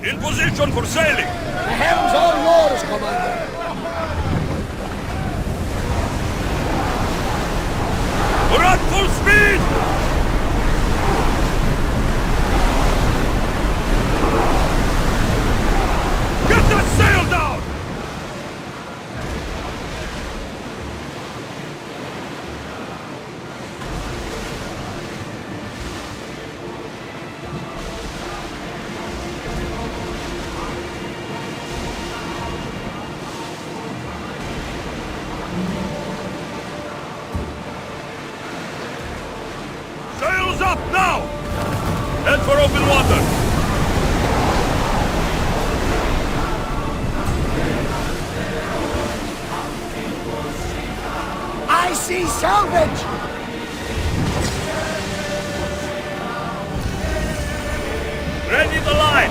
In position for sailing! The helm's all yours, Commander. We're at full speed! Get that sail down! Sails up now! Head for open water! I see salvage! Ready the line!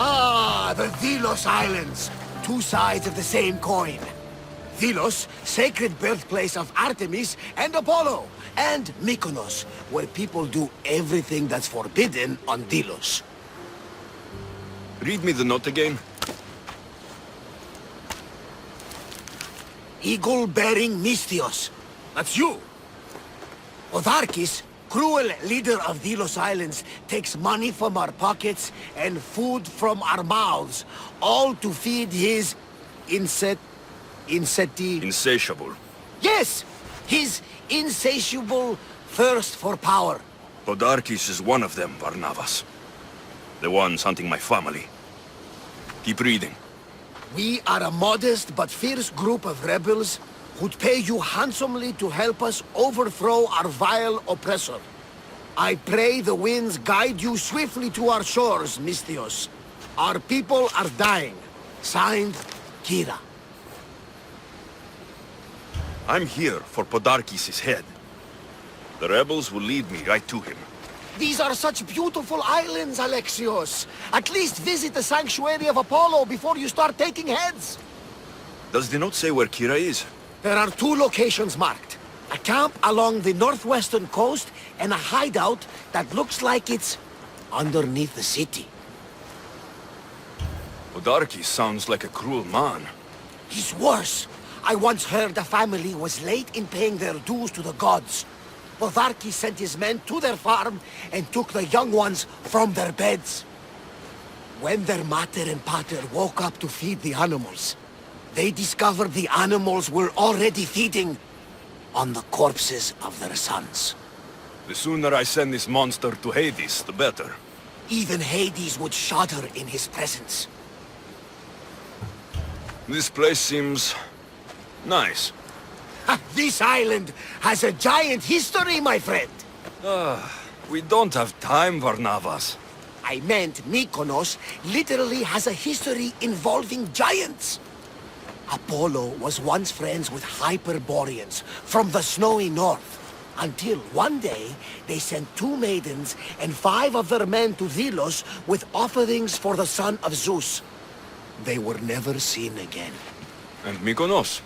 Ah, the Delos Islands. Two sides of the same coin. Delos, sacred birthplace of Artemis and Apollo. And Mykonos, where people do everything that's forbidden on Delos. Read me the note again. Eagle-bearing Mystios. That's you. Otharkis, cruel leader of Delos Islands, takes money from our pockets and food from our mouths, all to feed his Insatiable. Yes! His insatiable thirst for power. Podarkis is one of them, Varnavas. The ones hunting my family. Keep reading. We are a modest but fierce group of rebels who'd pay you handsomely to help us overthrow our vile oppressor. I pray the winds guide you swiftly to our shores, Mystios. Our people are dying. Signed, Kira. I'm here for Podarkis' head. The rebels will lead me right to him. These are such beautiful islands, Alexios. At least visit the sanctuary of Apollo before you start taking heads. Does the note say where Kira is? There are two locations marked. A camp along the northwestern coast and a hideout that looks like it's underneath the city. Podarkis sounds like a cruel man. He's worse. I once heard a family was late in paying their dues to the gods. Podarkis sent his men to their farm and took the young ones from their beds. When their mater and pater woke up to feed the animals, they discovered the animals were already feeding on the corpses of their sons. The sooner I send this monster to Hades, the better. Even Hades would shudder in his presence. This place seems nice. This island has a giant history, my friend. We don't have time, Varnavas. I meant Mykonos literally has a history involving giants. Apollo was once friends with Hyperboreans from the snowy north. Until one day, they sent 2 maidens and 5 of their men to Delos with offerings for the son of Zeus. They were never seen again. And Mykonos?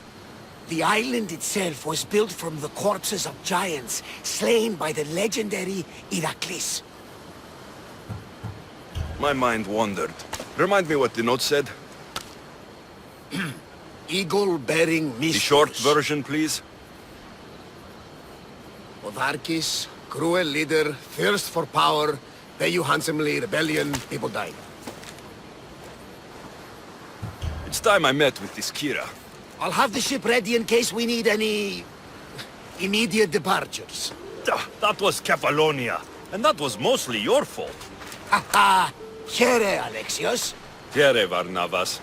The island itself was built from the corpses of giants slain by the legendary Iraklis. My mind wandered. Remind me what the note said. Eagle-bearing The mistress. short version, please. Odarkis, cruel leader, thirst for power, pay you handsomely, rebellion, people dying. It's time I met with this Kira. I'll have the ship ready in case we need any... immediate departures. That was Kefalonia, and that was mostly your fault. Ha! Here, Alexios. Here, Varnavas.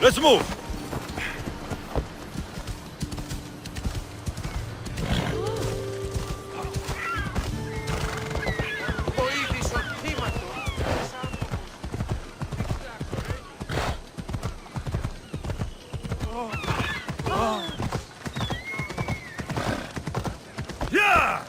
Let's move! Yeah!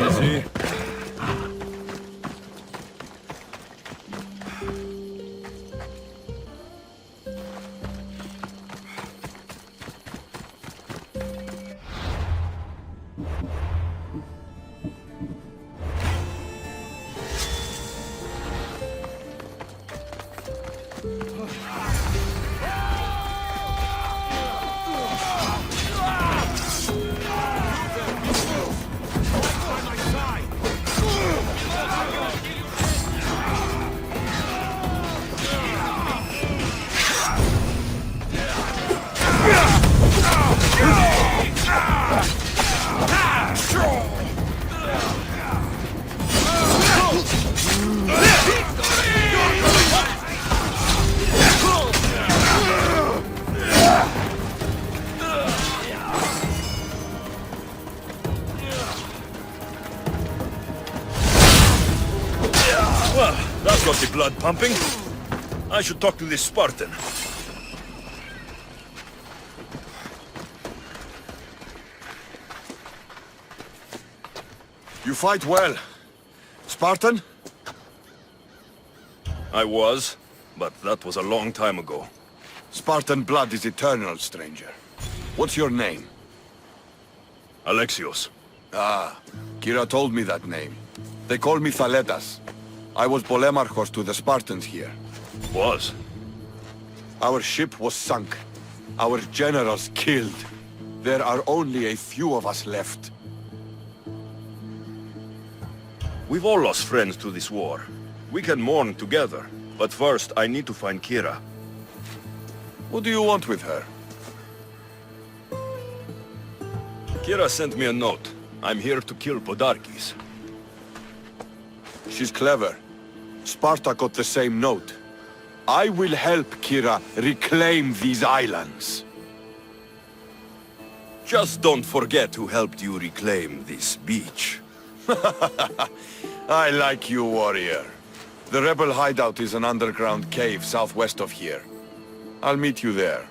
Easy. Well, that got the blood pumping. I should talk to this Spartan. You fight well. Spartan? I was, but that was a long time ago. Spartan blood is eternal, stranger. What's your name? Alexios. Ah, Kira told me that name. They call me Thaletas. I was Polemarchos to the Spartans here. Was? Our ship was sunk. Our generals killed. There are only a few of us left. We've all lost friends to this war. We can mourn together. But first, I need to find Kira. What do you want with her? Kira sent me a note. I'm here to kill Podarkis. She's clever. Sparta got the same note. I will help Kira reclaim these islands. Just don't forget who helped you reclaim this beach. I like you, warrior. The rebel hideout is an underground cave southwest of here. I'll meet you there.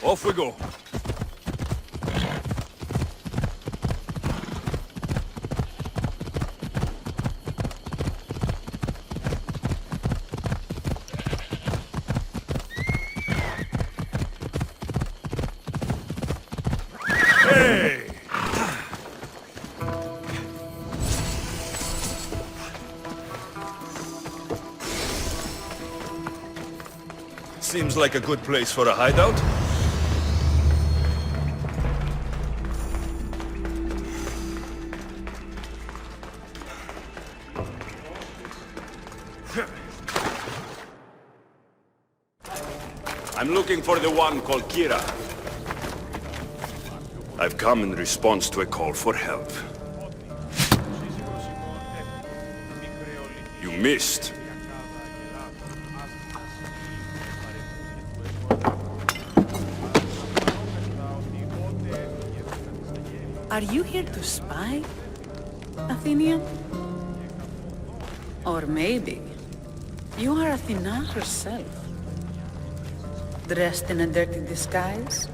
Off we go. Seems like a good place for a hideout. I'm looking for the one called Kira. I've come in response to a call for help. You missed. Are you here to spy, Athenian? Or maybe you are Athena herself, dressed in a dirty disguise?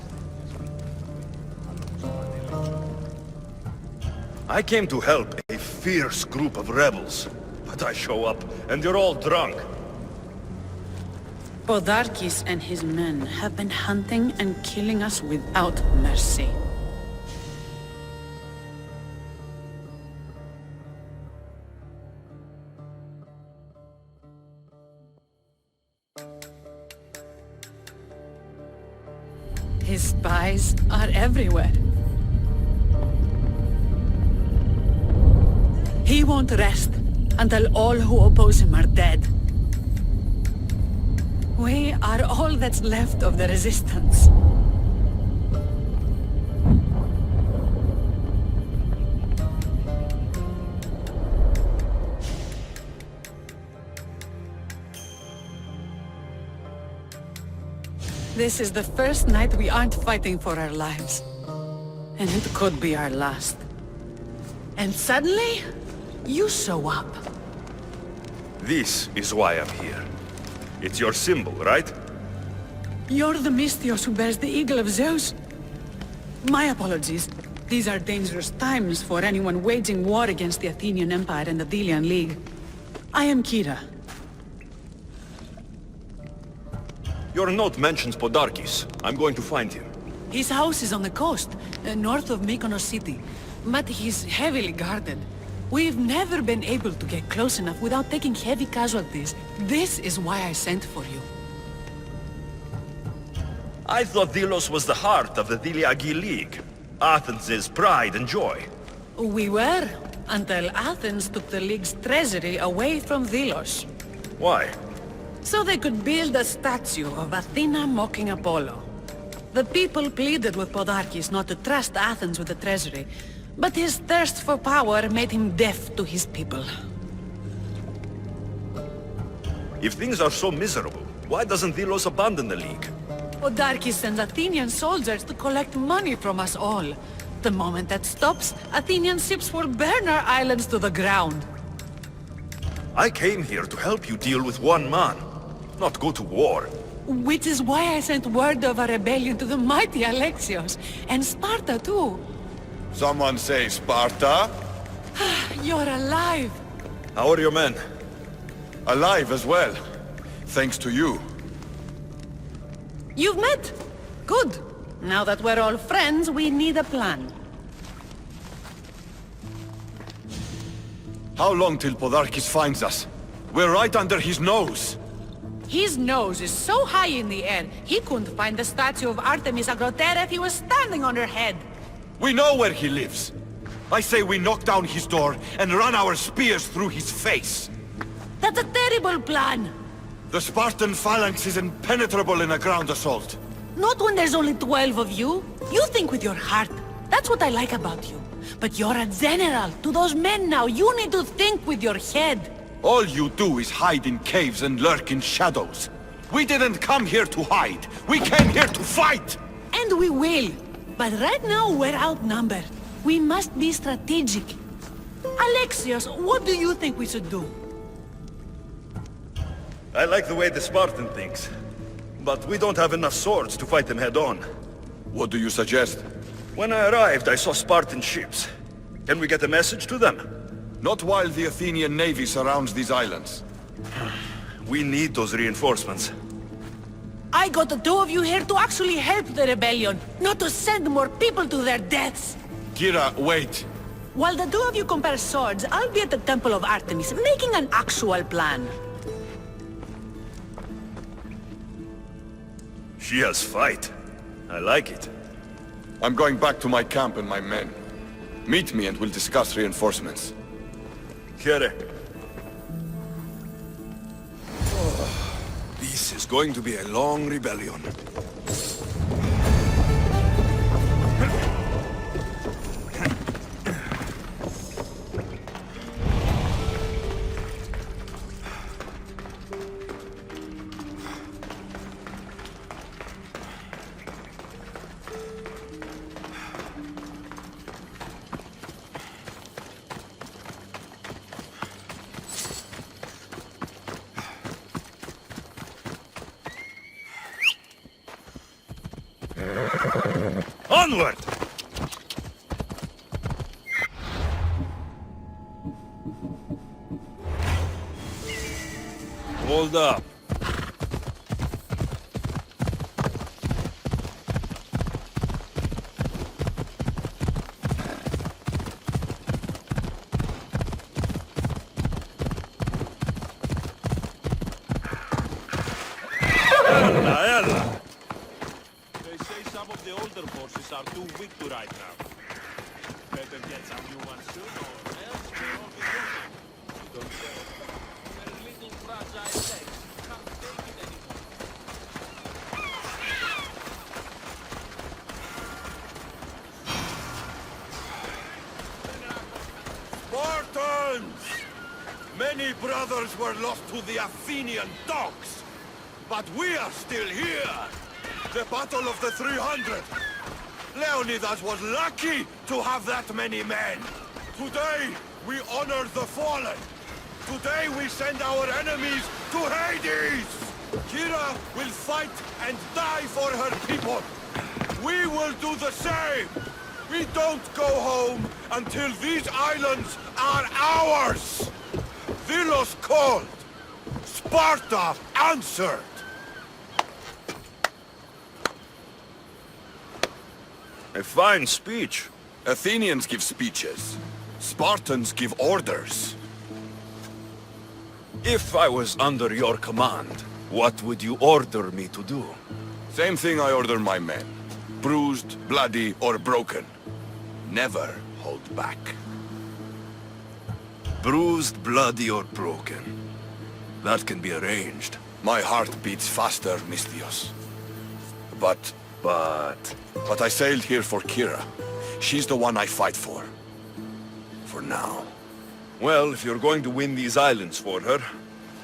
I came to help a fierce group of rebels, but I show up and they're all drunk. Podarkis and his men have been hunting and killing us without mercy. His spies are everywhere. He won't rest until all who oppose him are dead. We are all that's left of the resistance. This is the first night we aren't fighting for our lives. And it could be our last. And suddenly, you show up. This is why I'm here. It's your symbol, right? You're the Mystios who bears the eagle of Zeus? My apologies. These are dangerous times for anyone waging war against the Athenian Empire and the Delian League. I am Kira. Your note mentions Podarkis. I'm going to find him. His house is on the coast, north of Mykonos city. But he's heavily guarded. We've never been able to get close enough without taking heavy casualties. This is why I sent for you. I thought Delos was the heart of the Deliagi League. Athens' pride and joy. We were, until Athens took the League's treasury away from Delos. Why? So they could build a statue of Athena mocking Apollo. The people pleaded with Podarkis not to trust Athens with the treasury, but his thirst for power made him deaf to his people. If things are so miserable, why doesn't Delos abandon the League? Podarkis sends Athenian soldiers to collect money from us all. The moment that stops, Athenian ships will burn our islands to the ground. I came here to help you deal with one man, not go to war. Which is why I sent word of a rebellion to the mighty Alexios, and Sparta too. Someone say Sparta? You're alive! How are your men? Alive as well. Thanks to you. You've met? Good. Now that we're all friends, we need a plan. How long till Podarkis finds us? We're right under his nose. His nose is so high in the air, he couldn't find the statue of Artemis Agrotera if he was standing on her head. We know where he lives. I say we knock down his door and run our spears through his face. That's a terrible plan! The Spartan phalanx is impenetrable in a ground assault. Not when there's only 12 of you. You think with your heart. That's what I like about you. But you're a general. To those men now, you need to think with your head. All you do is hide in caves and lurk in shadows. We didn't come here to hide. We came here to fight! And we will. But right now, we're outnumbered. We must be strategic. Alexios, what do you think we should do? I like the way the Spartan thinks. But we don't have enough swords to fight them head-on. What do you suggest? When I arrived, I saw Spartan ships. Can we get a message to them? Not while the Athenian navy surrounds these islands. We need those reinforcements. I got the two of you here to actually help the rebellion, not to send more people to their deaths. Kira, wait! While the two of you compare swords, I'll be at the Temple of Artemis, making an actual plan. She has fight. I like it. I'm going back to my camp and my men. Meet me and we'll discuss reinforcements. Here. This is going to be a long rebellion. Onward! Hold up. Ella. They say some of the older forces are too weak to ride now. Better get some new ones soon, or else they'll all be broken. Don't say. Their little fragile legs can't take it anymore. Spartans! Many brothers were lost to the Athenian dogs, but we are still here! The Battle of the 300! Leonidas was lucky to have that many men! Today, we honor the fallen! Today we send our enemies to Hades! Kira will fight and die for her people! We will do the same! We don't go home until these islands are ours! Delos called! Sparta answered! A fine speech. Athenians give speeches. Spartans give orders. If I was under your command, what would you order me to do? Same thing I order my men. Bruised, bloody, or broken. Never hold back. Bruised, bloody, or broken. That can be arranged. My heart beats faster, Mystios. But I sailed here for Kira. She's the one I fight for. For now. Well, if you're going to win these islands for her,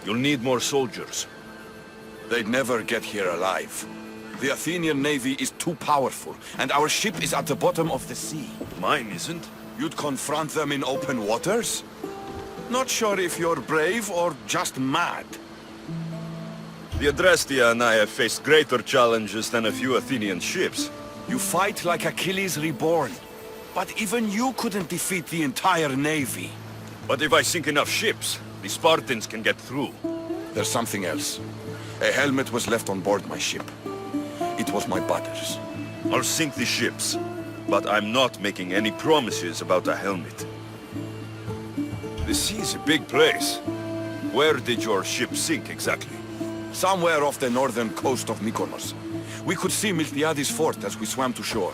you'll need more soldiers. They'd never get here alive. The Athenian navy is too powerful, and our ship is at the bottom of the sea. Mine isn't. You'd confront them in open waters? Not sure if you're brave or just mad. The Adrestia and I have faced greater challenges than a few Athenian ships. You fight like Achilles reborn. But even you couldn't defeat the entire navy. But if I sink enough ships, the Spartans can get through. There's something else. A helmet was left on board my ship. It was my brother's. I'll sink the ships, but I'm not making any promises about a helmet. The sea's a big place. Where did your ship sink exactly? Somewhere off the northern coast of Mykonos. We could see Miltiades fort as we swam to shore.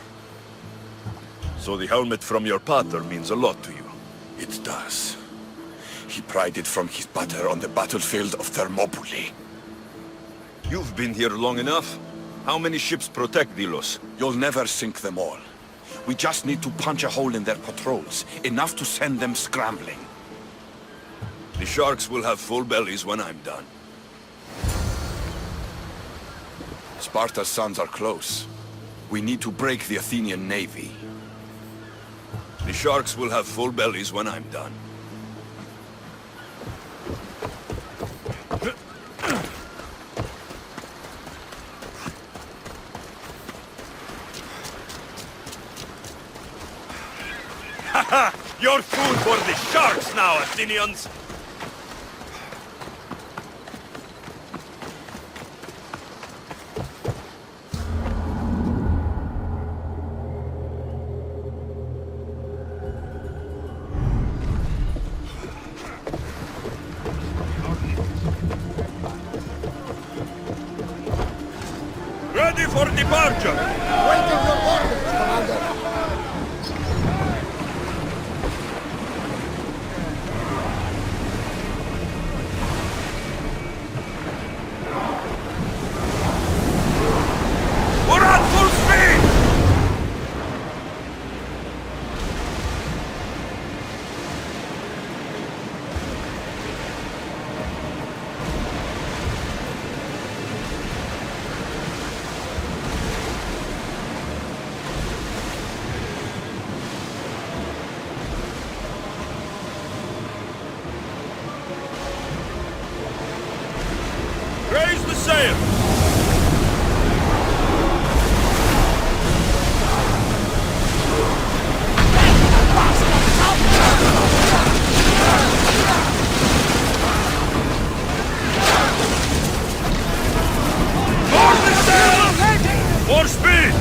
So the helmet from your pater means a lot to you. It does. He pried it from his pater on the battlefield of Thermopylae. You've been here long enough. How many ships protect Delos? You'll never sink them all. We just need to punch a hole in their patrols, enough to send them scrambling. The sharks will have full bellies when I'm done. Sparta's sons are close. We need to break the Athenian navy. The sharks will have full bellies when I'm done. You're food for the sharks now, Athenians! Ready for departure! Waiting your orders, Commander. We're at full speed! Raise the sail! Lower the sail! More speed!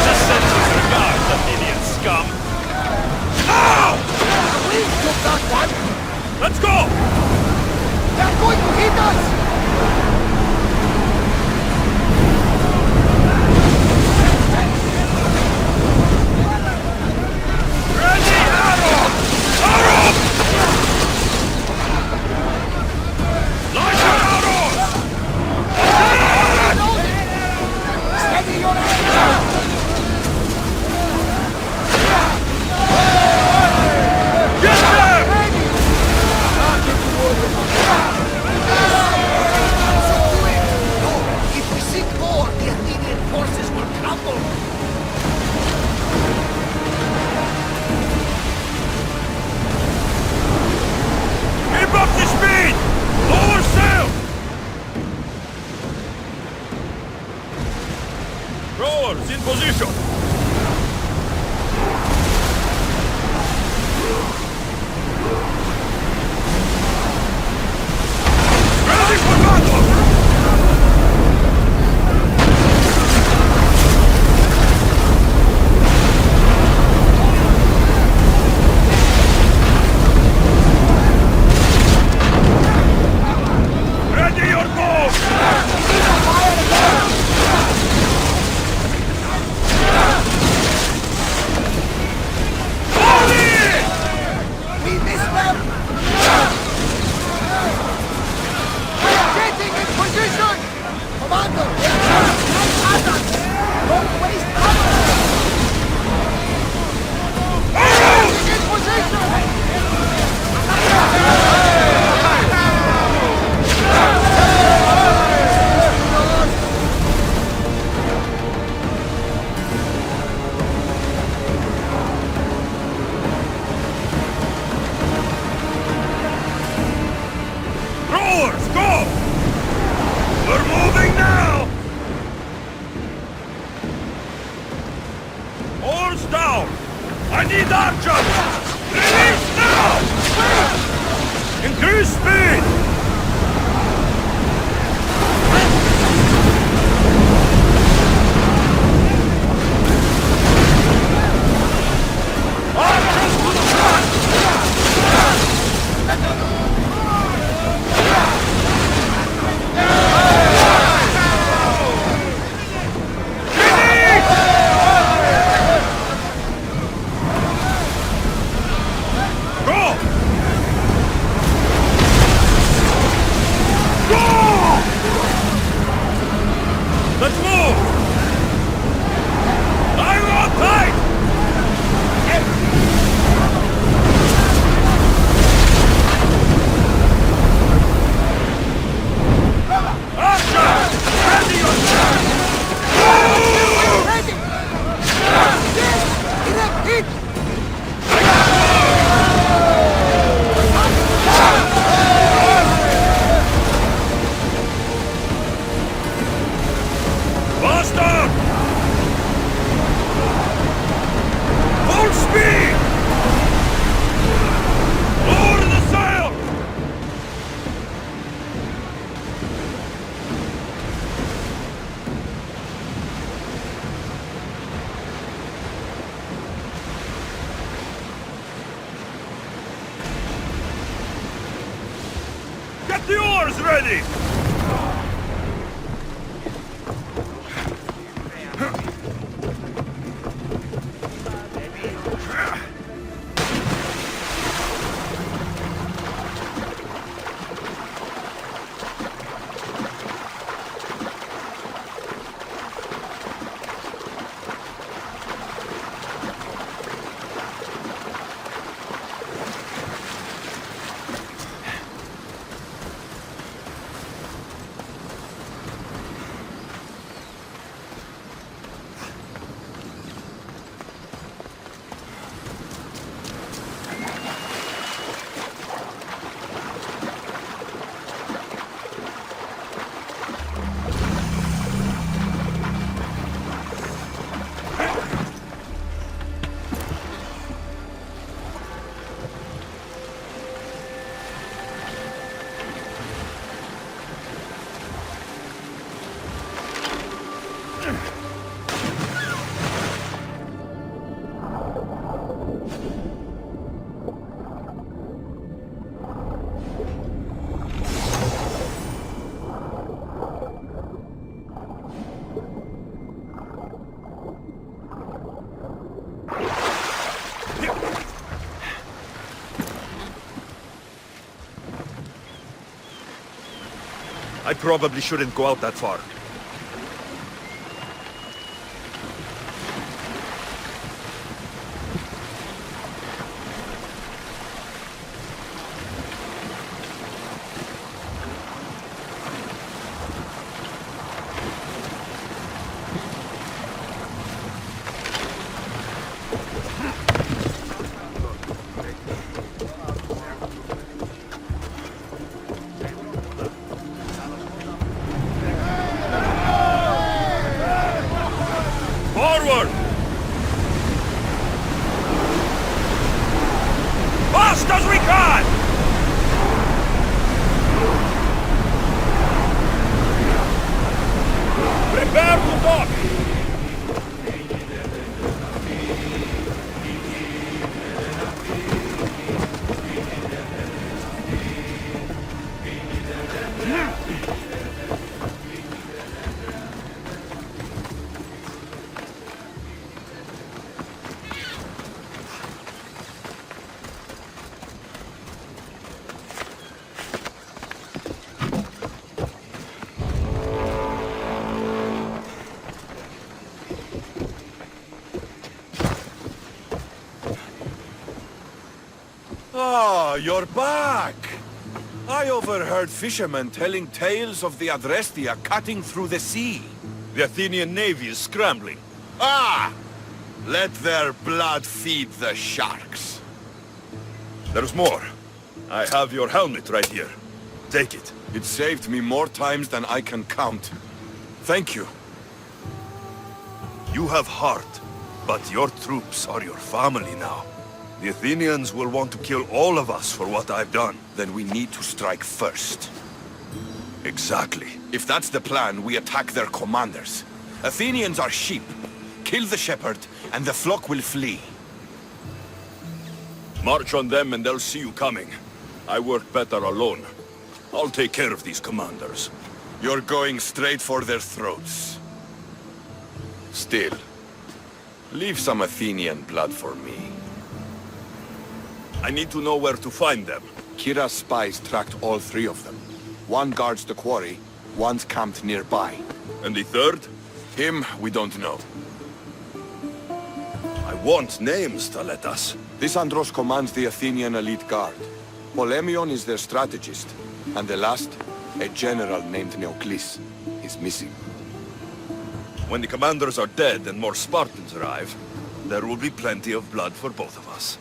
The senses regard, Athenian scum! Now! We took that one. Let's go! They're going to hit us. Ready, arrow! Arrow! Launch your arrows! Steady your hand. Get them! If we sink more, the Athenian forces will crumble. Keep up the speed! Lower sail! Rowers in position! Ready for battle! Ready your bow! We missed them. We're getting in position. Commander, right at us. Don't waste cover. Getting in position. Rowers, go! We're moving now! Oars down! I need archers! Release now! Increase speed! Archers to the front! Go! Archers ready! I probably shouldn't go out that far. Forward! Fast as we can! Prepare to dock! Ah, you're back! I overheard fishermen telling tales of the Adrestia cutting through the sea. The Athenian navy is scrambling. Ah! Let their blood feed the sharks. There's more. I have your helmet right here. Take it. It saved me more times than I can count. Thank you. You have heart, but your troops are your family now. The Athenians will want to kill all of us for what I've done. Then we need to strike first. Exactly. If that's the plan, we attack their commanders. Athenians are sheep. Kill the shepherd, and the flock will flee. March on them and they'll see you coming. I work better alone. I'll take care of these commanders. You're going straight for their throats. Still, leave some Athenian blood for me. I need to know where to find them. Kira's spies tracked all three of them. One guards the quarry, one's camped nearby. And the third? Him, we don't know. I want names, Teletas. This Andros commands the Athenian elite guard. Polemion is their strategist. And the last, a general named Neoklis, is missing. When the commanders are dead and more Spartans arrive, there will be plenty of blood for both of us.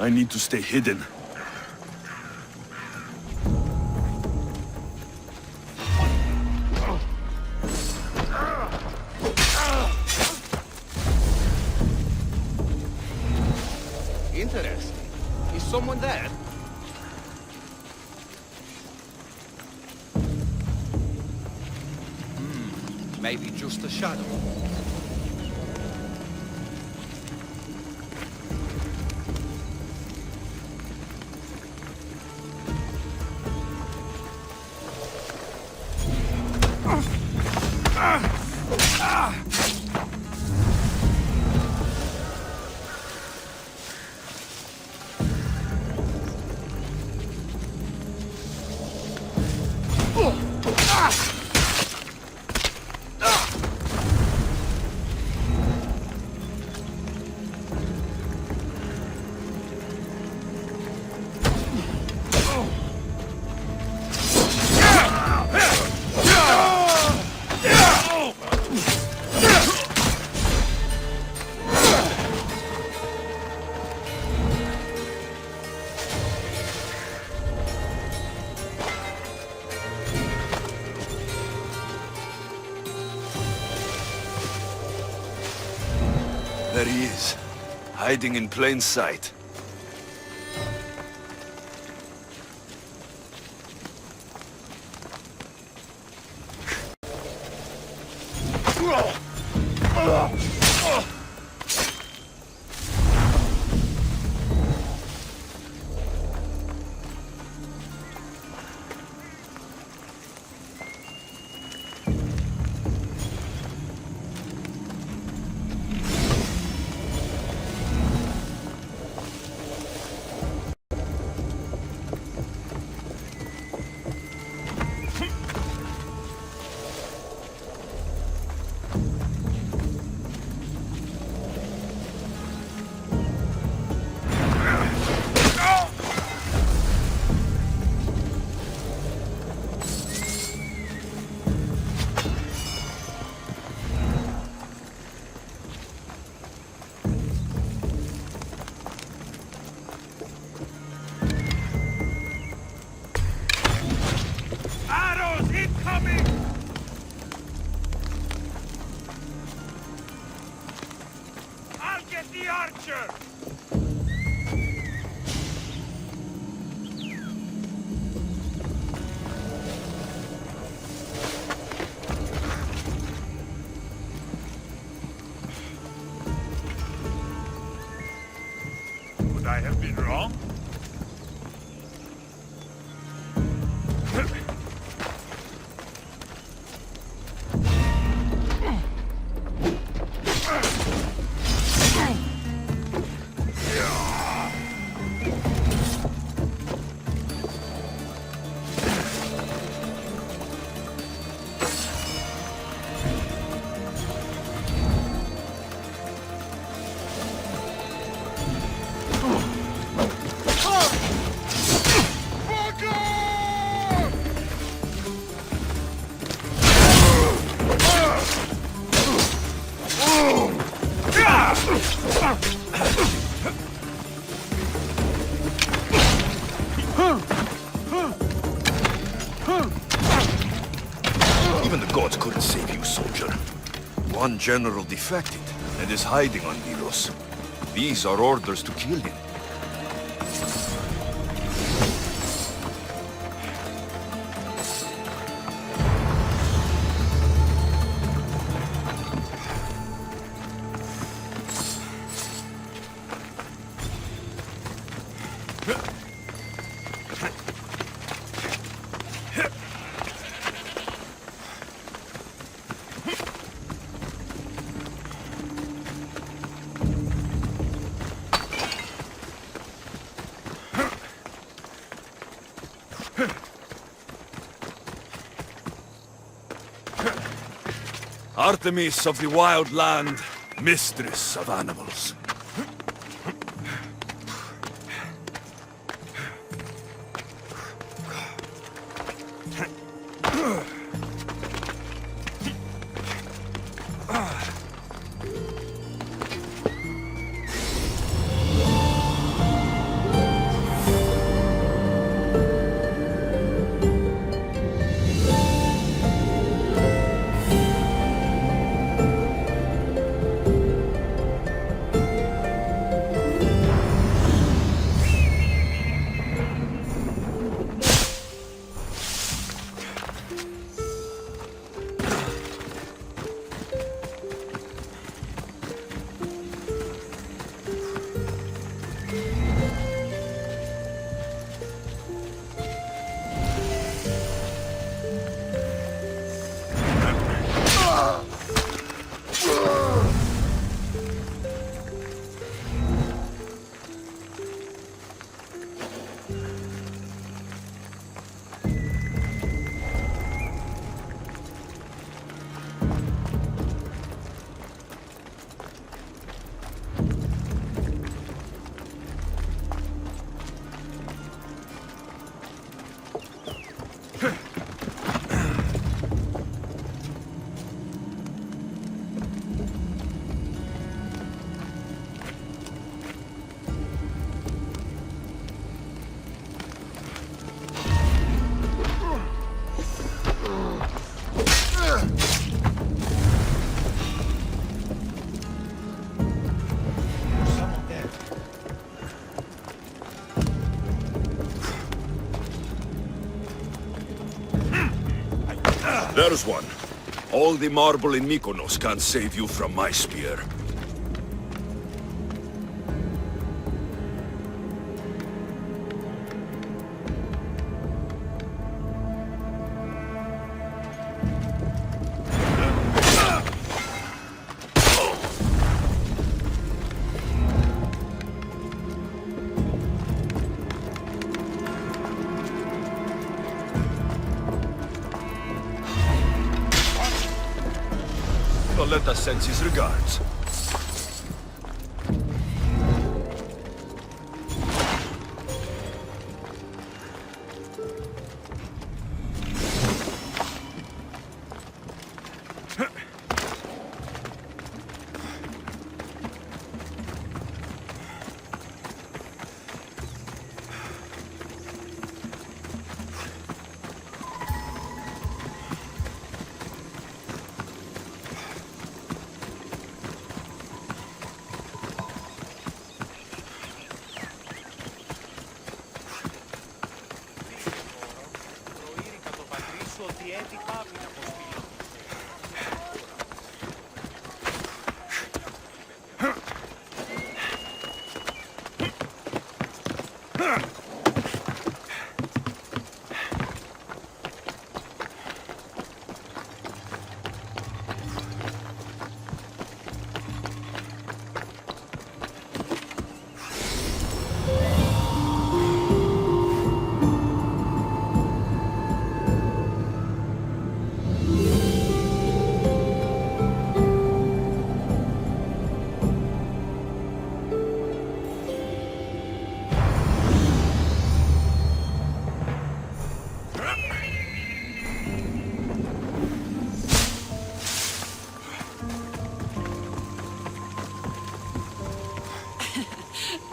I need to stay hidden. Interesting. Is someone there? Maybe just a shadow. There he is, hiding in plain sight. Arrows incoming! I'll get the archer! Would I have been wrong? Even the gods couldn't save you, soldier. One general defected and is hiding on Milos. These are orders to kill him. Artemis of the wild land, mistress of animals. There's one. All the marble in Mykonos can't save you from my spear. Let us send his regards.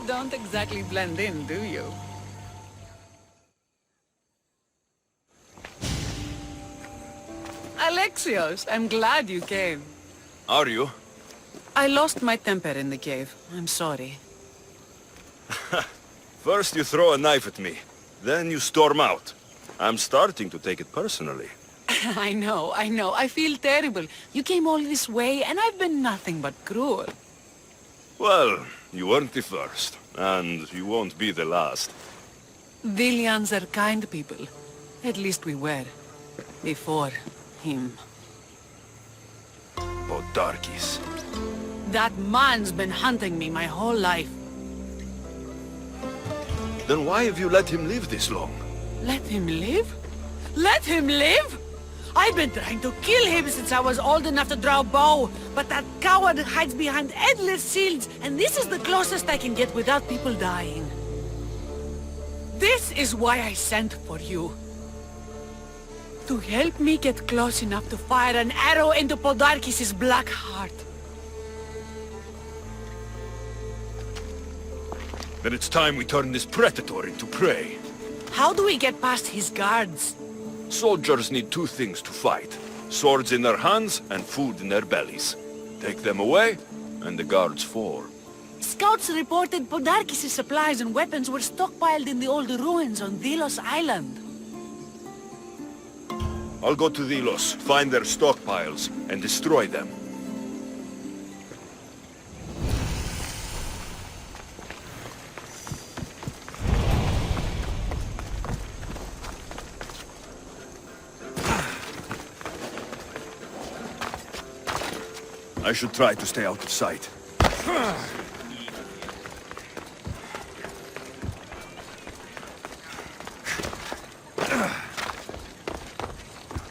Don't exactly blend in, do you? Alexios, I'm glad you came. Are you? I lost my temper in the cave. I'm sorry. First you throw a knife at me, then you storm out. I'm starting to take it personally. I know. I feel terrible. You came all this way, and I've been nothing but cruel. Well, you weren't the first, and you won't be the last. Vilians are kind people. At least we were. Before him. Podarkis. That man's been hunting me my whole life. Then why have you let him live this long? Let him live? Let him live? I've been trying to kill him since I was old enough to draw a bow, but that coward hides behind endless shields, and this is the closest I can get without people dying. This is why I sent for you. To help me get close enough to fire an arrow into Podarkis' black heart. Then it's time we turn this predator into prey. How do we get past his guards? Soldiers need two things to fight. Swords in their hands and food in their bellies. Take them away, and the guards fall. Scouts reported Podarkis' supplies and weapons were stockpiled in the old ruins on Delos Island. I'll go to Delos, find their stockpiles, and destroy them. I should try to stay out of sight.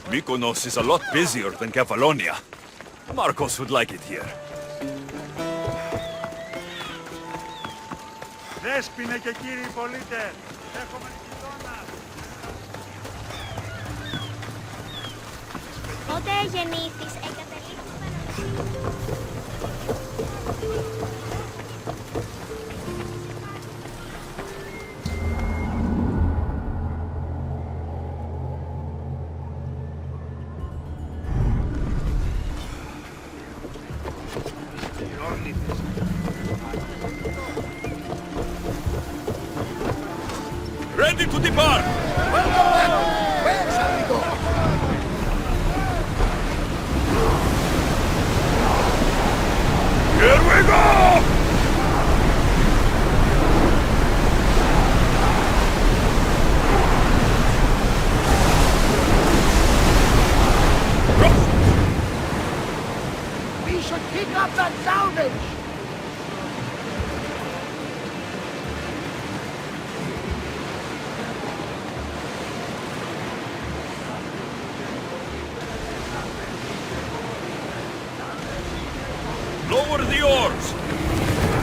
Mykonos is a lot busier than Kefalonia. Marcos would like it here. Δέσποινε και κύριοι πολίτες, έχουμε γειτόνα. Πότε γεννήθης, εγκαταλείπεις Ready to depart! Where shall we go? Here we go! We should pick up that salvage! Lower the oars!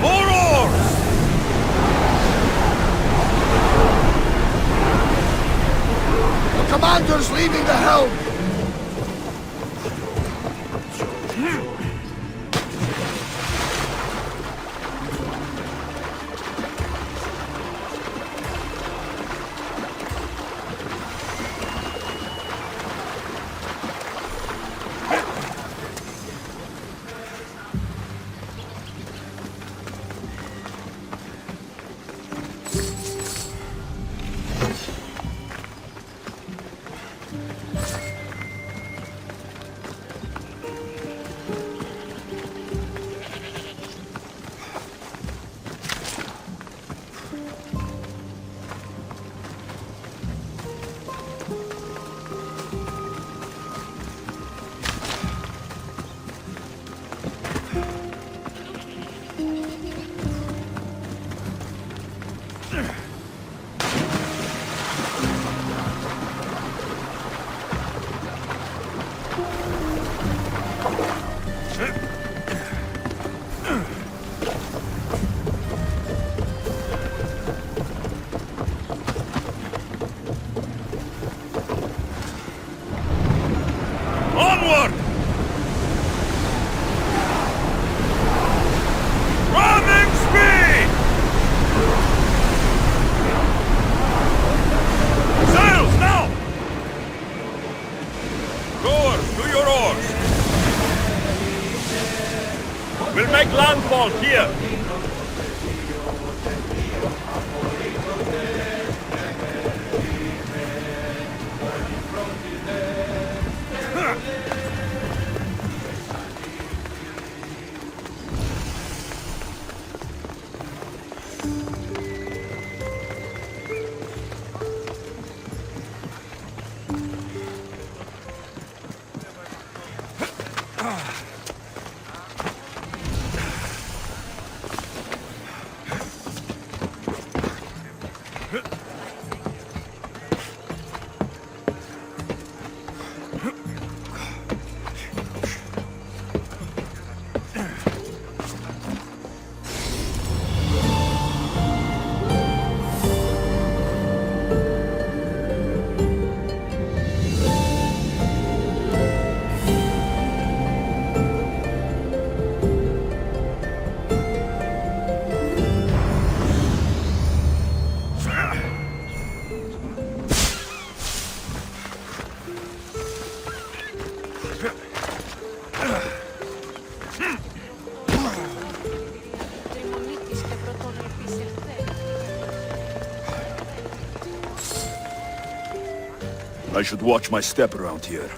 More oars! The commander's leaving the helm! Onward! Running speed! Sails now! Rowers, to your oars! We'll make landfall here! I should watch my step around here.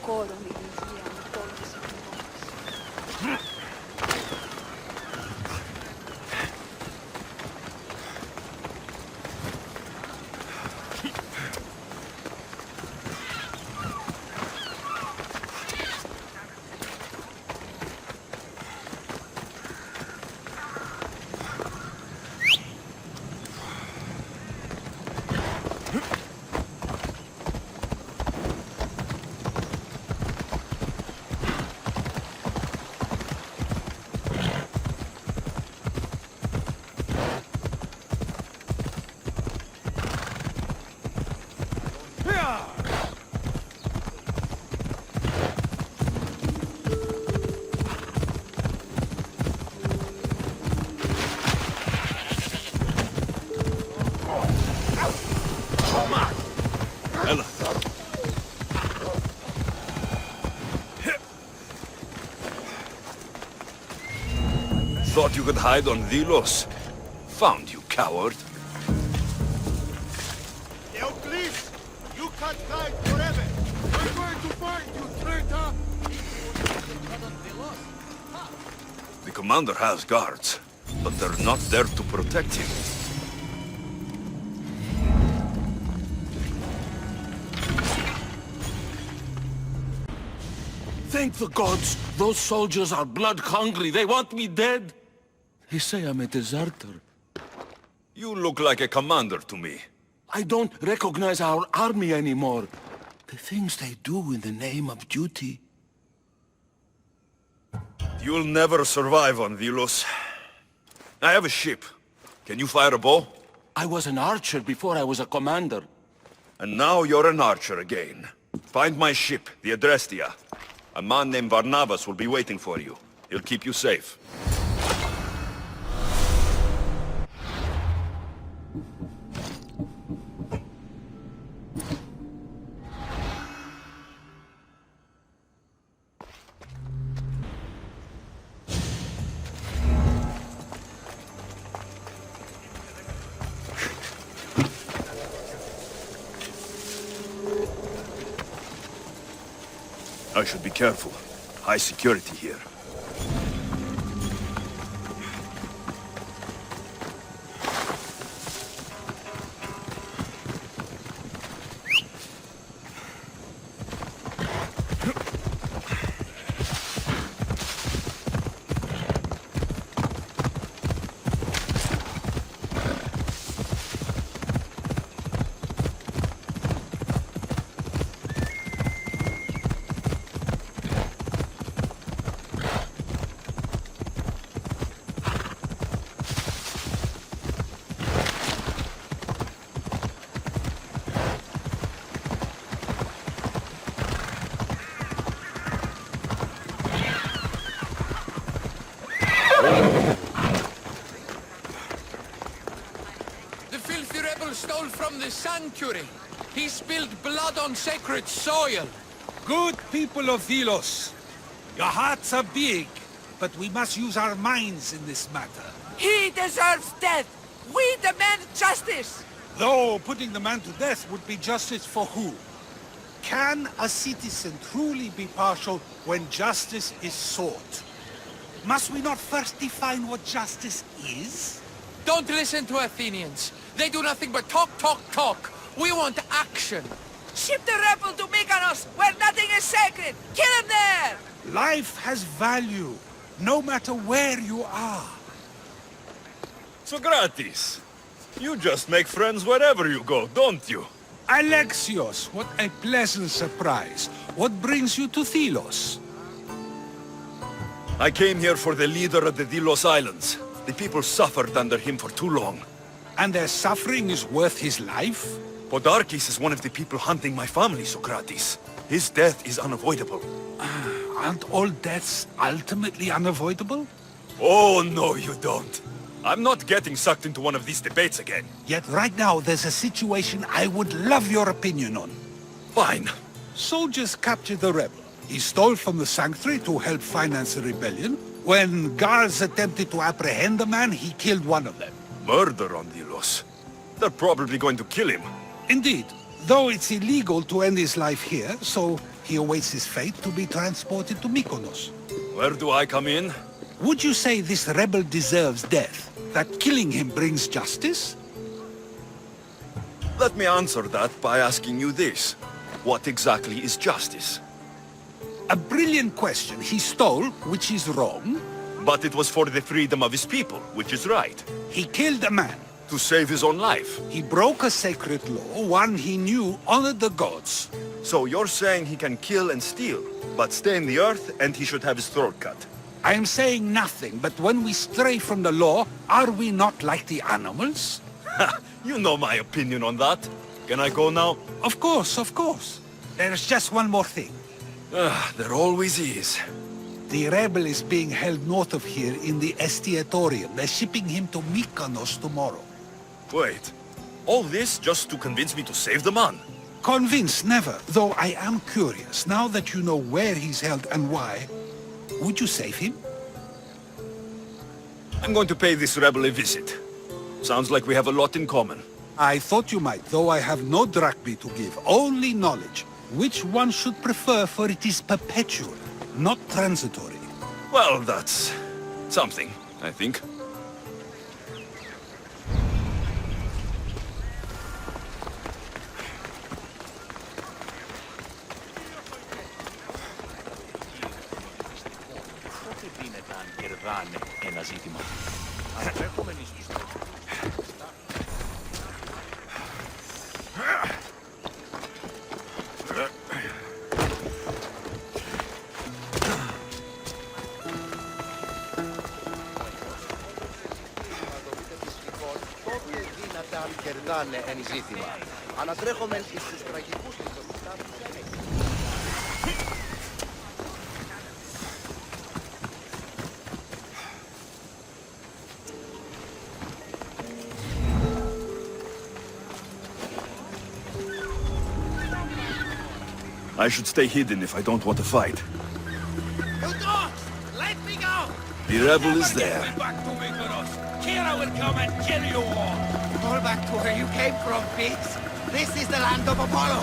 ancora un'eresia nel pollice di Mons. Ella. Thought you could hide on Delos? Found you, coward. Please, you can't hide forever. We're going to find you, traitor. The commander has guards, but they're not there to protect him. Thank the gods! Those soldiers are blood-hungry. They want me dead. They say I'm a deserter. You look like a commander to me. I don't recognize our army anymore. The things they do in the name of duty. You'll never survive on Delos. I have a ship. Can you fire a bow? I was an archer before I was a commander. And now you're an archer again. Find my ship, the Adrestia. A man named Barnabas will be waiting for you. He'll keep you safe. I should be careful. High security here. The filthy rebel stole from the sanctuary. He spilled blood on sacred soil. Good people of Delos, your hearts are big, but we must use our minds in this matter. He deserves death! We demand justice! Though putting the man to death would be justice for who? Can a citizen truly be partial when justice is sought? Must we not first define what justice is? Don't listen to Athenians. They do nothing but talk, talk, talk. We want action. Ship the rebel to Mykonos, where nothing is sacred! Kill him there! Life has value, no matter where you are. Socrates, you just make friends wherever you go, don't you? Alexios, what a pleasant surprise. What brings you to Delos? I came here for the leader of the Delos Islands. The people suffered under him for too long. And their suffering is worth his life? Podarkis is one of the people hunting my family, Socrates. His death is unavoidable. Aren't all deaths ultimately unavoidable? Oh, no, you don't. I'm not getting sucked into one of these debates again. Yet right now there's a situation I would love your opinion on. Fine. Soldiers captured the rebel. He stole from the sanctuary to help finance the rebellion. When guards attempted to apprehend the man, he killed one of them. Murder on Delos. They're probably going to kill him. Indeed. Though it's illegal to end his life here, so he awaits his fate to be transported to Mykonos. Where do I come in? Would you say this rebel deserves death? That killing him brings justice? Let me answer that by asking you this. What exactly is justice? A brilliant question. He stole, which is wrong. But it was for the freedom of his people, which is right. He killed a man. To save his own life. He broke a sacred law, one he knew honored the gods. So you're saying he can kill and steal, but stay in the earth and he should have his throat cut? I am saying nothing, but when we stray from the law, are we not like the animals? Ha! You know my opinion on that. Can I go now? Of course, of course. There's just one more thing. There always is. The rebel is being held north of here in the Estiatorium. They're shipping him to Mykonos tomorrow. Wait. All this just to convince me to save the man? Convinced, never. Though I am curious. Now that you know where he's held and why, would you save him? I'm going to pay this rebel a visit. Sounds like we have a lot in common. I thought you might, though I have no drachmae to give, only knowledge. Which one should prefer, for it is perpetual, not transitory. Well, that's something, I think. Ένα ζήτημα. Ανατρέχομενοι στους τότε δύναταν κερδάνε εν ζήτημα. Ανατρέχομεν εις τους τραγικούς λιτοσυντάτους. I should stay hidden if I don't want to fight. You don't! Let me go! The rebel is there. Back to Mykonos. Kira will come and kill you all. Fall back to where you came from, pigs. This is the land of Apollo.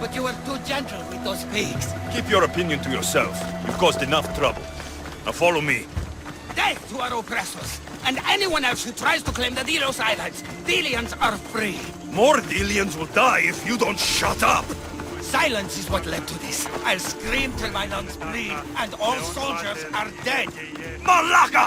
But you were too gentle with those pigs. Keep your opinion to yourself. You've caused enough trouble. Now follow me. Death to our oppressors, and anyone else who tries to claim the Delos Islands. Delians are free. More Delians will die if you don't shut up! Silence is what led to this. I'll scream till my lungs bleed, and all soldiers are dead. Malaka!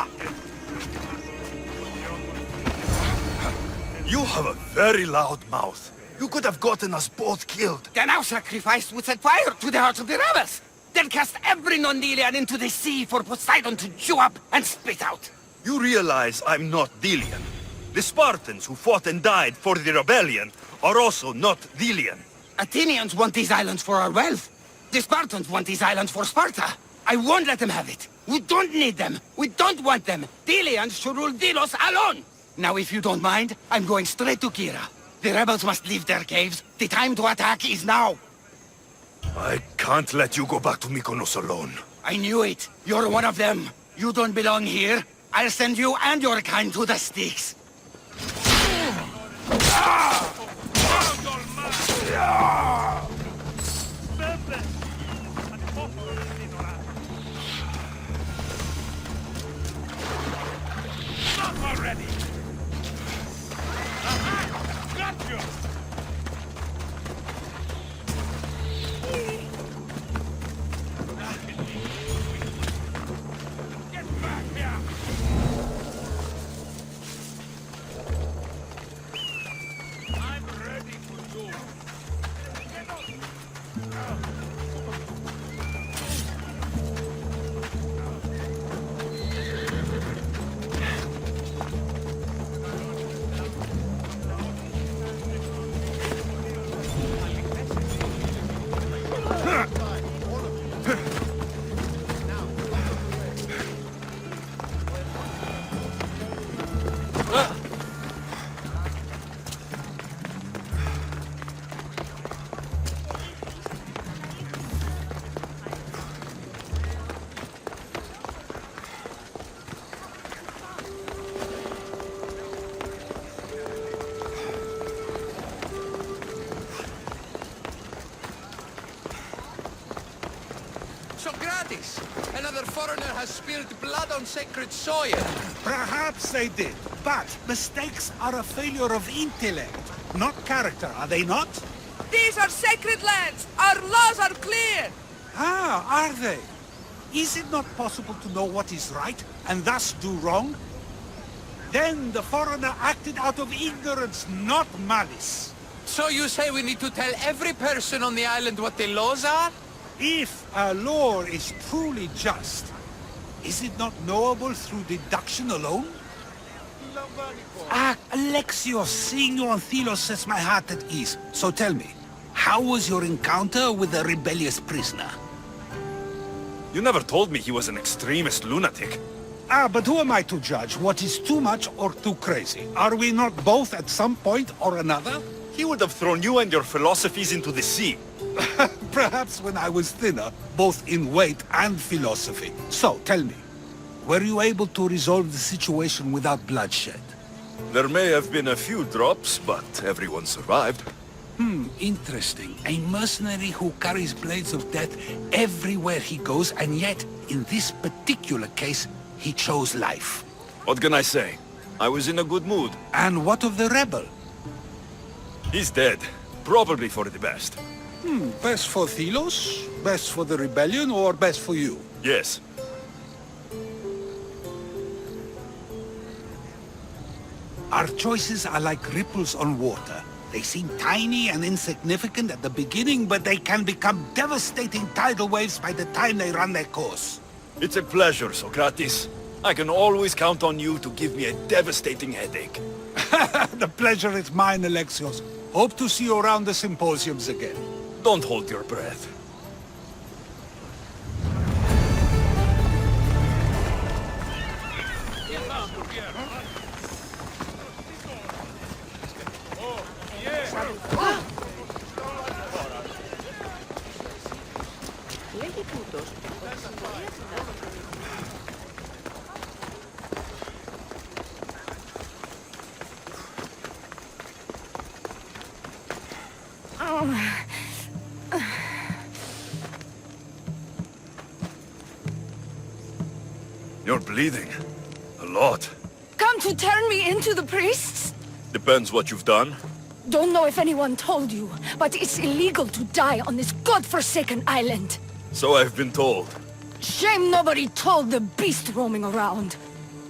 You have a very loud mouth. You could have gotten us both killed. Then our sacrifice would set fire to the hearts of the rebels. Then cast every non-Delian into the sea for Poseidon to chew up and spit out. You realize I'm not Delian. The Spartans who fought and died for the rebellion are also not Delian. Athenians want these islands for our wealth. The Spartans want these islands for Sparta. I won't let them have it. We don't need them. We don't want them. Delians should rule Delos alone. Now, if you don't mind, I'm going straight to Kira. The rebels must leave their caves. The time to attack is now. I can't let you go back to Mykonos alone. I knew it. You're one of them. You don't belong here. I'll send you and your kind to the Styx. Cultists. Another foreigner has spilled blood on sacred soil. Perhaps they did, but mistakes are a failure of intellect, not character, are they not? These are sacred lands! Our laws are clear! Ah, are they? Is it not possible to know what is right, and thus do wrong? Then the foreigner acted out of ignorance, not malice. So you say we need to tell every person on the island what the laws are? If a law is truly just, is it not knowable through deduction alone? Ah, Alexios, seeing you on Thelos sets my heart at ease. So tell me, how was your encounter with the rebellious prisoner? You never told me he was an extremist lunatic. Ah, but who am I to judge what is too much or too crazy? Are we not both at some point or another? He would have thrown you and your philosophies into the sea. Perhaps when I was thinner, both in weight and philosophy. So, tell me, were you able to resolve the situation without bloodshed? There may have been a few drops, but everyone survived. Interesting. A mercenary who carries blades of death everywhere he goes, and yet, in this particular case, he chose life. What can I say? I was in a good mood. And what of the rebel? He's dead. Probably for the best. Best for Thelos? Best for the rebellion, or best for you? Yes. Our choices are like ripples on water. They seem tiny and insignificant at the beginning, but they can become devastating tidal waves by the time they run their course. It's a pleasure, Socrates. I can always count on you to give me a devastating headache. The pleasure is mine, Alexios. Hope to see you around the symposiums again. Don't hold your breath. You're bleeding. A lot. Come to turn me into the priests? Depends what you've done. Don't know if anyone told you, but it's illegal to die on this godforsaken island. So I've been told. Shame nobody told the beast roaming around.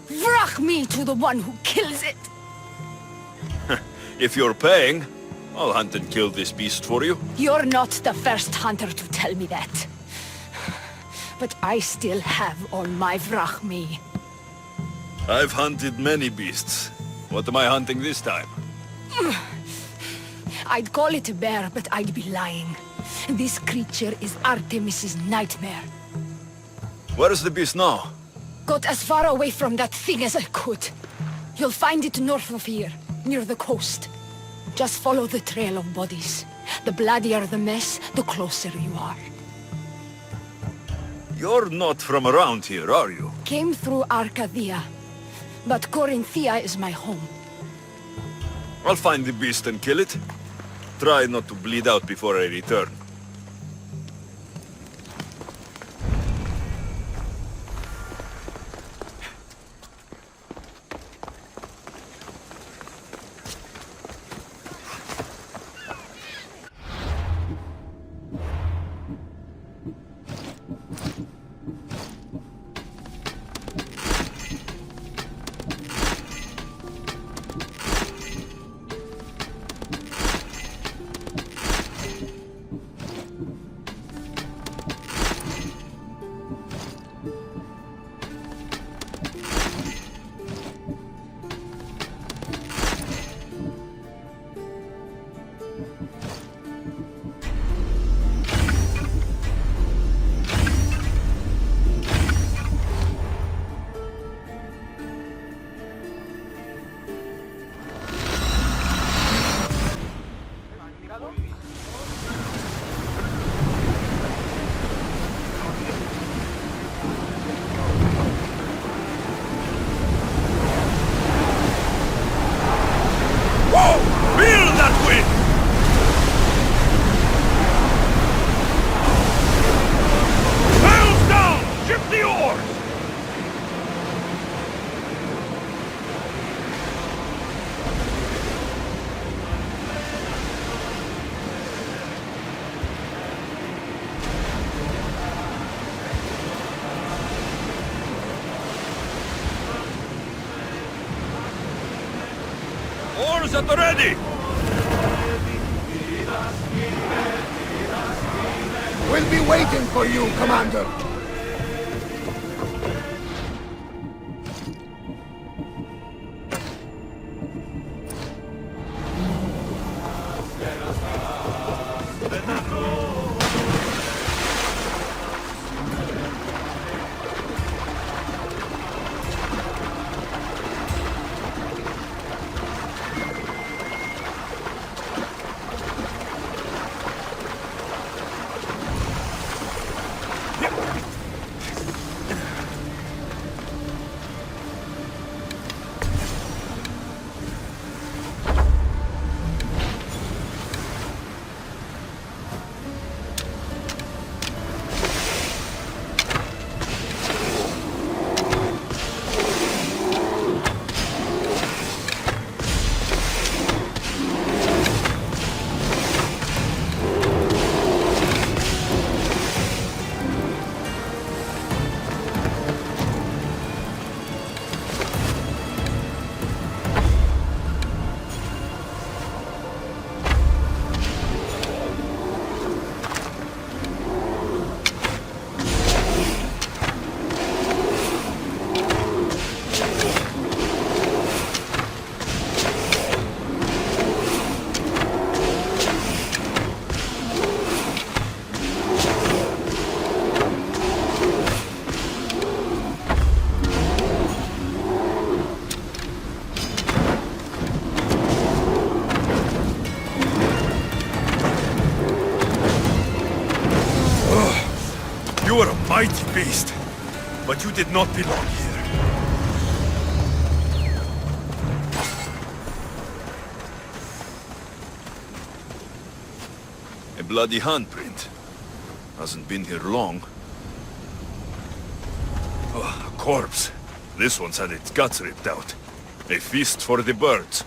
Vrach me to the one who kills it. If you're paying, I'll hunt and kill this beast for you. You're not the first hunter to tell me that. But I still have all my vrach me. I've hunted many beasts. What am I hunting this time? I'd call it a bear, but I'd be lying. This creature is Artemis's nightmare. Where is the beast now? Got as far away from that thing as I could. You'll find it north of here, near the coast. Just follow the trail of bodies. The bloodier the mess, the closer you are. You're not from around here, are you? Came through Arcadia, but Corinthia is my home. I'll find the beast and kill it. Try not to bleed out before I return. Hells down! Oars at the ready! We'll be waiting for you, Commander. You are a mighty beast, but you did not belong here. A bloody handprint. Hasn't been here long. Oh, a corpse. This one's had its guts ripped out. A feast for the birds.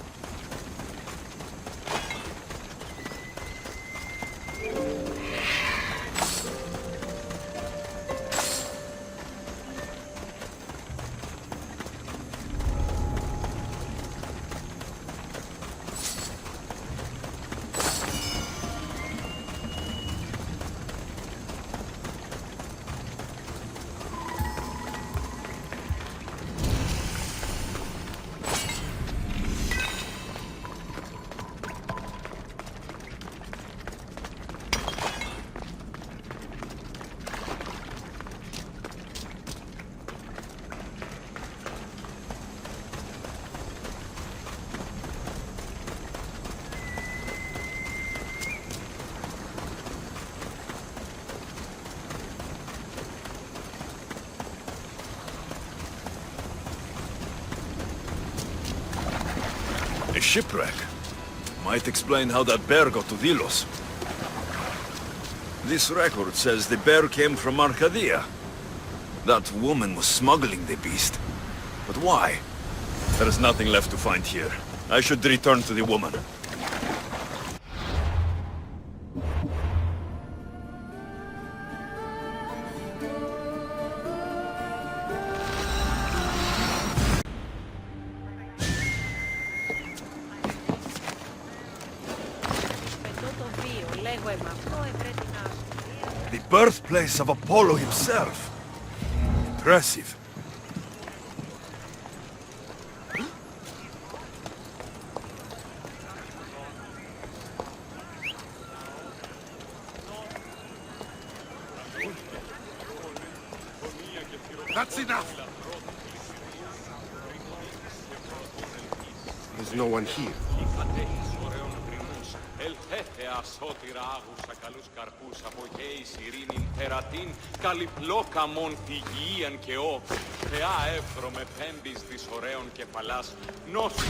A shipwreck. Might explain how that bear got to Delos. This record says the bear came from Arcadia. That woman was smuggling the beast. But why? There is nothing left to find here. I should return to the woman. The birthplace of Apollo himself. Impressive. That's enough! There's no one here. καλούς καρπούς από γέης ειρήνην τερατήν, καλυπλόκαμον θυγίαν και ό, θεά εύρωμε πέμπης της ωραίων κεφαλάς, νόσους.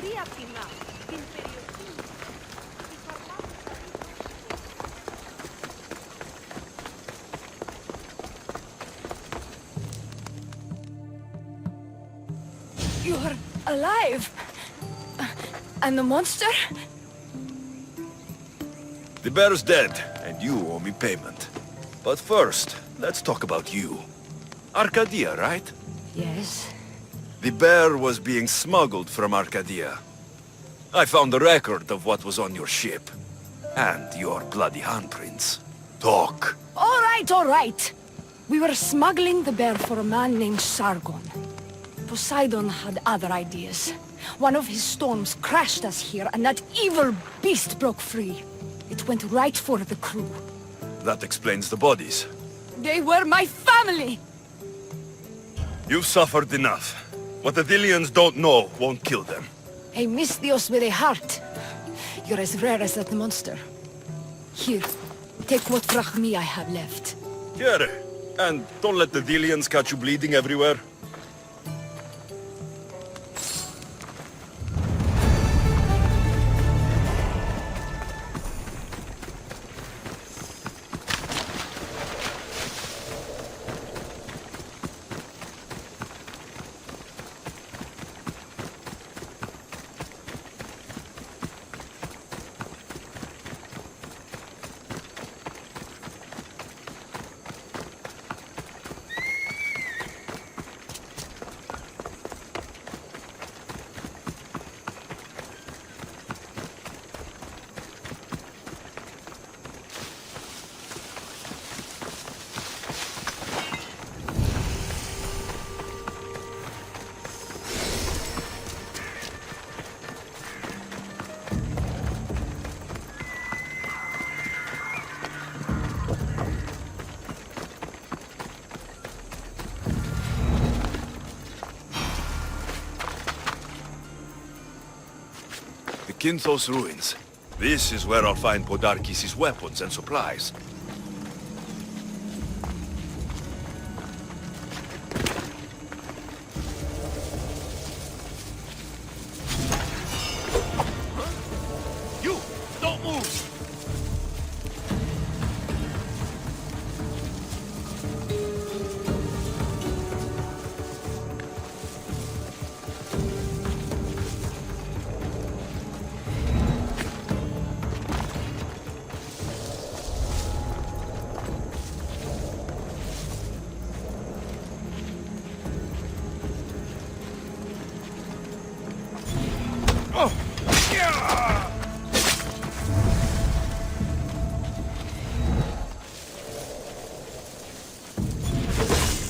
μπορεί απ' την άλλη την περιοχή της Atlantis Artifacts. You're alive! And the monster? The bear's dead, and you owe me payment. But first, let's talk about you. Arcadia, right? Yes. The bear was being smuggled from Arcadia. I found the record of what was on your ship. And your bloody handprints. Talk. All right. We were smuggling the bear for a man named Sargon. Poseidon had other ideas. One of his storms crashed us here, and that evil beast broke free. It went right for the crew. That explains the bodies. They were my family! You've suffered enough. What the Dillians don't know won't kill them. A Misthios with a heart. You're as rare as that monster. Here, take what drachmi I have left. Here. And don't let the Dillians catch you bleeding everywhere. Kinthos ruins. This is where I'll find Podarkis' weapons and supplies. You! Don't move!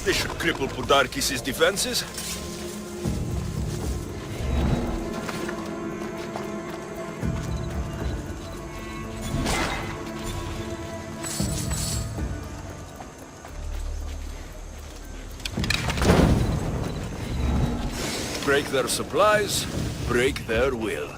This should cripple Podarkis' defenses. Break their supplies, break their will.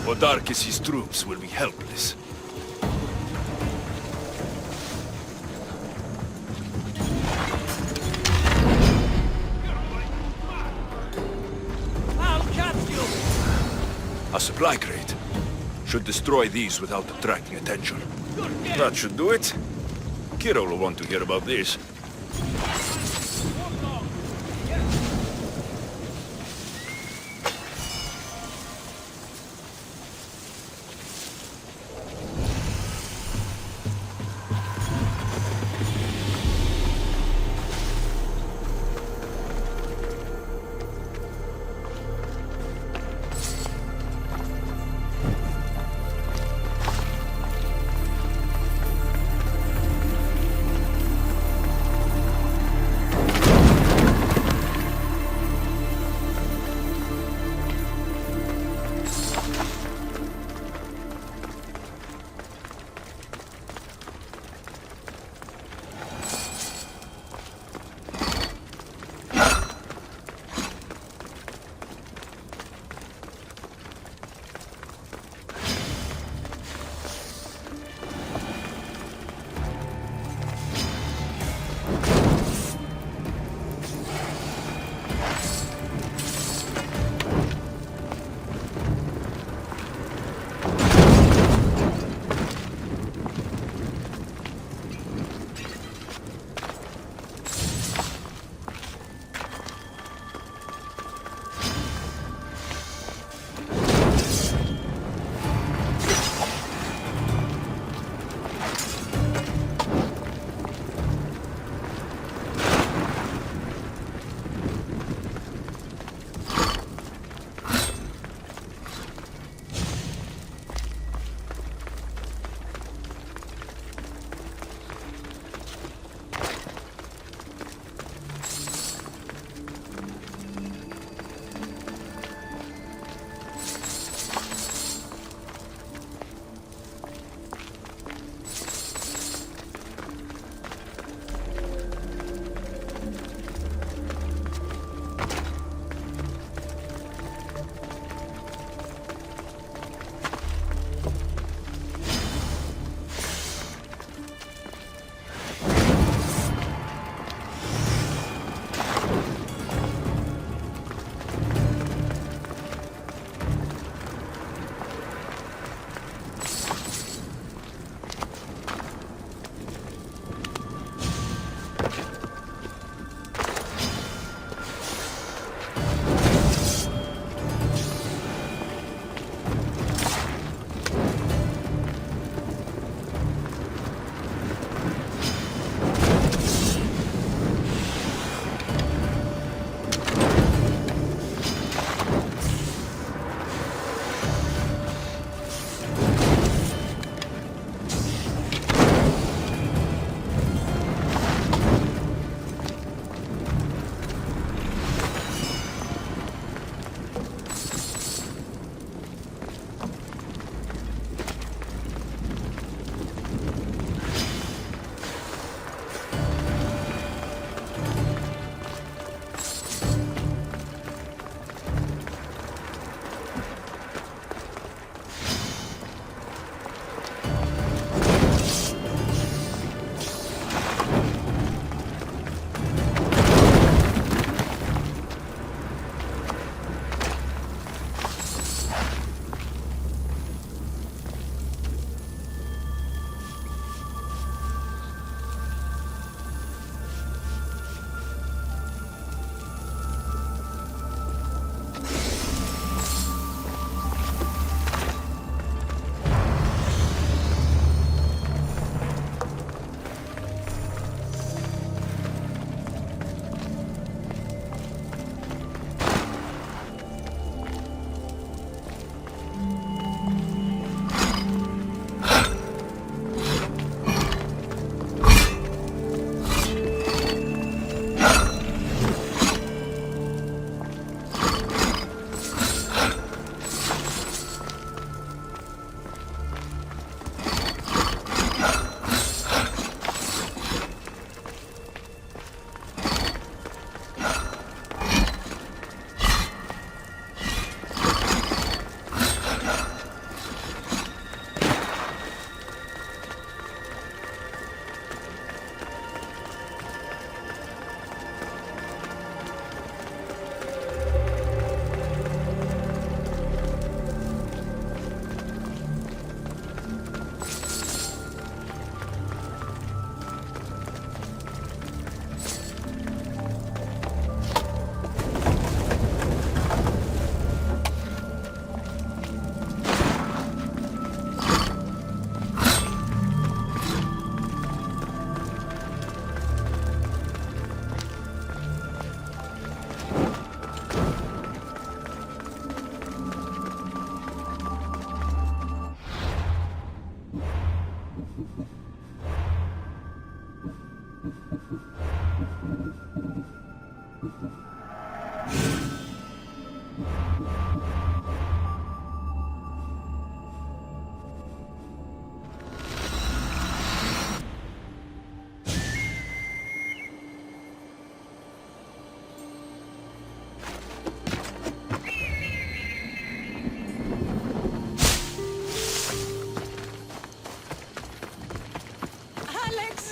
Podarkis' troops will be helpless. I'll catch you! A supply crate. Should destroy these without attracting attention. That should do it. Kiro will want to hear about this.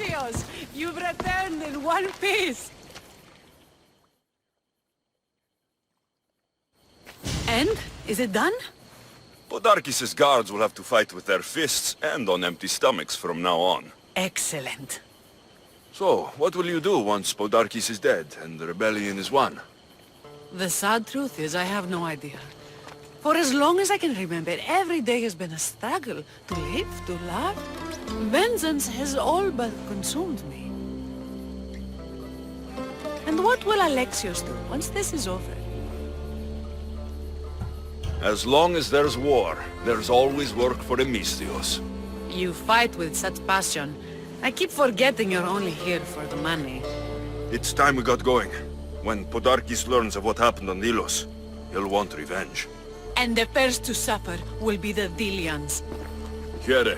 Alexios! You've returned in one piece! And? Is it done? Podarkis' guards will have to fight with their fists and on empty stomachs from now on. Excellent. So, what will you do once Podarkis is dead and the rebellion is won? The sad truth is I have no idea. For as long as I can remember, every day has been a struggle to live, to love. Vengeance has all but consumed me. And what will Alexios do once this is over? As long as there's war, there's always work for Alexios. You fight with such passion. I keep forgetting you're only here for the money. It's time we got going. When Podarkis learns of what happened on Delos, he'll want revenge. And the first to suffer will be the Delians. Here.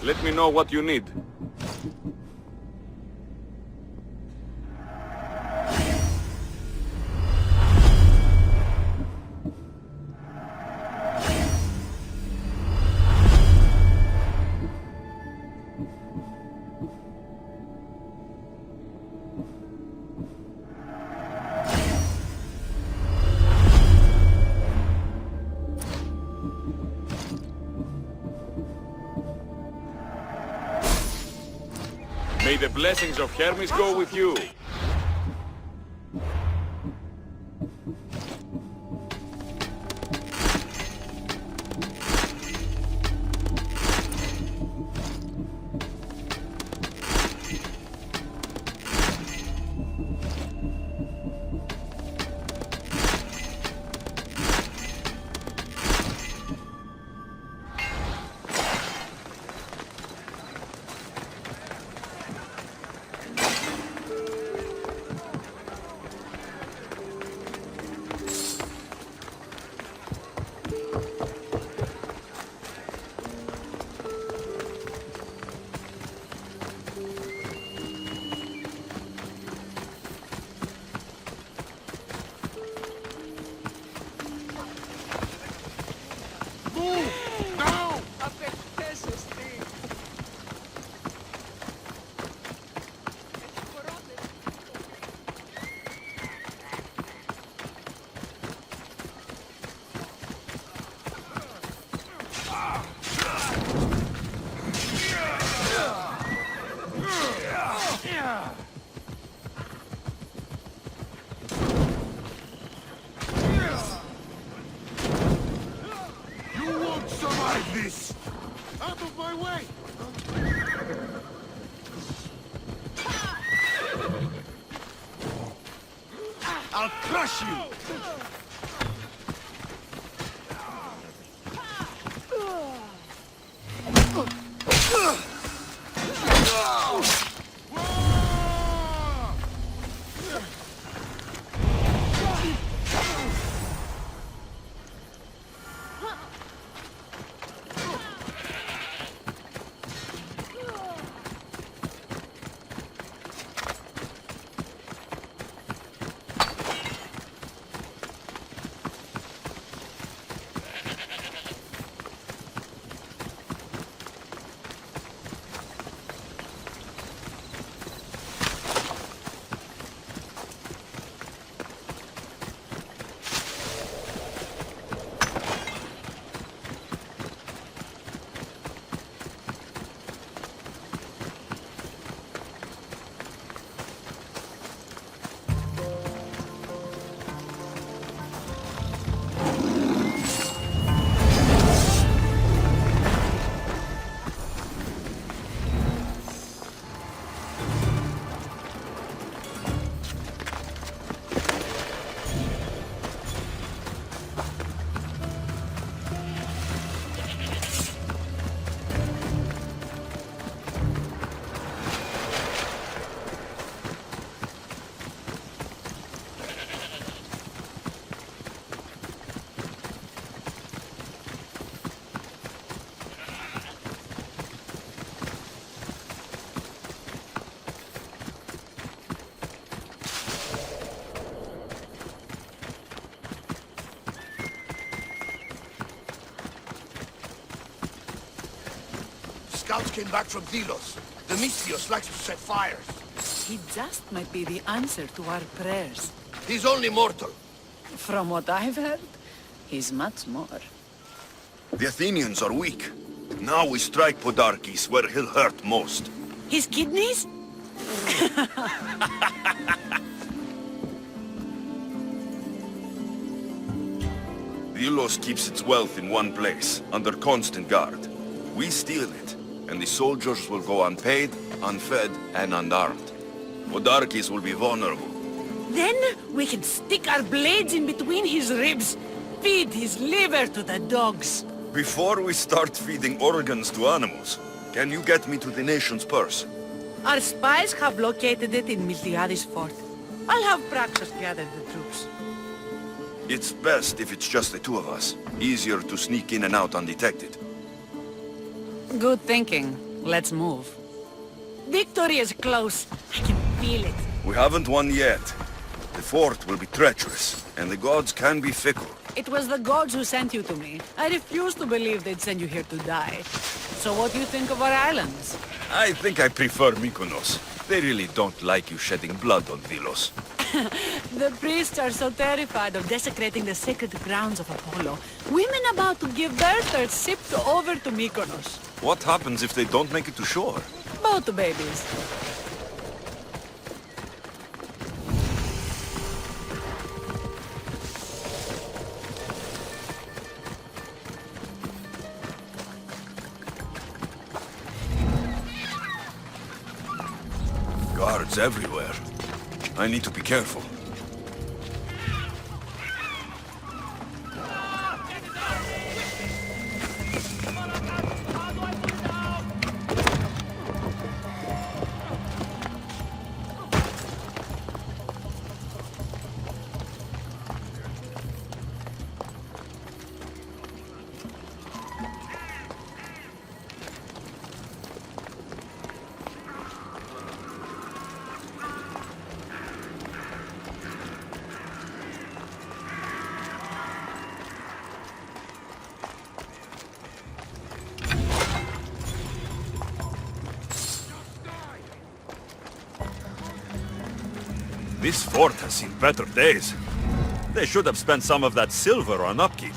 Let me know what you need. May the blessings of Hermes go with you. I'll crush you! scouts came back from Delos. The Mystios likes to set fires. He just might be the answer to our prayers. He's only mortal. From what I've heard, he's much more. The Athenians are weak. Now we strike Podarkes where he'll hurt most. His kidneys? Delos keeps its wealth in one place, under constant guard. We steal it, and the soldiers will go unpaid, unfed, and unarmed. Podarkes will be vulnerable. Then we can stick our blades in between his ribs, feed his liver to the dogs. Before we start feeding organs to animals, can you get me to the nation's purse? Our spies have located it in Miltiades' fort. I'll have Praxis gather the troops. It's best if it's just the two of us. Easier to sneak in and out undetected. Good thinking. Let's move. Victory is close. I can feel it. We haven't won yet. The fort will be treacherous, and the gods can be fickle. It was the gods who sent you to me. I refuse to believe they'd send you here to die. So what do you think of our islands? I think I prefer Mykonos. They really don't like you shedding blood on Delos. The priests are so terrified of desecrating the sacred grounds of Apollo. Women about to give birth are shipped over to Mykonos. What happens if they don't make it to shore? Both babies. Guards everywhere. I need to be careful. This fort has seen better days. They should have spent some of that silver on upkeep.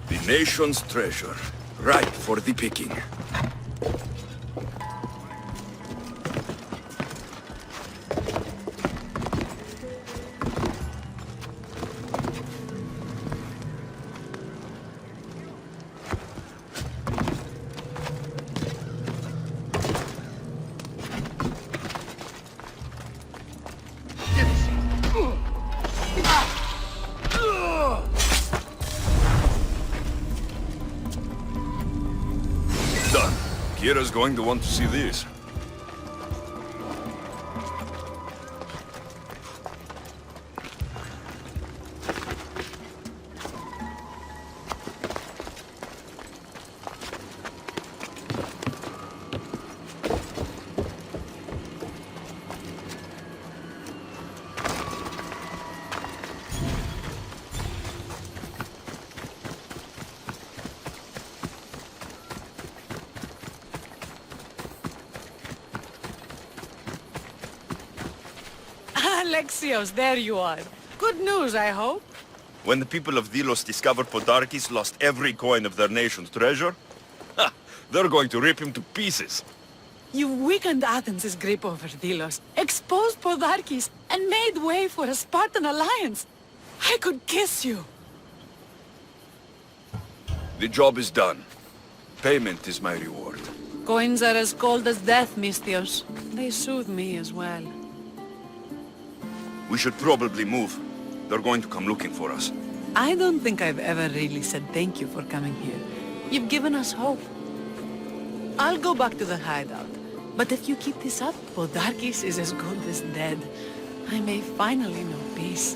The nation's treasure, ripe for the picking. Done. Kira's going to want to see this. Alexios, there you are. Good news, I hope. When the people of Delos discovered Podarkes lost every coin of their nation's treasure, ha, they're going to rip him to pieces. You weakened Athens' grip over Delos, exposed Podarkes, and made way for a Spartan alliance. I could kiss you. The job is done. Payment is my reward. Coins are as cold as death, Mystios. They soothe me as well. We should probably move. They're going to come looking for us. I don't think I've ever really said thank you for coming here. You've given us hope. I'll go back to the hideout. But if you keep this up, Podarkes is as good as dead. I may finally know peace.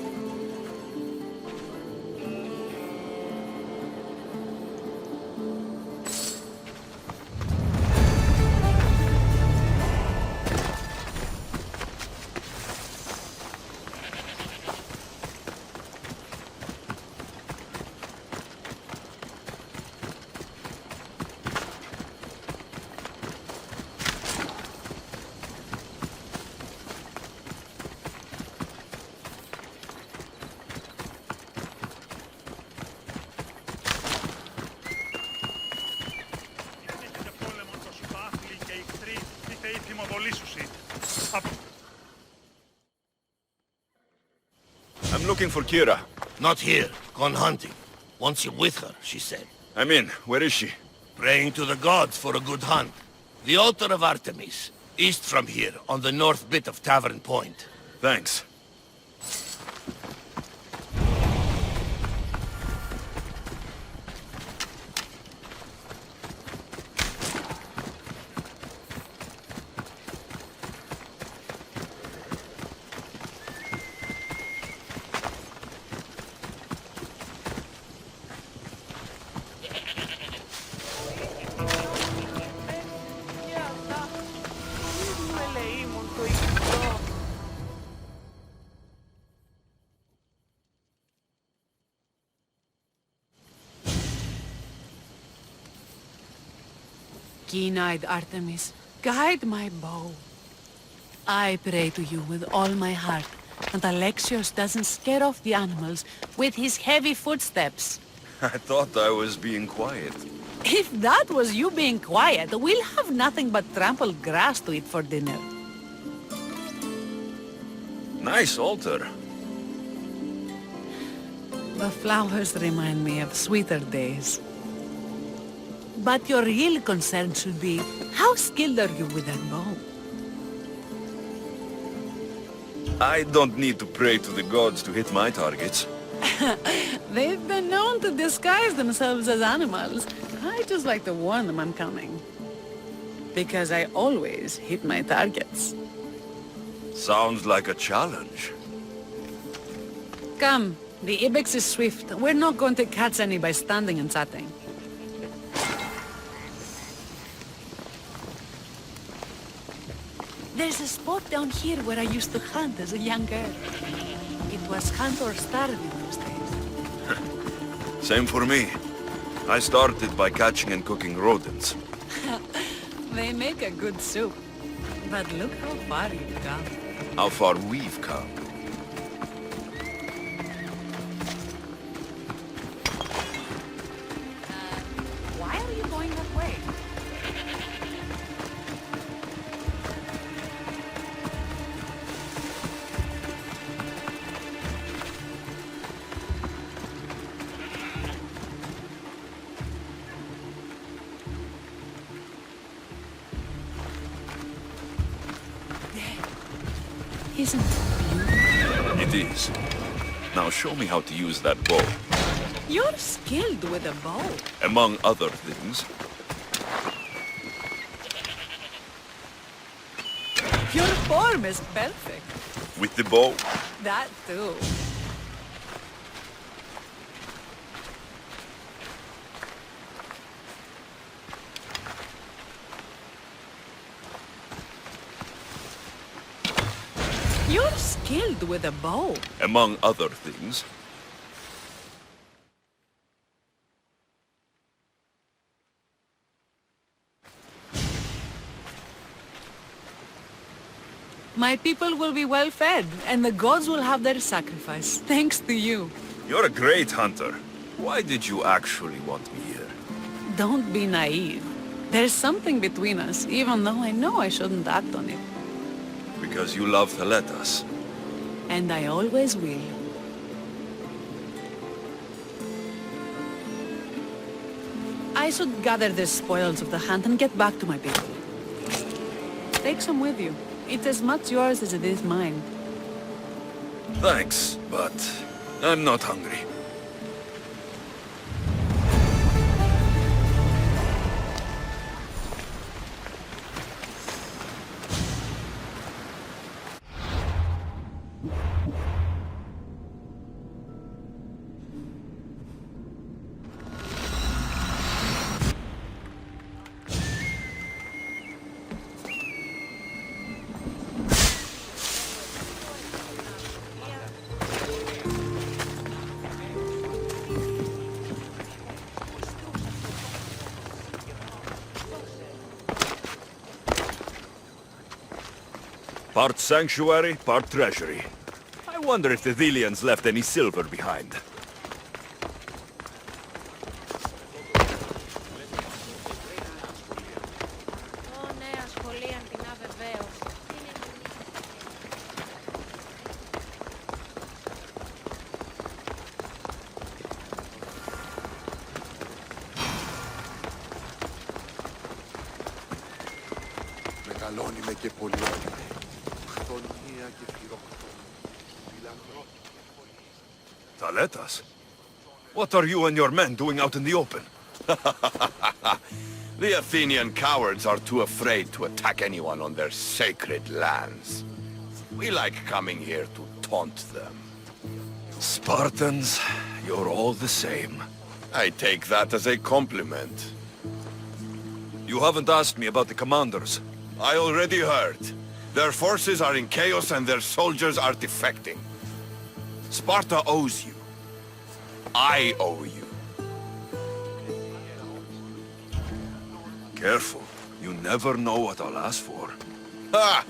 I'm looking for Kira. Not here. Gone hunting. Wants you with her, she said. I'm in. Where is she? Praying to the gods for a good hunt. The altar of Artemis. East from here, on the north bit of Tavern Point. Thanks. Keen-eyed Artemis, guide my bow. I pray to you with all my heart that Alexios doesn't scare off the animals with his heavy footsteps. I thought I was being quiet. If that was you being quiet, we'll have nothing but trampled grass to eat for dinner. Nice altar. The flowers remind me of sweeter days. But your real concern should be, how skilled are you with that bow? I don't need to pray to the gods to hit my targets. They've been known to disguise themselves as animals. I just like to warn them I'm coming. Because I always hit my targets. Sounds like a challenge. Come, the ibex is swift. We're not going to catch any by standing and chatting. There's a spot down here where I used to hunt as a young girl. It was hunt or starve in those days. Same for me. I started by catching and cooking rodents. They make a good soup. But look how far you've come. How far we've come. Why are you going that way? Isn't it beautiful? It is. Now show me how to use that bow. You're skilled with a bow. Among other things. Your form is perfect. With the bow? That too. You're skilled with a bow. Among other things. My people will be well fed, and the gods will have their sacrifice, thanks to you. You're a great hunter. Why did you actually want me here? Don't be naive. There's something between us, even though I know I shouldn't act on it. Because you love Atlantis. And I always will. I should gather the spoils of the hunt and get back to my people. Take some with you. It's as much yours as it is mine. Thanks, but I'm not hungry. Part sanctuary, part treasury. I wonder if the Thelians left any silver behind. Ω, ναι, ασχολίαν την αβεβαίως. Μεγαλώνει και πολιώνει. Χτονία και φιλοκτονία. Taletas? What are you and your men doing out in the open? The Athenian cowards are too afraid to attack anyone on their sacred lands. We like coming here to taunt them. Spartans, you're all the same. I take that as a compliment. You haven't asked me about the commanders. I already heard. Their forces are in chaos and their soldiers are defecting. Sparta owes you. I owe you. Careful. You never know what I'll ask for. Ha!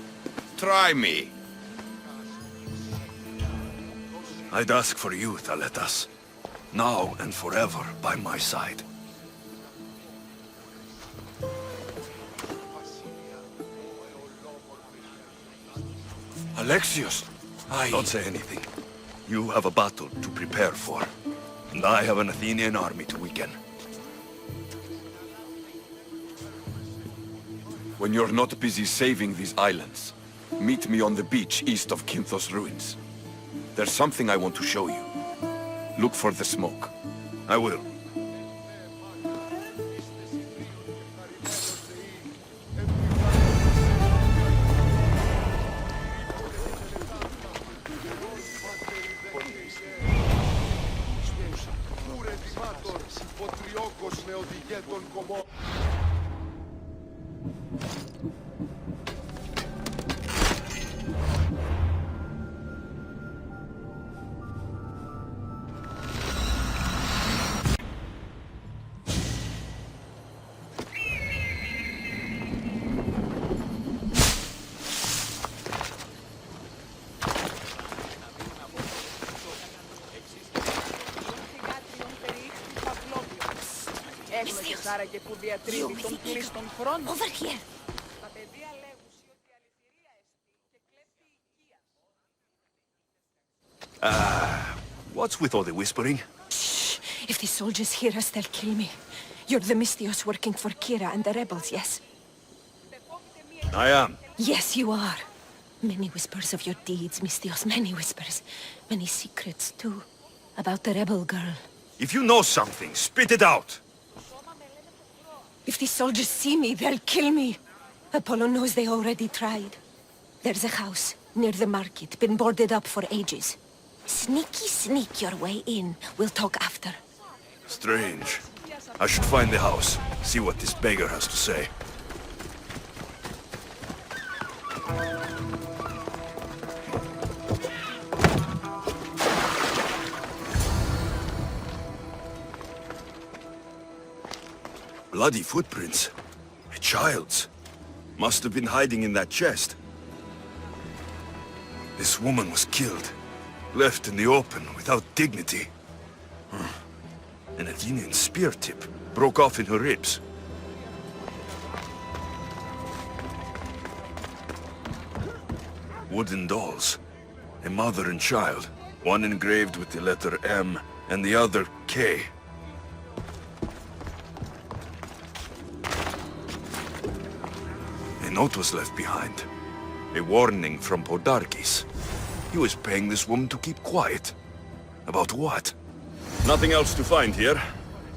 Try me. I'd ask for you, Thaletas. Now and forever by my side. Alexios, Don't say anything. You have a battle to prepare for. And I have an Athenian army to weaken. When you're not busy saving these islands, meet me on the beach east of Kinthos ruins. There's something I want to show you. Look for the smoke. I will. Over here. What's with all the whispering? Shh. If the soldiers hear us, they'll kill me. You're the Mystios working for Kira and the rebels, yes? I am. Yes, you are. Many whispers of your deeds, Mystios. Many whispers. Many secrets, too. About the rebel girl. If you know something, spit it out! If the soldiers see me, they'll kill me. Apollo knows they already tried. There's a house near the market, been boarded up for ages. Sneak your way in. We'll talk after. Strange. I should find the house, see what this beggar has to say. Bloody footprints. A child's. Must have been hiding in that chest. This woman was killed. Left in the open, without dignity. An Athenian spear tip broke off in her ribs. Wooden dolls. A mother and child. One engraved with the letter M, and the other K. A note was left behind. A warning from Podarkis. He was paying this woman to keep quiet. About what? Nothing else to find here.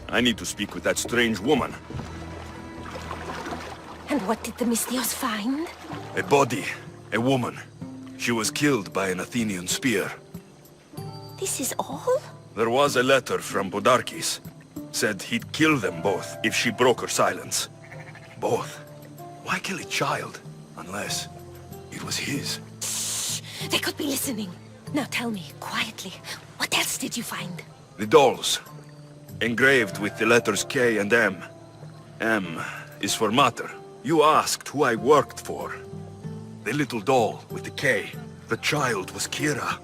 I need to speak with that strange woman. And what did the Mystios find? A body. A woman. She was killed by an Athenian spear. This is all? There was a letter from Podarkis. Said he'd kill them both if she broke her silence. Both. Why kill a child? Unless it was his. Shh! They could be listening. Now tell me, quietly, what else did you find? The dolls. Engraved with the letters K and M. M is for mater. You asked who I worked for. The little doll with the K. The child was Kira.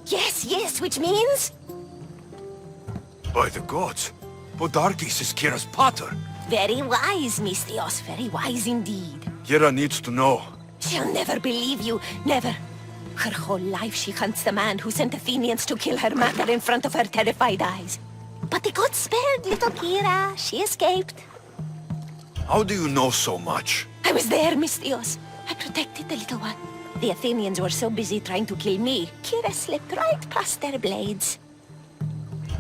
Yes, which means? By the gods, Podarkis is Kira's pater. Very wise, Mystios, very wise indeed. Kira needs to know. She'll never believe you, never. Her whole life she hunts the man who sent Athenians to kill her mater in front of her terrified eyes. But the gods spared little Kira. She escaped. How do you know so much? I was there, Mystios. I protected the little one. The Athenians were so busy trying to kill me, Kira slipped right past their blades.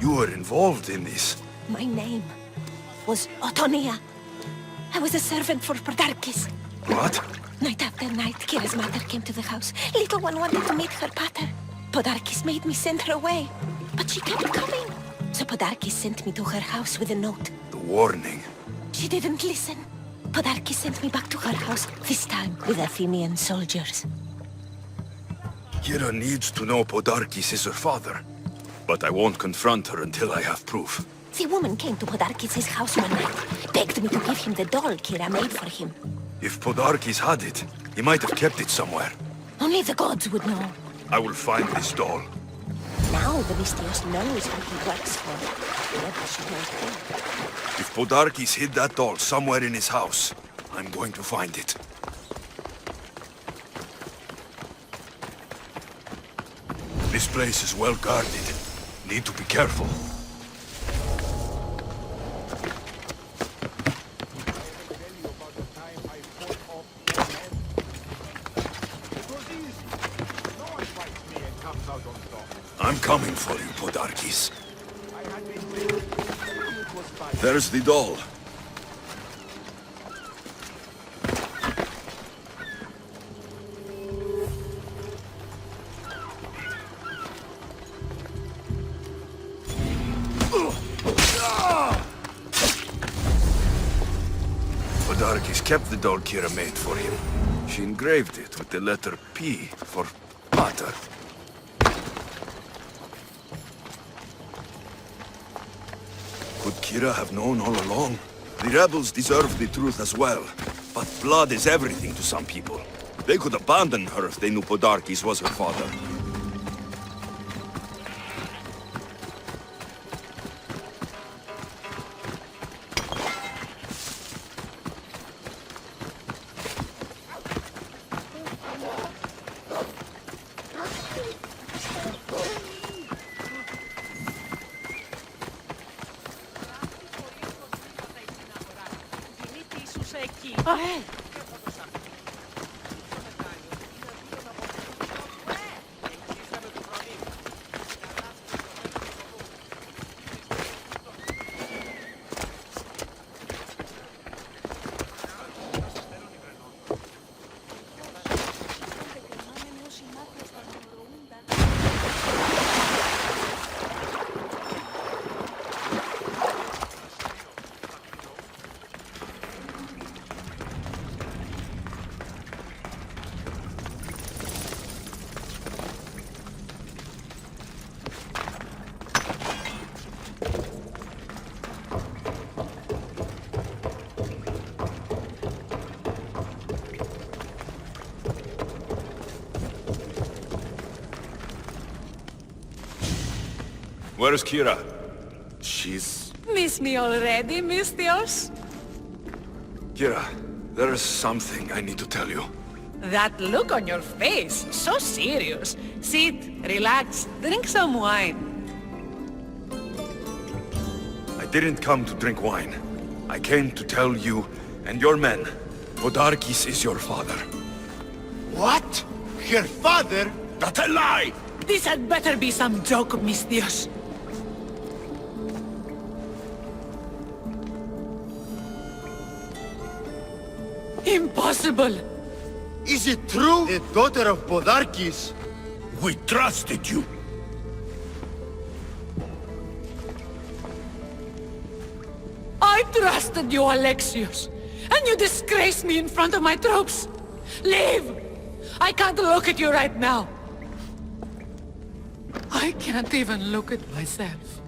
You were involved in this. My name was Otonia. I was a servant for Podarkis. What? Night after night, Kira's mother came to the house. Little one wanted to meet her pater. Podarkis made me send her away, but she kept coming. So Podarkis sent me to her house with a note. The warning. She didn't listen. Podarkis sent me back to her house, this time with Athenian soldiers. Kira needs to know Podarkis is her father. But I won't confront her until I have proof. The woman came to Podarkis' house one night, begged me to give him the doll Kira made for him. If Podarkis had it, he might have kept it somewhere. Only the gods would know. I will find this doll. Now the Mystios knows who he works for. Whoever she knows him. If Podarkis hid that doll somewhere in his house, I'm going to find it. This place is well guarded. Need to be careful. I'm coming for you, Podarkis. There's the doll. Podarkis kept the doll Kira made for him. She engraved it with the letter P for Pater. Could Kira have known all along? The rebels deserve the truth as well. But blood is everything to some people. They could abandon her if they knew Podarkis was her father. Where's Kira? She's... Miss me already, Mystios? Kira, there is something I need to tell you. That look on your face, so serious. Sit, relax, drink some wine. I didn't come to drink wine. I came to tell you and your men, Podarkis is your father. What? Her father? That's a lie! This had better be some joke, Mystios. Impossible! Is it true? The daughter of Podarkis? We trusted you! I trusted you, Alexios, and you disgraced me in front of my troops. Leave! I can't look at you right now. I can't even look at myself.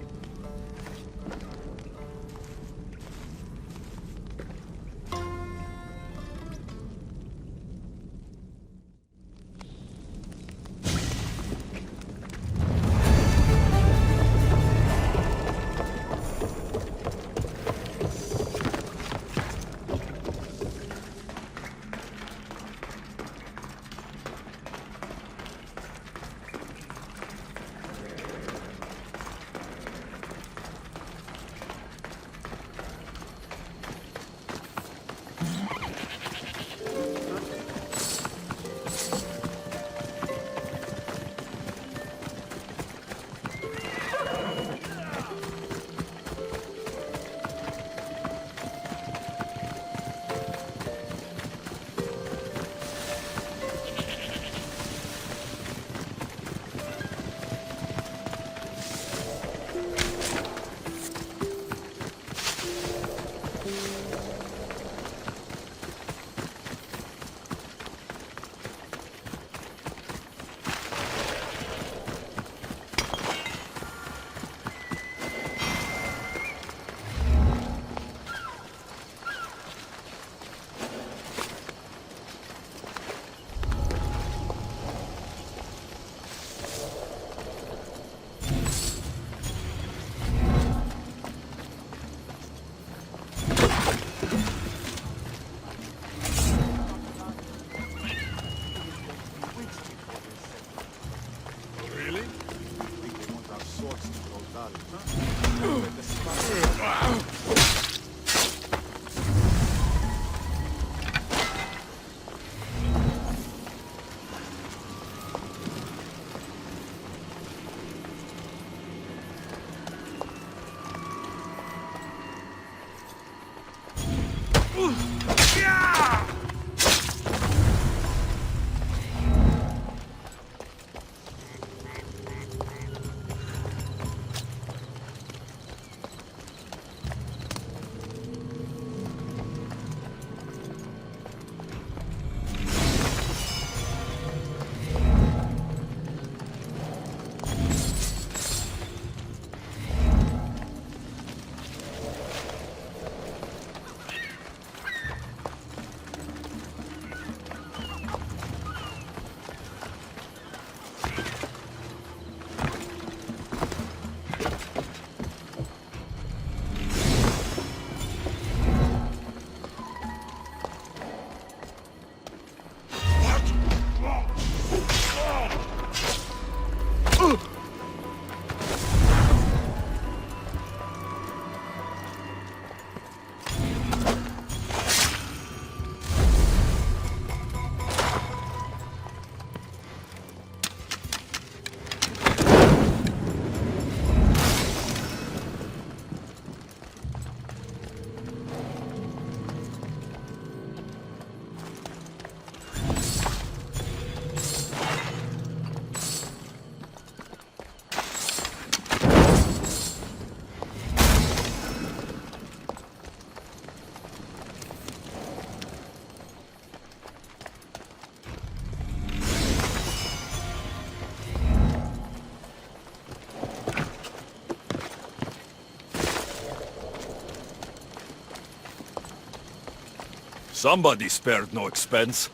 Somebody spared no expense.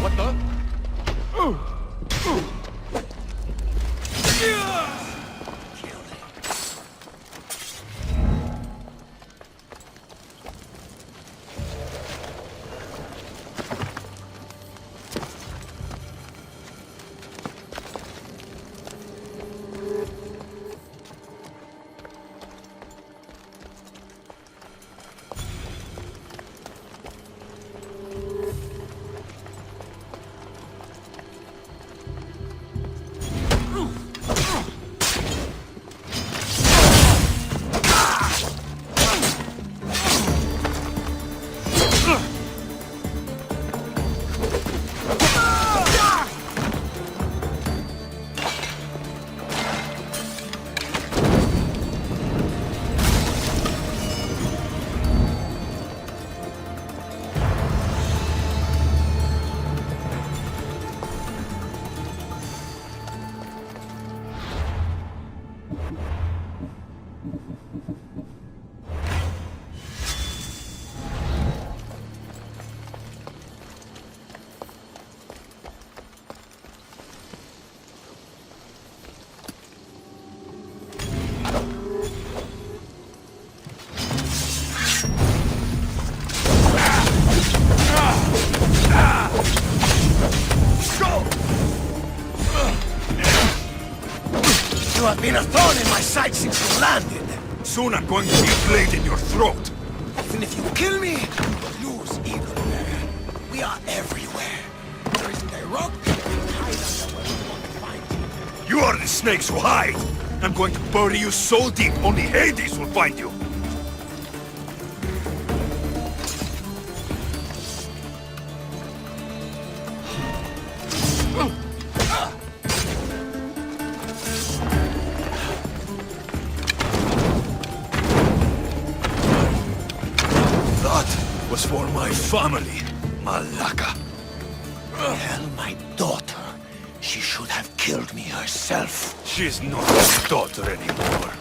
What the? You have been a thorn in my side since you landed. Soon I'm going to be a blade in your throat. Even if you kill me, lose Eagle there. We are everywhere. There isn't a rock that can hide under where we want to find you. You are the snakes who hide. I'm going to bury you so deep, only Hades will find you. Was for my family, Malaka. Tell my daughter she should have killed me herself. She's not my daughter anymore.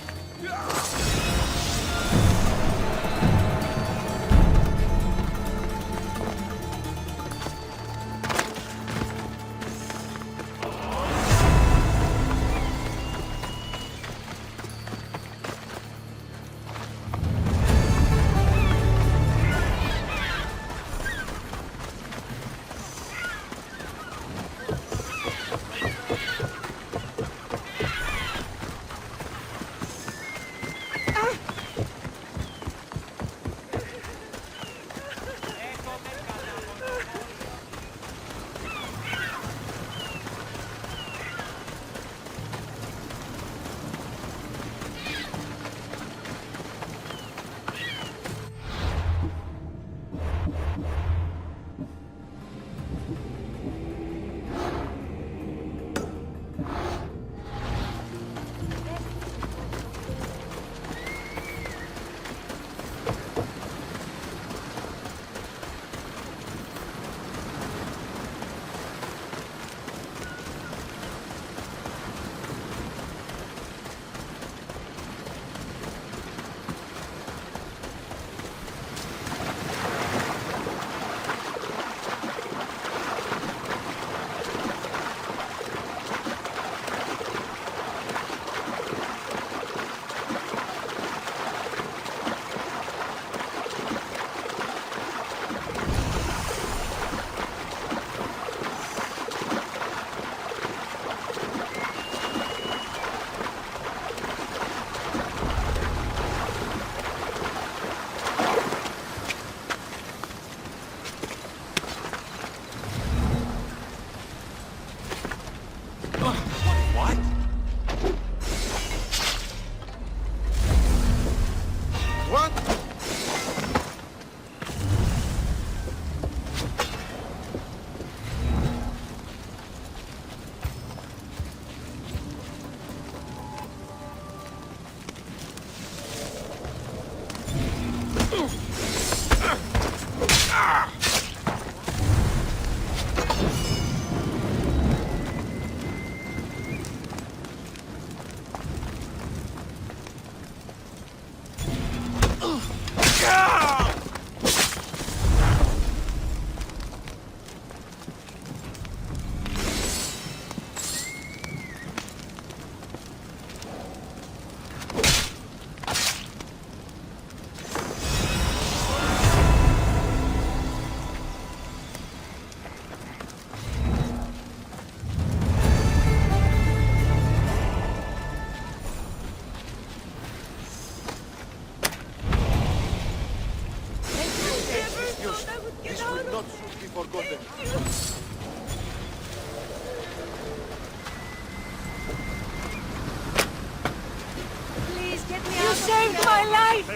Please get me You out saved my life!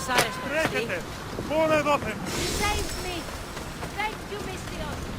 Cyrus, Τρέχετε! Μόνο εδώ You saved me! Thank you, Mystios!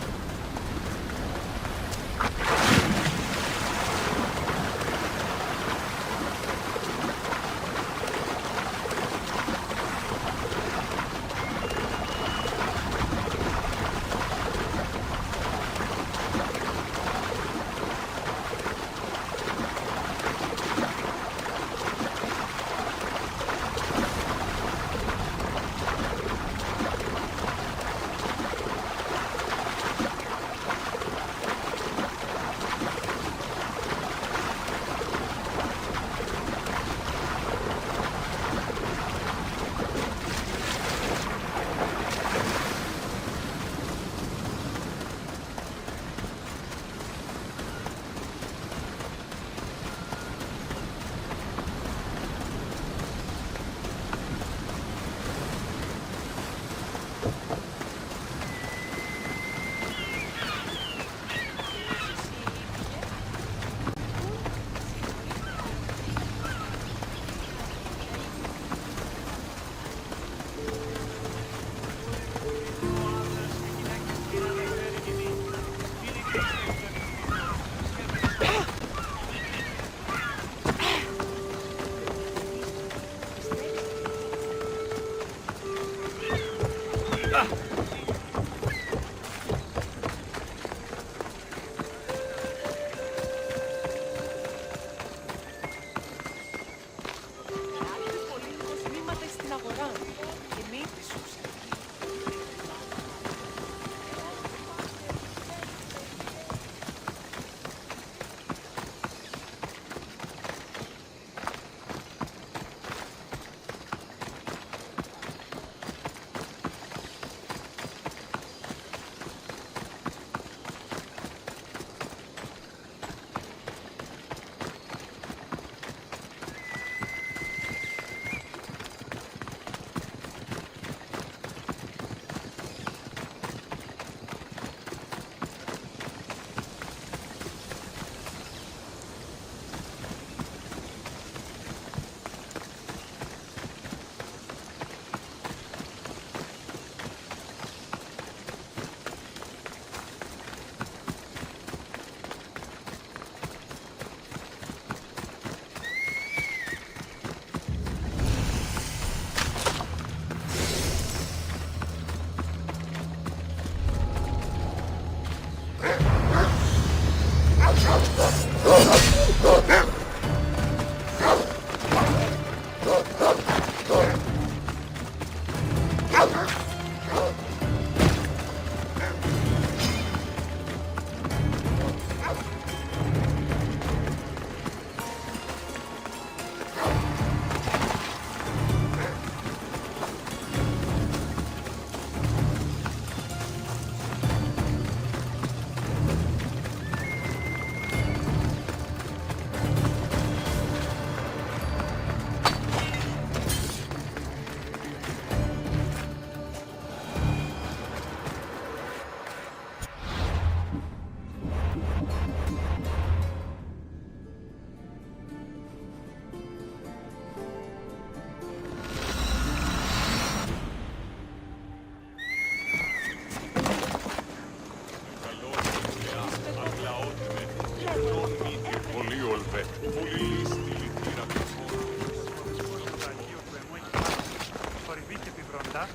μετά,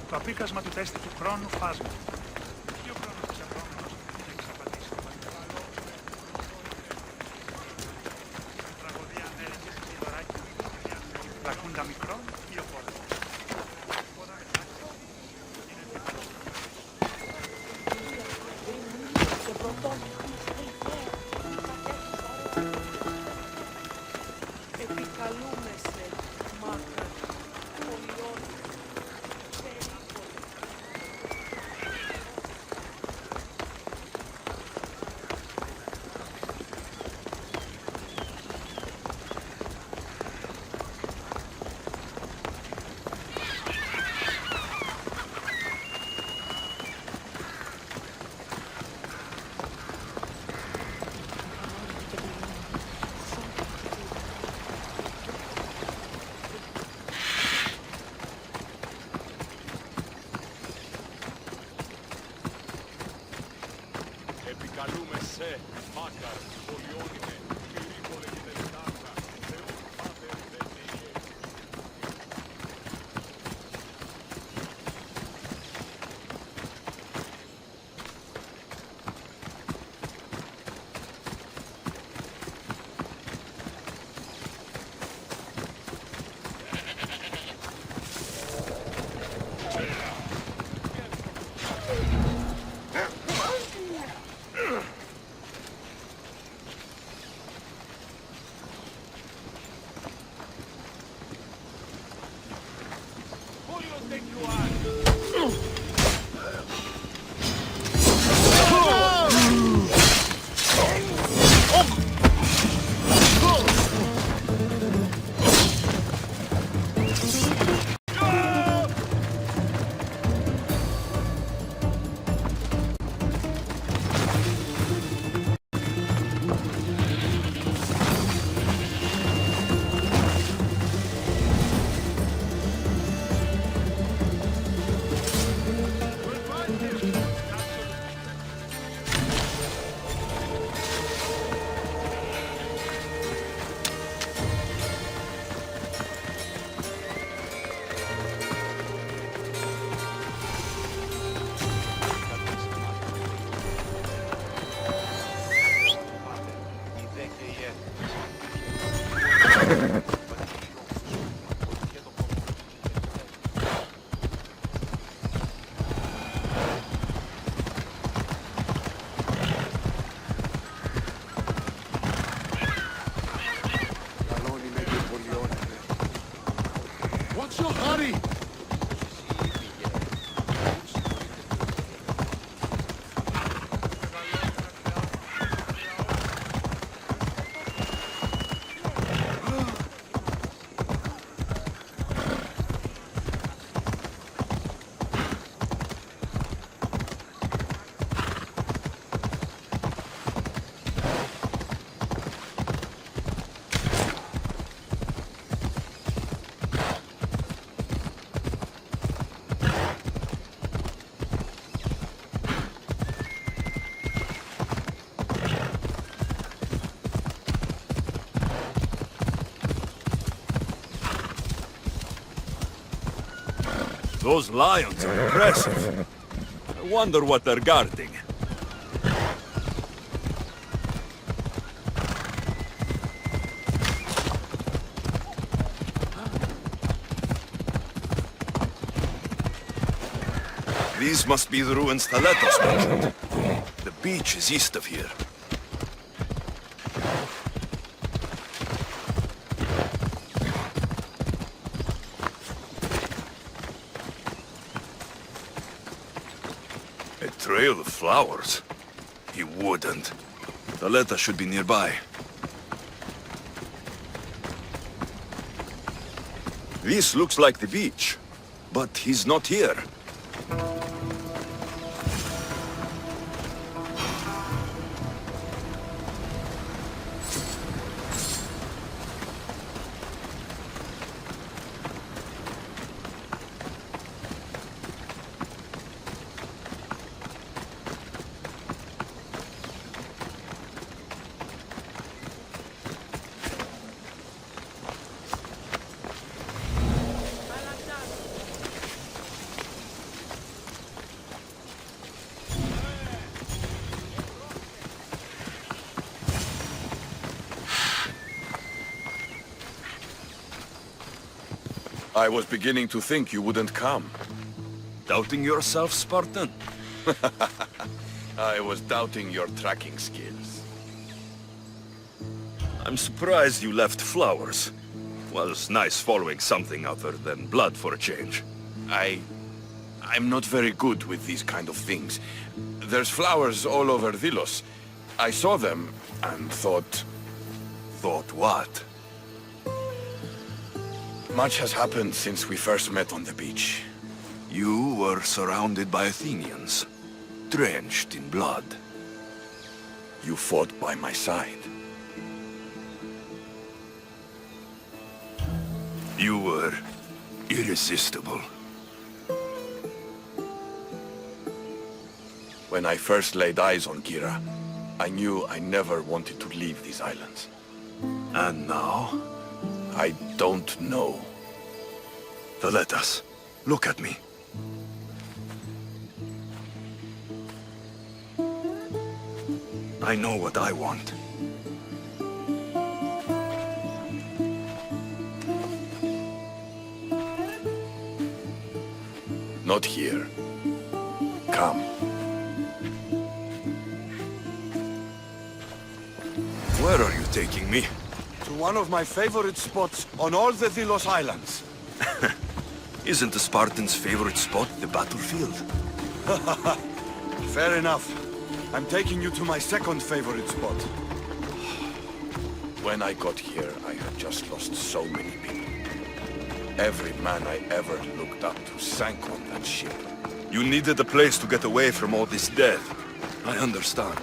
το απίκασμα του τεστ του χρόνου φάσμα. Και ο χρόνος της επόμενος να εξαπατήσει το παντελάλο. Τραγωδία Αμέρικης και δωράκι Λακούντα μικρό ή ο πόλεμος. Επικαλούμεσαι, μάτρα, πολιών, περίπολοι. Επικαλούμεσαι, μάκαρ, πολιώνυμαι, πυρήπολε και τελετάρτα, Θεός Πάτερ δεν είναι. What's your hurry? Those lions are impressive. I wonder what they're guarding. These must be the ruins Alexios mentioned. The beach is east of here. A trail of flowers? He wouldn't. Taleta should be nearby. This looks like the beach, but he's not here. I was beginning to think you wouldn't come. Doubting yourself, Spartan? I was doubting your tracking skills. I'm surprised you left flowers. Was nice following something other than blood for a change. I'm not very good with these kind of things. There's flowers all over Delos. I saw them and thought... Thought what? Much has happened since we first met on the beach. You were surrounded by Athenians, drenched in blood. You fought by my side. You were irresistible. When I first laid eyes on Kira, I knew I never wanted to leave these islands. And now? I don't know. Valetas, look at me. I know what I want. Not here. Come. Where are you taking me? To one of my favorite spots on all the Delos Islands. Isn't the Spartan's favorite spot the battlefield? Fair enough. I'm taking you to my second favorite spot. When I got here, I had just lost so many people. Every man I ever looked up to sank on that ship. You needed a place to get away from all this death. I understand.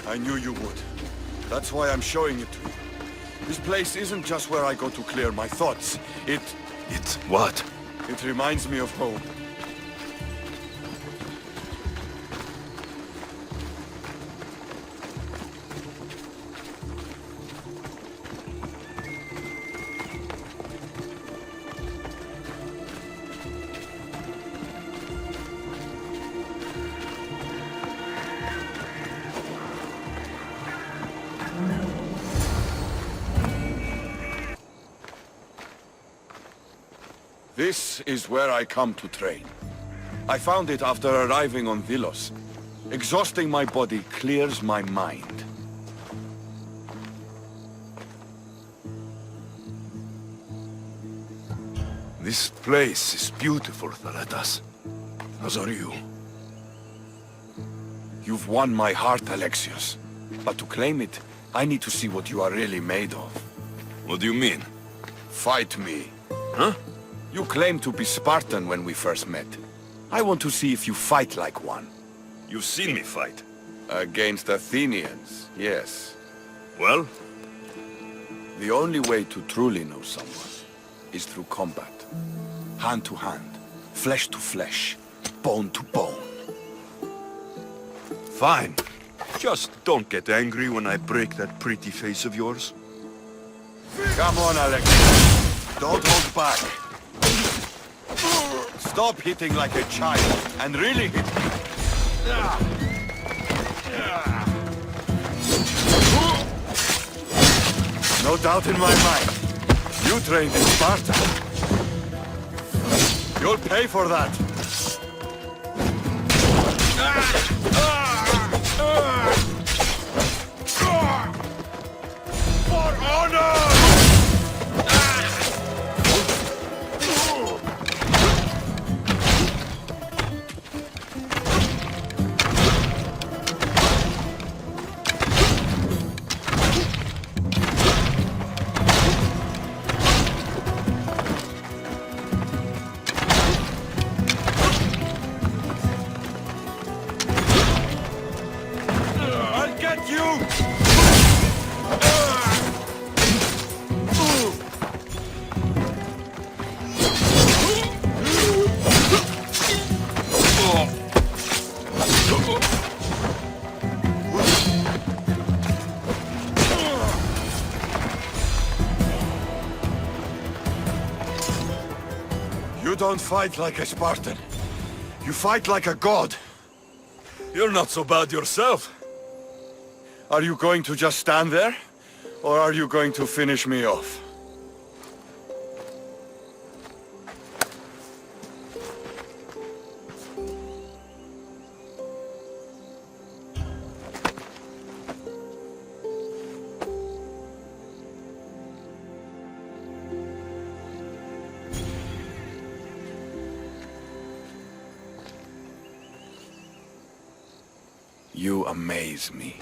I knew you would. That's why I'm showing it to you. This place isn't just where I go to clear my thoughts. It's what? It reminds me of home. This is where I come to train. I found it after arriving on Delos. Exhausting my body clears my mind. This place is beautiful, Thaletas. As are you. You've won my heart, Alexios. But to claim it, I need to see what you are really made of. What do you mean? Fight me. Huh? You claimed to be Spartan when we first met. I want to see if you fight like one. You've seen me fight. Against Athenians, yes. Well? The only way to truly know someone is through combat. Hand to hand, flesh to flesh, bone to bone. Fine. Just don't get angry when I break that pretty face of yours. Come on, Alexios. Don't hold back. Stop hitting like a child, and really hit me. No doubt in my mind. You trained in Sparta. You'll pay for that. For honor! I'll get you! You don't fight like a Spartan. You fight like a god. You're not so bad yourself. Are you going to just stand there? Or are you going to finish me off? You amaze me.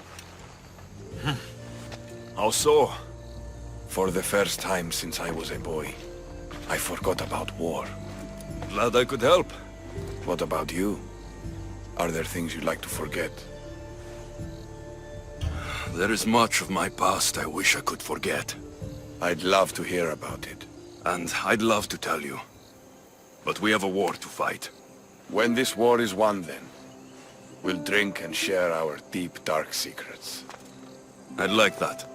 How so? For the first time since I was a boy, I forgot about war. Glad I could help. What about you? Are there things you'd like to forget? There is much of my past I wish I could forget. I'd love to hear about it. And I'd love to tell you. But we have a war to fight. When this war is won, then, we'll drink and share our deep, dark secrets. I'd like that.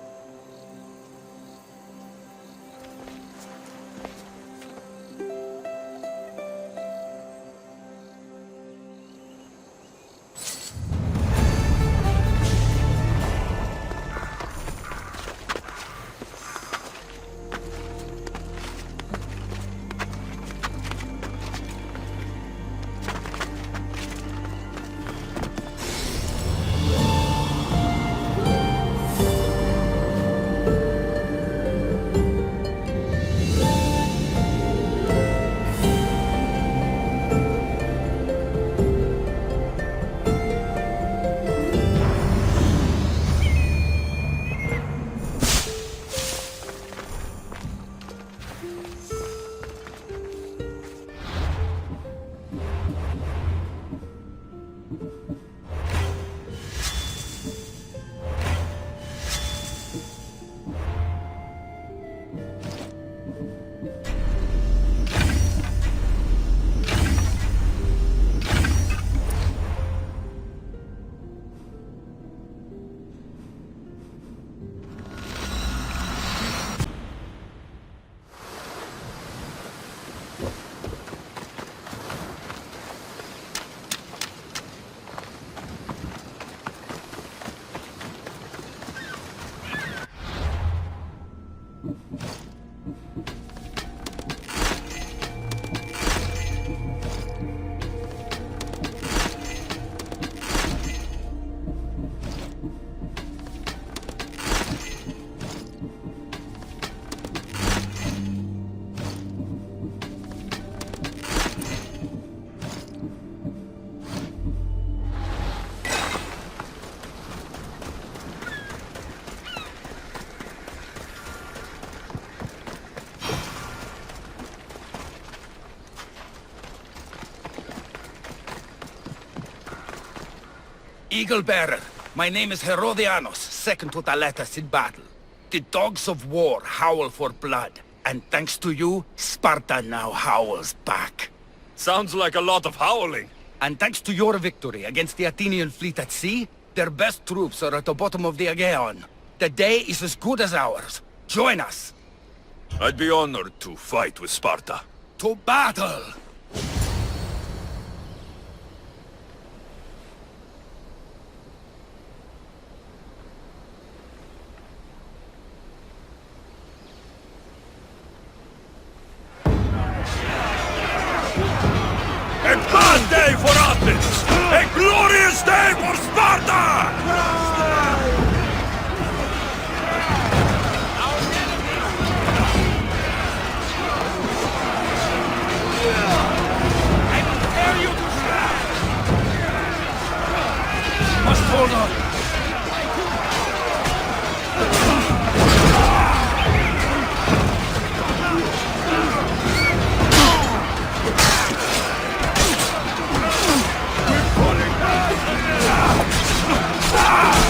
Eagle Bearer, my name is Herodianos, second to Atlantis in battle. The dogs of war howl for blood, and thanks to you, Sparta now howls back. Sounds like a lot of howling. And thanks to your victory against the Athenian fleet at sea, their best troops are at the bottom of the Aegean. The day is as good as ours. Join us. I'd be honored to fight with Sparta. To battle! A bad day for Athens! A glorious day for Sparta! Must hold on. Ah!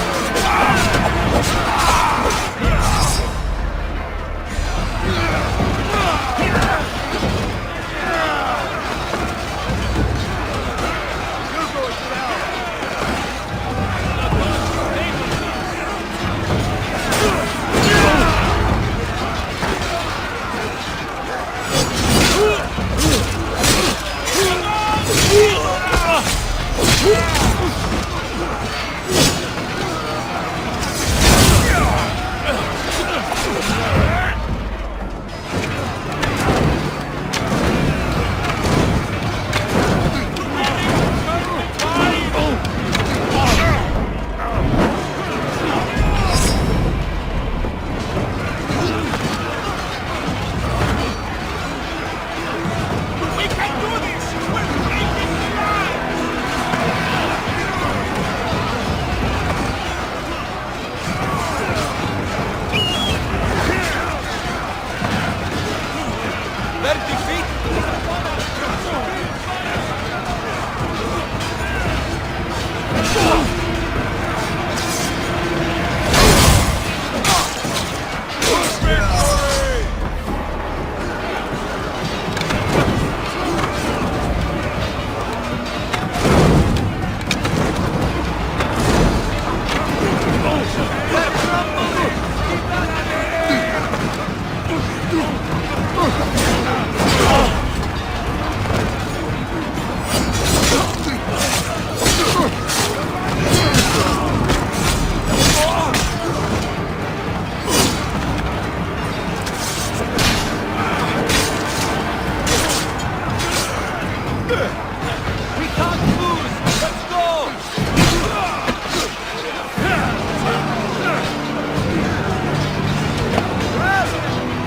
We can't lose! Let's go!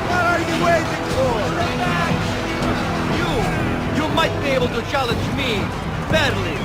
What are you waiting for? You might be able to challenge me, fairly.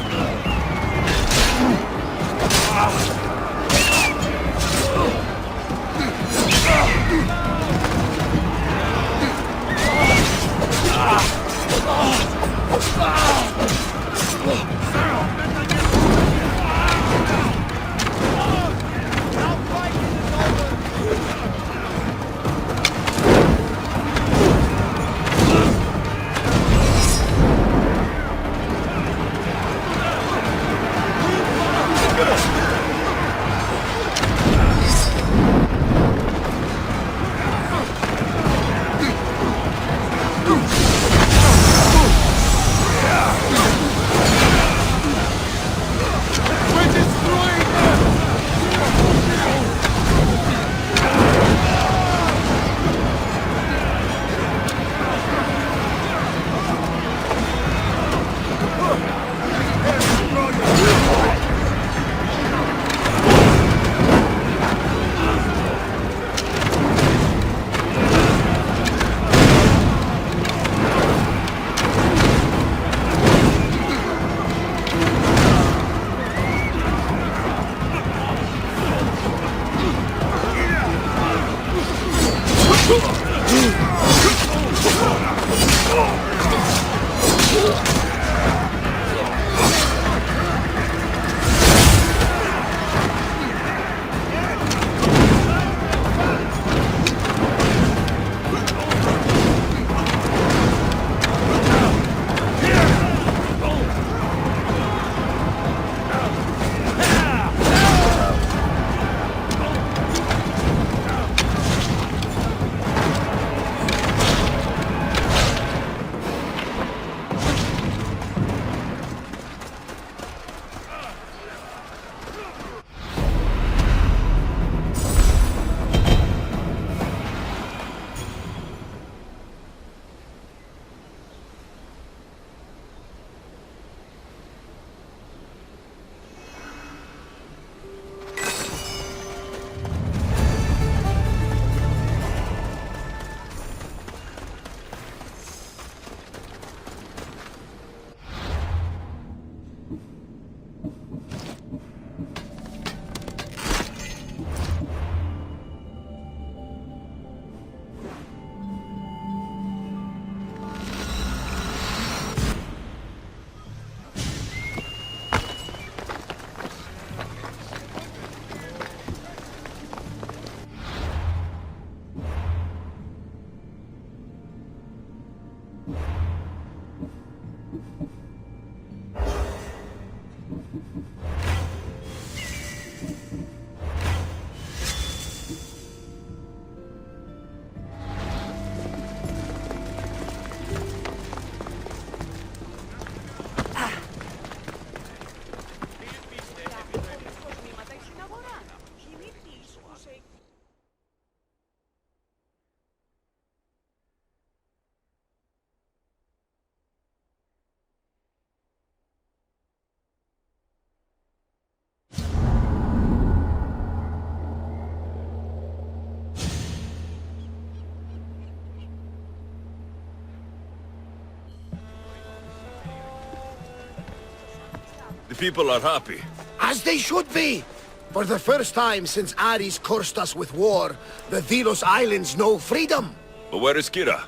The people are happy. As they should be! For the first time since Ares cursed us with war, the Delos Islands know freedom! But where is Kira?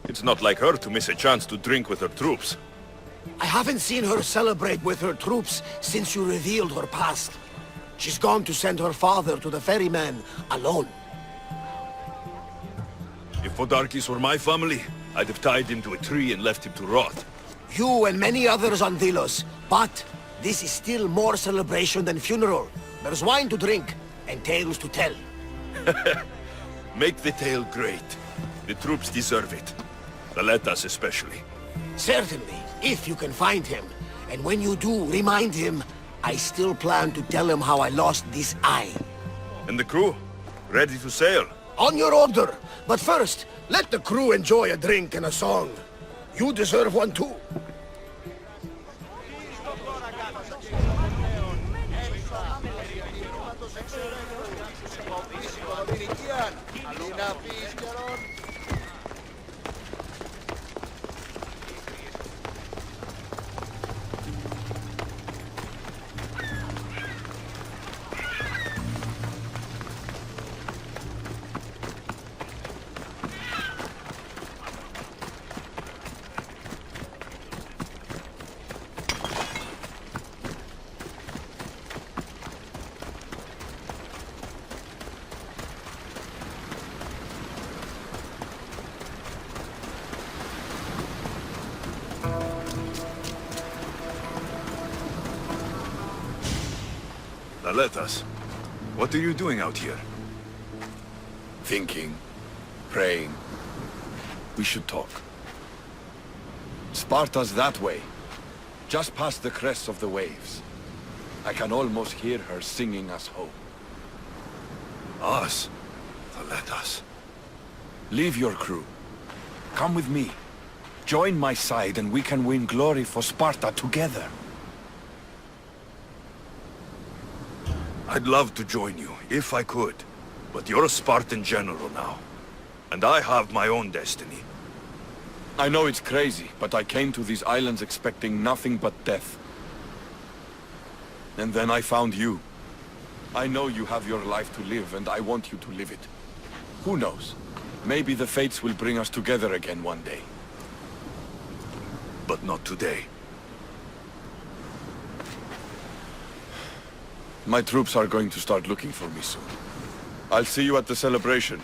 It's not like her to miss a chance to drink with her troops. I haven't seen her celebrate with her troops since you revealed her past. She's gone to send her father to the ferryman alone. If Podarkis were my family, I'd have tied him to a tree and left him to rot. You and many others on Delos, but this is still more celebration than funeral. There's wine to drink, and tales to tell. Make the tale great. The troops deserve it. Valetas especially. Certainly, if you can find him. And when you do, remind him, I still plan to tell him how I lost this eye. And the crew? Ready to sail? On your order. But first, let the crew enjoy a drink and a song. You deserve one too. Αλλού να πεις καιρόν. Alexios, what are you doing out here? Thinking, praying. We should talk. Sparta's that way, just past the crests of the waves. I can almost hear her singing us home. Us? Alexios. Leave your crew. Come with me. Join my side and we can win glory for Sparta together. I'd love to join you, if I could. But you're a Spartan general now. And I have my own destiny. I know it's crazy, but I came to these islands expecting nothing but death. And then I found you. I know you have your life to live, and I want you to live it. Who knows? Maybe the fates will bring us together again one day. But not today. My troops are going to start looking for me soon. I'll see you at the celebration.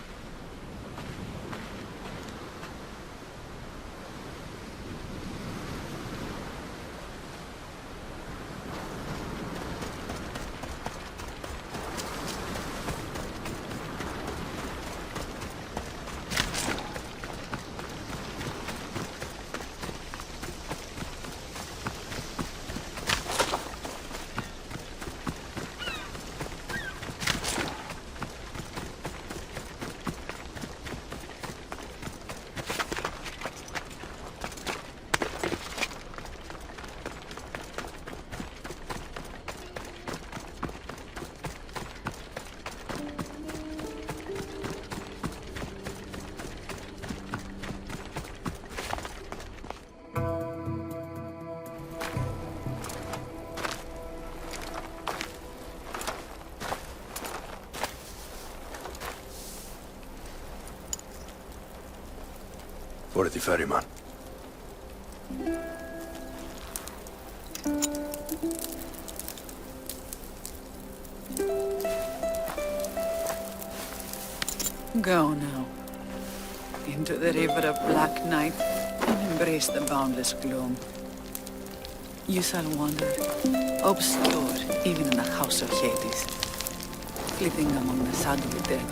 Worthy ferryman. Go now. Into the river of black night and embrace the boundless gloom. You shall wander, obscure even in the house of Hades, flitting among the sadly dead.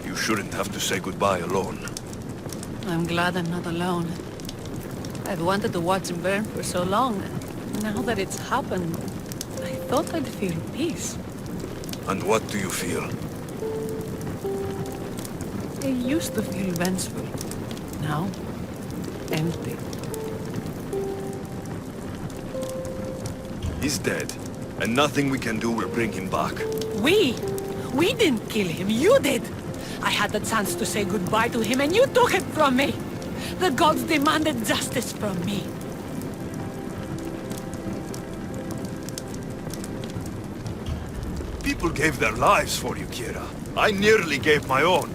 You shouldn't have to say goodbye alone. I'm glad I'm not alone. I've wanted to watch him burn for so long. Now that it's happened, I thought I'd feel peace. And what do you feel? I used to feel vengeful. Now, empty. He's dead, and nothing we can do will bring him back. We didn't kill him, you did! I had the chance to say goodbye to him and you took it from me! The gods demanded justice from me. People gave their lives for you, Kira. I nearly gave my own.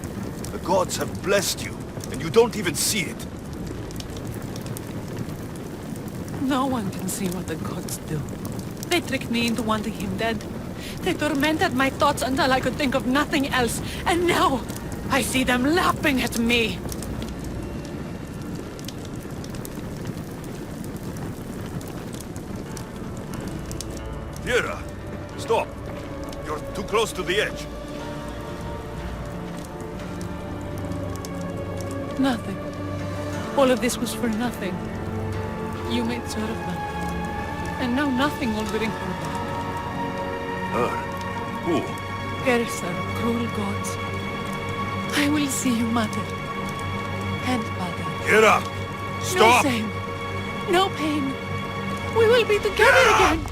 The gods have blessed you, and you don't even see it. No one can see what the gods do. They tricked me into wanting him dead. They tormented my thoughts until I could think of nothing else. And now, I see them laughing at me. Kira, stop. You're too close to the edge. Nothing. All of this was for nothing. You made sure of them. And now nothing will bring her back. Her? Who? Curse our cruel gods. I will see you, mother. And father. Kira! Stop! No shame. No pain. We will be together again.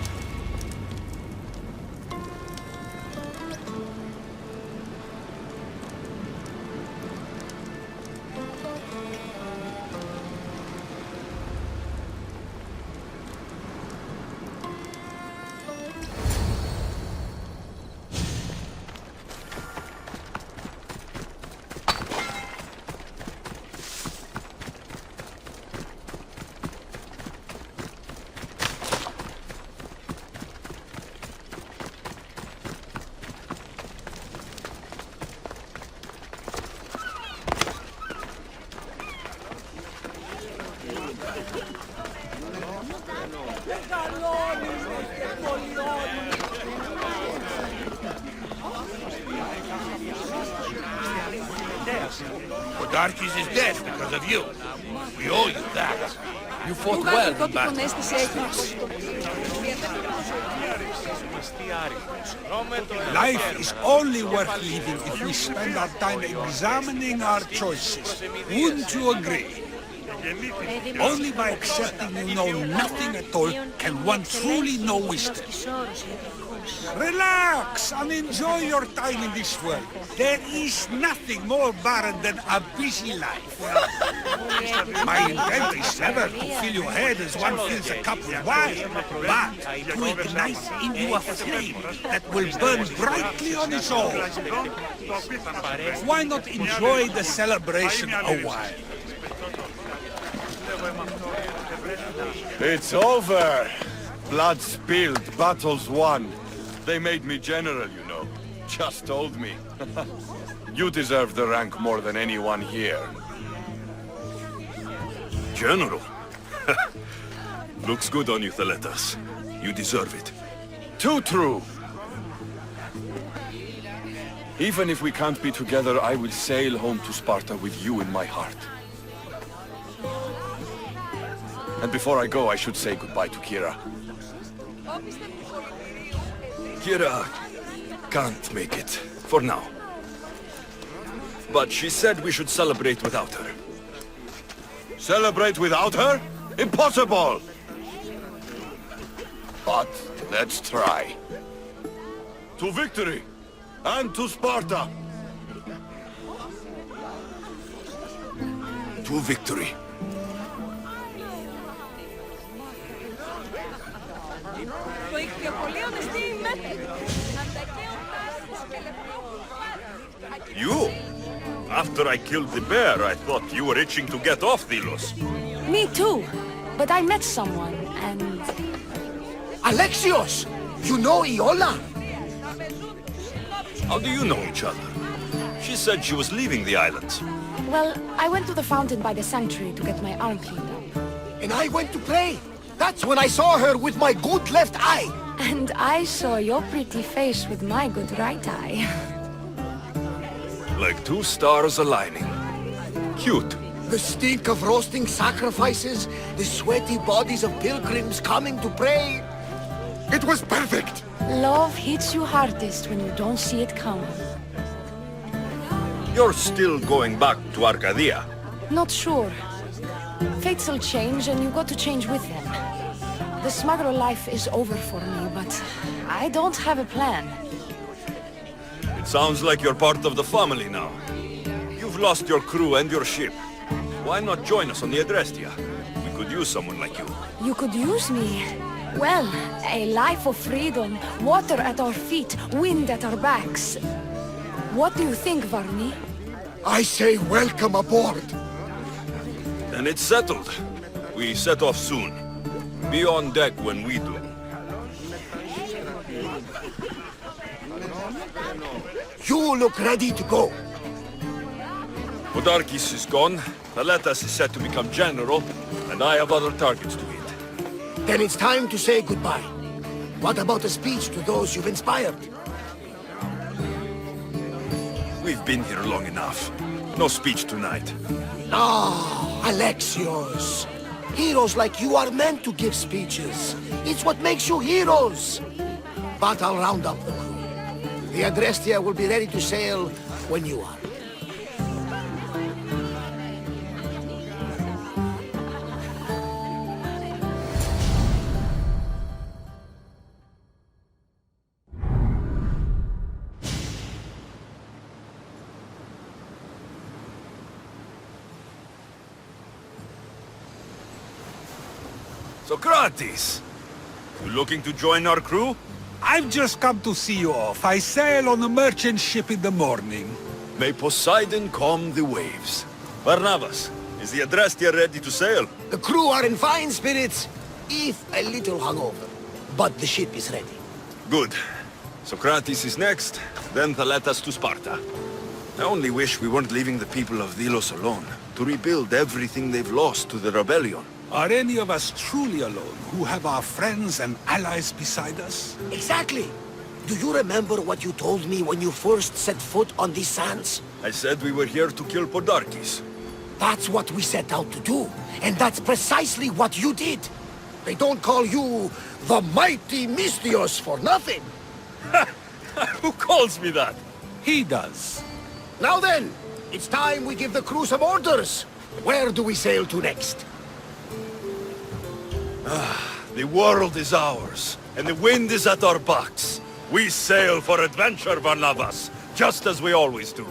Podarkes is dead because of you. We owe you that. You fought well in battle. Life is only worth living if we spend our time examining our choices. Wouldn't you agree? Only by accepting you know nothing at all can one truly know wisdom. Relax and enjoy your time in this world. There is nothing more barren than a busy life. My intent is never to fill your head as one fills a cup with wine, but to ignite in you a flame that will burn brightly on its own. Why not enjoy the celebration a while? It's over. Blood spilled, battles won. They made me general, you know. Just told me. You deserve the rank more than anyone here. General? Looks good on you, Theletas. You deserve it. Too true. Even if we can't be together, I will sail home to Sparta with you in my heart. And before I go, I should say goodbye to Kira. Kira can't make it, for now. But she said we should celebrate without her. Celebrate without her? Impossible! But let's try. To victory! And to Sparta! To victory. You? After I killed the bear, I thought you were itching to get off Delos. Me too. But I met someone, and... Alexios! You know Iola? How do you know each other? She said she was leaving the islands. Well, I went to the fountain by the sanctuary to get my arm cleaned up. And I went to pray. That's when I saw her with my good left eye. And I saw your pretty face with my good right eye. Like two stars aligning. Cute. The stink of roasting sacrifices, the sweaty bodies of pilgrims coming to pray. It was perfect. Love hits you hardest when you don't see it coming. You're still going back to Arcadia. Not sure. Fates will change and you got to change with them. The smuggler life is over for me, but I don't have a plan. It sounds like you're part of the family now. You've lost your crew and your ship. Why not join us on the Adrestia? We could use someone like you. You could use me. Well, a life of freedom, water at our feet, wind at our backs. What do you think, Varni? I say welcome aboard. Then it's settled. We set off soon. Be on deck when we do. You look ready to go. Podarkes is gone, Theletas is set to become general, and I have other targets to hit. Then it's time to say goodbye. What about a speech to those you've inspired? We've been here long enough. No speech tonight. Ah, Alexios. Heroes like you are meant to give speeches. It's what makes you heroes. But I'll round up the crew. The Adrestia will be ready to sail when you are. Socrates! You looking to join our crew? I've just come to see you off. I sail on a merchant ship in the morning. May Poseidon calm the waves. Barnabas, is the Adrestia ready to sail? The crew are in fine spirits, if a little hungover. But the ship is ready. Good. Socrates is next, then Thaletas to Sparta. I only wish we weren't leaving the people of Delos alone, to rebuild everything they've lost to the rebellion. Are any of us truly alone, who have our friends and allies beside us? Exactly. Do you remember what you told me when you first set foot on these sands? I said we were here to kill Podarkes. That's what we set out to do, and that's precisely what you did. They don't call you the mighty Mystios for nothing. Who calls me that? He does. Now then, it's time we give the crew some orders. Where do we sail to next? The world is ours, and the wind is at our backs. We sail for adventure, Barnabas, just as we always do.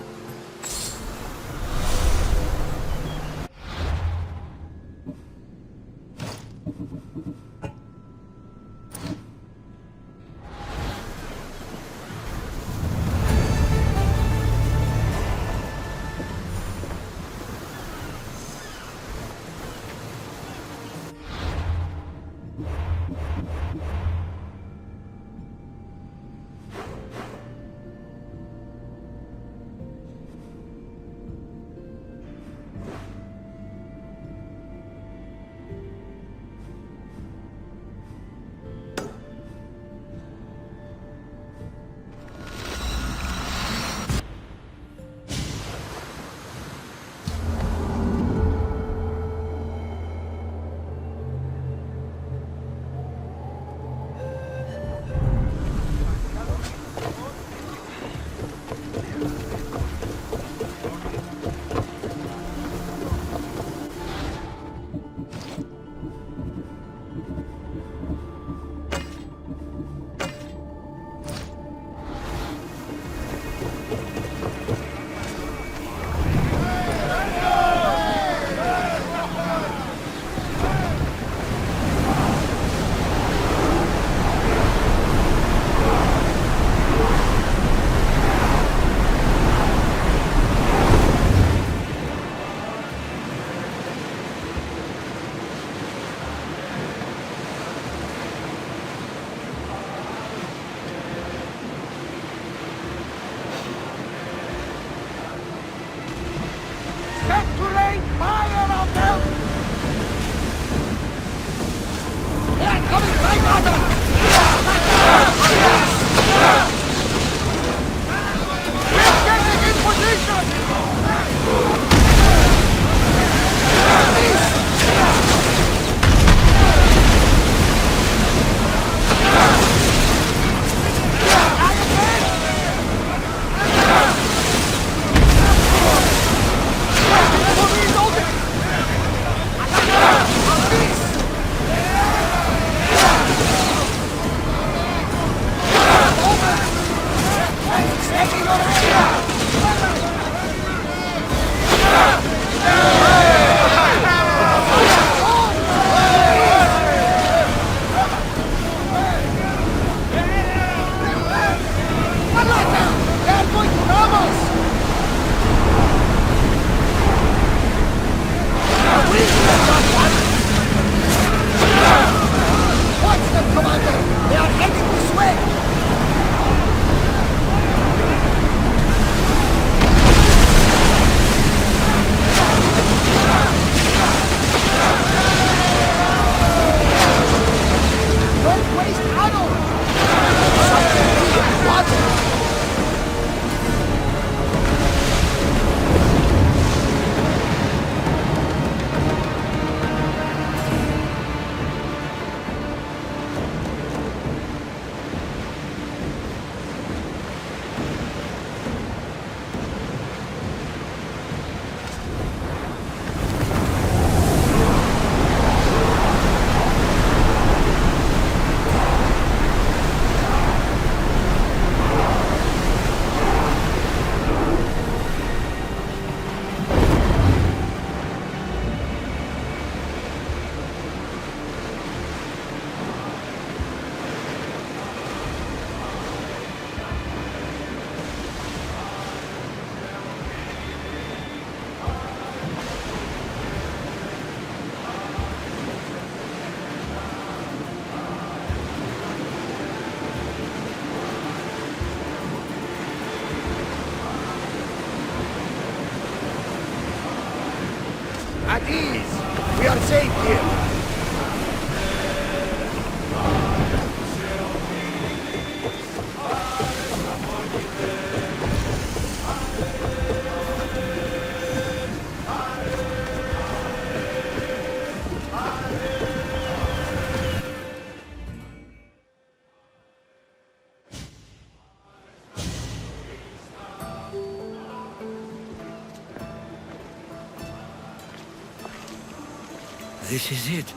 This is it.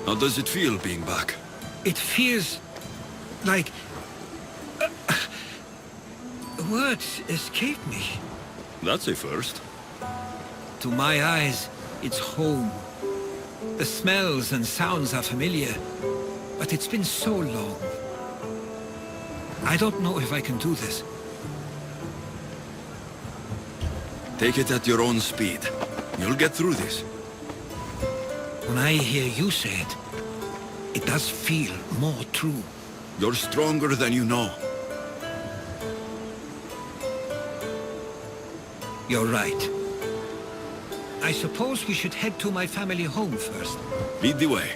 How does it feel being back? It feels like... words escape me. That's a first. To my eyes, it's home. The smells and sounds are familiar, but it's been so long. I don't know if I can do this. Take it at your own speed. You'll get through this. When I hear you say it, it does feel more true. You're stronger than you know. You're right. I suppose we should head to my family home first. Lead the way.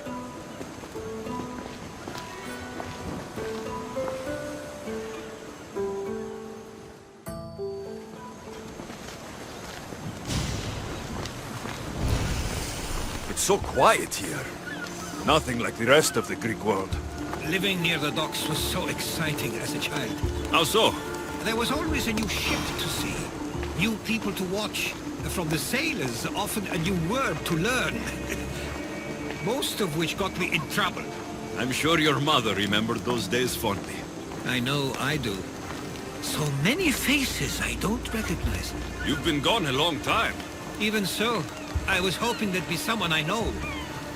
It's so quiet here. Nothing like the rest of the Greek world. Living near the docks was so exciting as a child. How so? There was always a new ship to see, new people to watch, from the sailors, often a new word to learn. Most of which got me in trouble. I'm sure your mother remembered those days fondly. I know I do. So many faces I don't recognize. You've been gone a long time. Even so, I was hoping there'd be someone I know.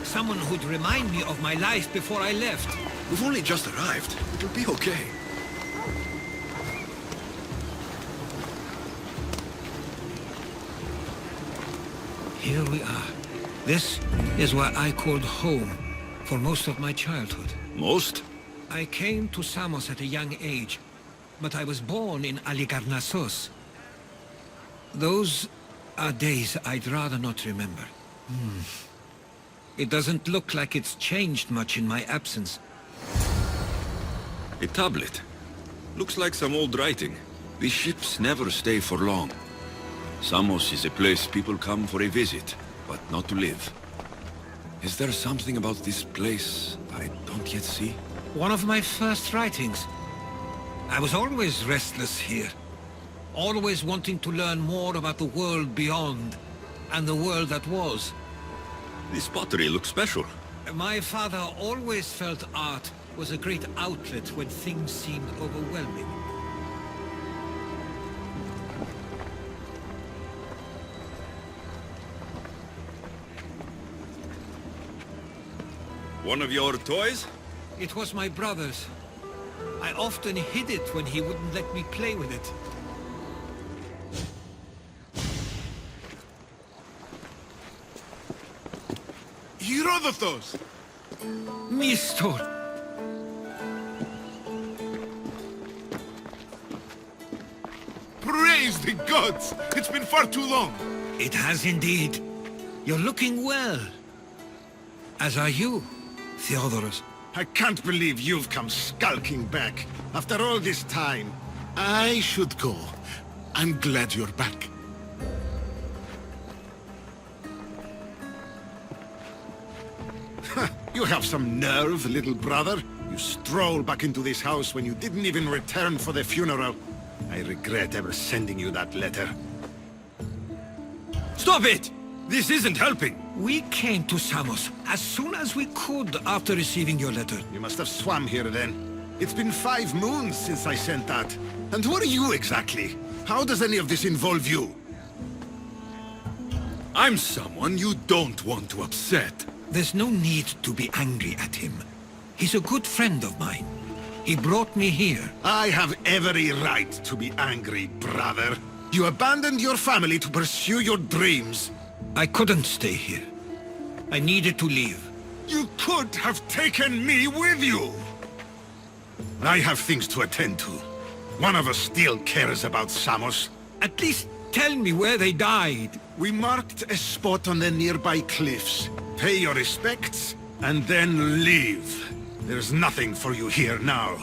Someone who'd remind me of my life before I left. We've only just arrived. It'll be okay. Here we are. This is what I called home for most of my childhood. Most? I came to Samos at a young age, but I was born in Aligarnassos. Those are days I'd rather not remember. It doesn't look like it's changed much in my absence. A tablet. Looks like some old writing. These ships never stay for long. Samos is a place people come for a visit, but not to live. Is there something about this place I don't yet see? One of my first writings. I was always restless here. Always wanting to learn more about the world beyond, and the world that was. This pottery looks special. My father always felt art was a great outlet when things seemed overwhelming. One of your toys? It was my brother's. I often hid it when he wouldn't let me play with it. Herodotos! Mistor! Praise the gods! It's been far too long! It has indeed. You're looking well. As are you, Theodoros. I can't believe you've come skulking back. After all this time, I should go. I'm glad you're back. You have some nerve, little brother. You stroll back into this house when you didn't even return for the funeral. I regret ever sending you that letter. Stop it! This isn't helping. We came to Samos as soon as we could after receiving your letter. You must have swum here then. It's been 5 moons since I sent that. And who are you exactly? How does any of this involve you? I'm someone you don't want to upset. There's no need to be angry at him. He's a good friend of mine. He brought me here. I have every right to be angry, brother. You abandoned your family to pursue your dreams. I couldn't stay here. I needed to leave. You could have taken me with you! I have things to attend to. One of us still cares about Samos. At least tell me where they died. We marked a spot on the nearby cliffs. Pay your respects, and then leave. There's nothing for you here now.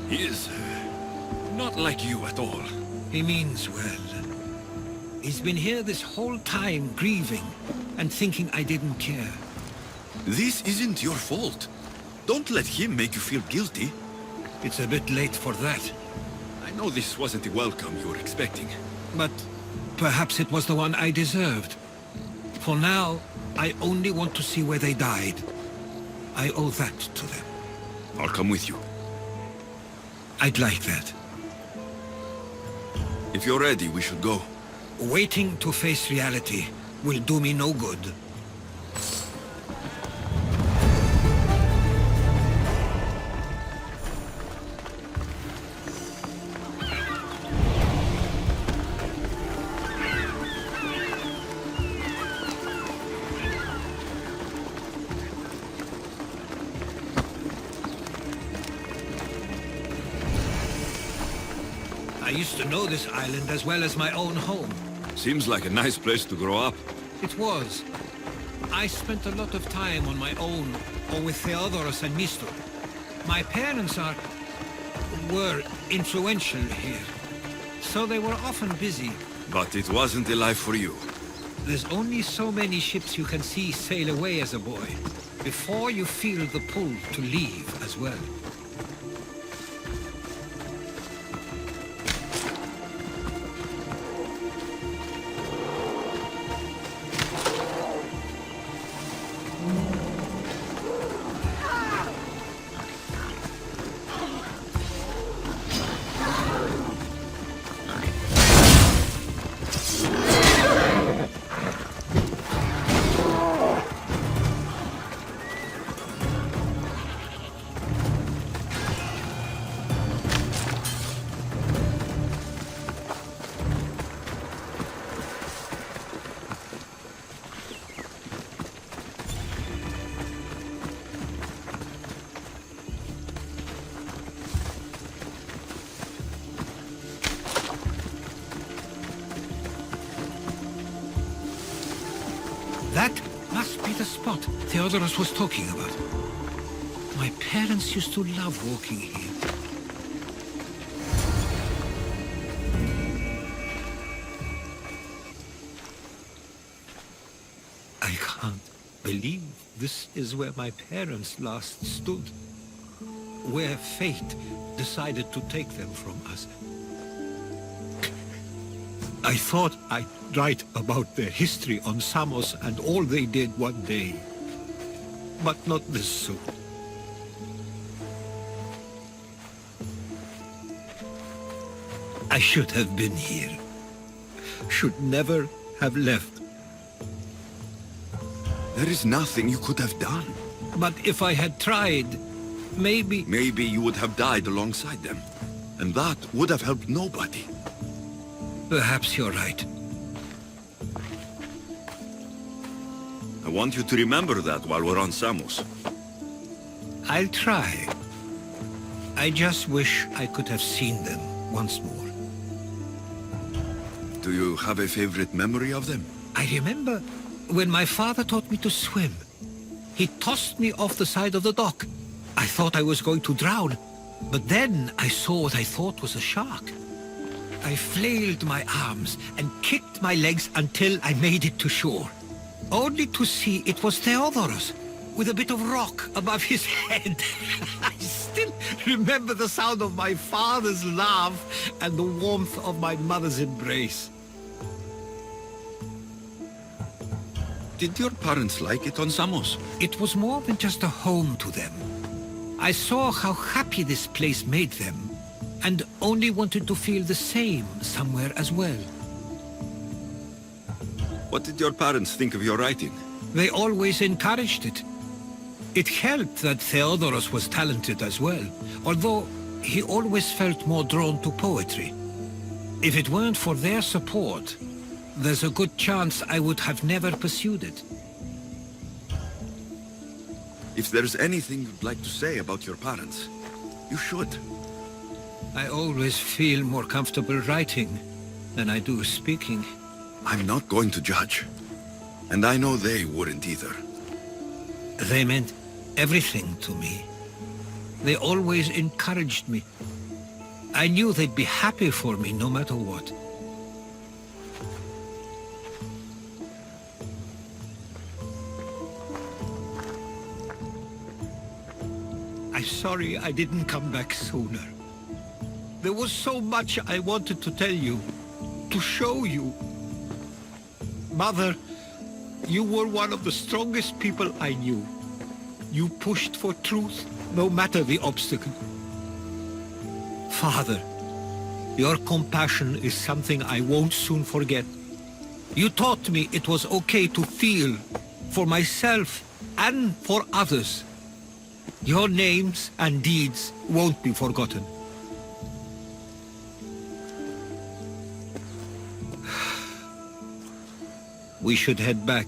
He is not like you at all. He means well. He's been here this whole time grieving and thinking I didn't care. This isn't your fault. Don't let him make you feel guilty. It's a bit late for that. I know this wasn't the welcome you were expecting. But perhaps it was the one I deserved. For now, I only want to see where they died. I owe that to them. I'll come with you. I'd like that. If you're ready, we should go. Waiting to face reality will do me no good. I used to know this island as well as my own home. Seems like a nice place to grow up. It was. I spent a lot of time on my own, or with Theodoros and Mistor. My parents were influential here, so they were often busy. But it wasn't the life for you. There's only so many ships you can see sail away as a boy, before you feel the pull to leave as well. That must be the spot Theodoros was talking about. My parents used to love walking here. I can't believe this is where my parents last stood. Where fate decided to take them from us. I thought I'd write about their history on Samos and all they did one day. But not this soon. I should have been here. Should never have left. There is nothing you could have done. But if I had tried, maybe... Maybe you would have died alongside them. And that would have helped nobody. Perhaps you're right. I want you to remember that while we're on Samos. I'll try. I just wish I could have seen them once more. Do you have a favorite memory of them? I remember when my father taught me to swim. He tossed me off the side of the dock. I thought I was going to drown, but then I saw what I thought was a shark. I flailed my arms and kicked my legs until I made it to shore, only to see it was Theodoros, with a bit of rock above his head. I still remember the sound of my father's laugh and the warmth of my mother's embrace. Did your parents like it on Samos? It was more than just a home to them. I saw how happy this place made them, and only wanted to feel the same somewhere as well. What did your parents think of your writing? They always encouraged it. It helped that Theodoros was talented as well, although he always felt more drawn to poetry. If it weren't for their support, there's a good chance I would have never pursued it. If there's anything you'd like to say about your parents, you should. I always feel more comfortable writing than I do speaking. I'm not going to judge. And I know they wouldn't either. They meant everything to me. They always encouraged me. I knew they'd be happy for me no matter what. I'm sorry I didn't come back sooner. There was so much I wanted to tell you, to show you. Mother, you were one of the strongest people I knew. You pushed for truth, no matter the obstacle. Father, your compassion is something I won't soon forget. You taught me it was okay to feel, for myself and for others. Your names and deeds won't be forgotten. We should head back.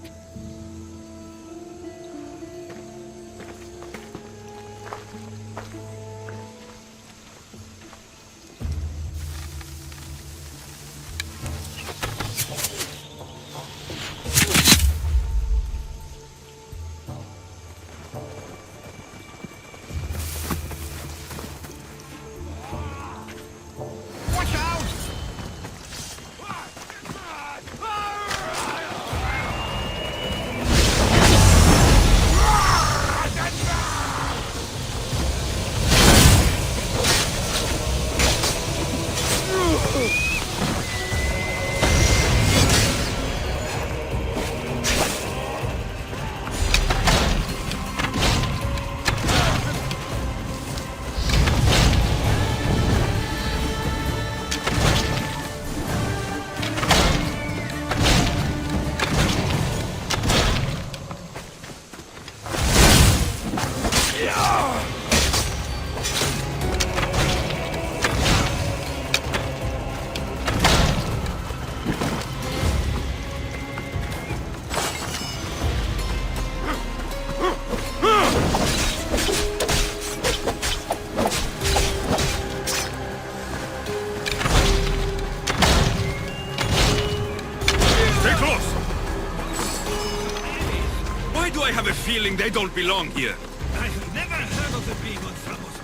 Feeling they don't belong here. I've never heard of the being on Samos.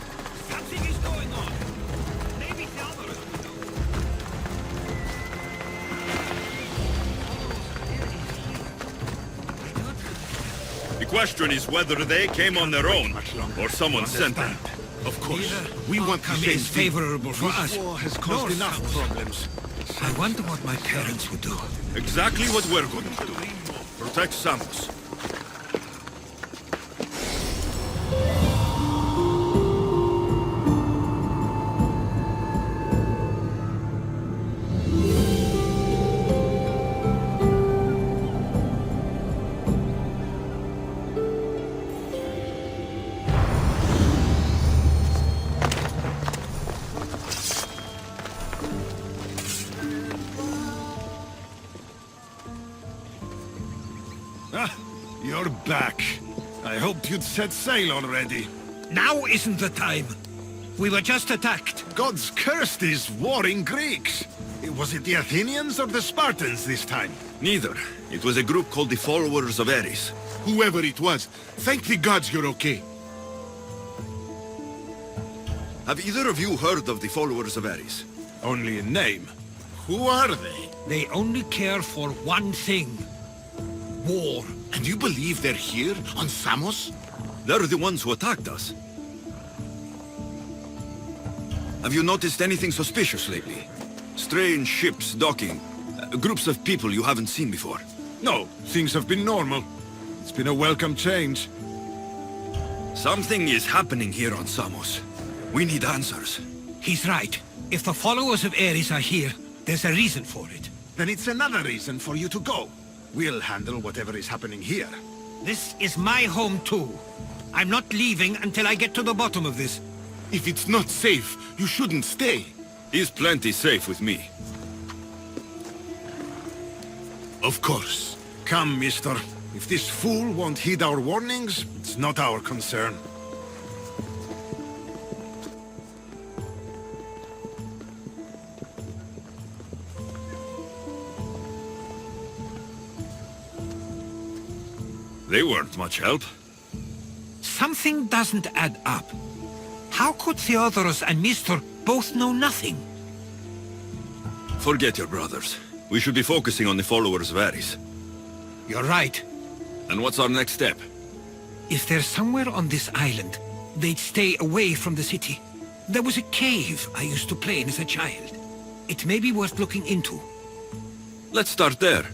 Something is going on. Maybe the others The question is whether they came on their own, or someone sent them. Of course, we want the same is favorable for This us. war has caused enough problems. I wonder what my parents would do. Exactly what we're going to do. Protect Samos. You're back. I hoped you'd set sail already. Now isn't the time. We were just attacked. God's cursed these warring Greeks. Was it the Athenians or the Spartans this time? Neither. It was a group called the Followers of Ares. Whoever it was, thank the gods you're okay. Have either of you heard of the Followers of Ares? Only in name. Who are they? They only care for one thing. War. And you believe they're here, on Samos? They're the ones who attacked us. Have you noticed anything suspicious lately? Strange ships docking. Groups of people you haven't seen before. No, things have been normal. It's been a welcome change. Something is happening here on Samos. We need answers. He's right. If the followers of Ares are here, there's a reason for it. Then it's another reason for you to go. We'll handle whatever is happening here. This is my home too. I'm not leaving until I get to the bottom of this. If it's not safe, you shouldn't stay. He's plenty safe with me. Of course. Come, mister. If this fool won't heed our warnings, it's not our concern. They weren't much help. Something doesn't add up. How could Theodoros and Mistor both know nothing? Forget your brothers. We should be focusing on the followers of Ares. You're right. And what's our next step? If they're somewhere on this island, They'd stay away from the city. There was a cave I used to play in as a child. It may be worth looking into. Let's start there.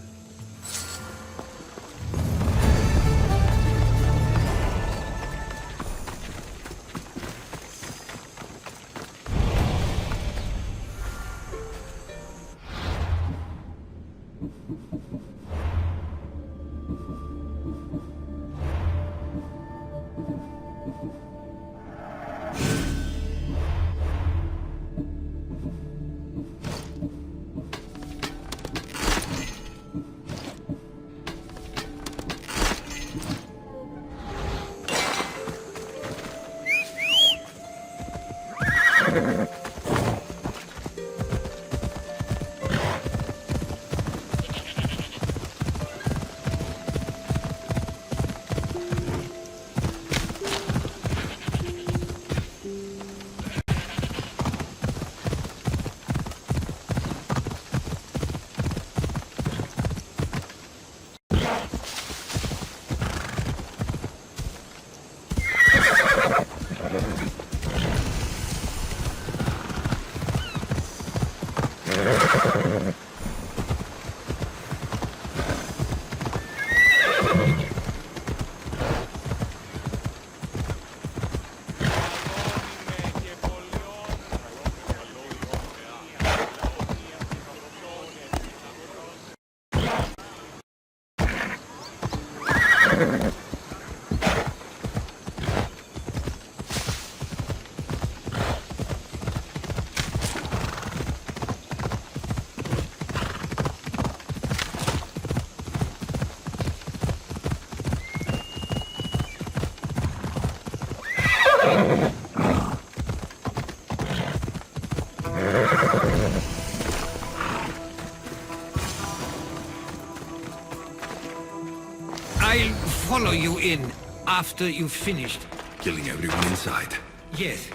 I'll follow you in after you've finished. Killing everyone inside. Yes,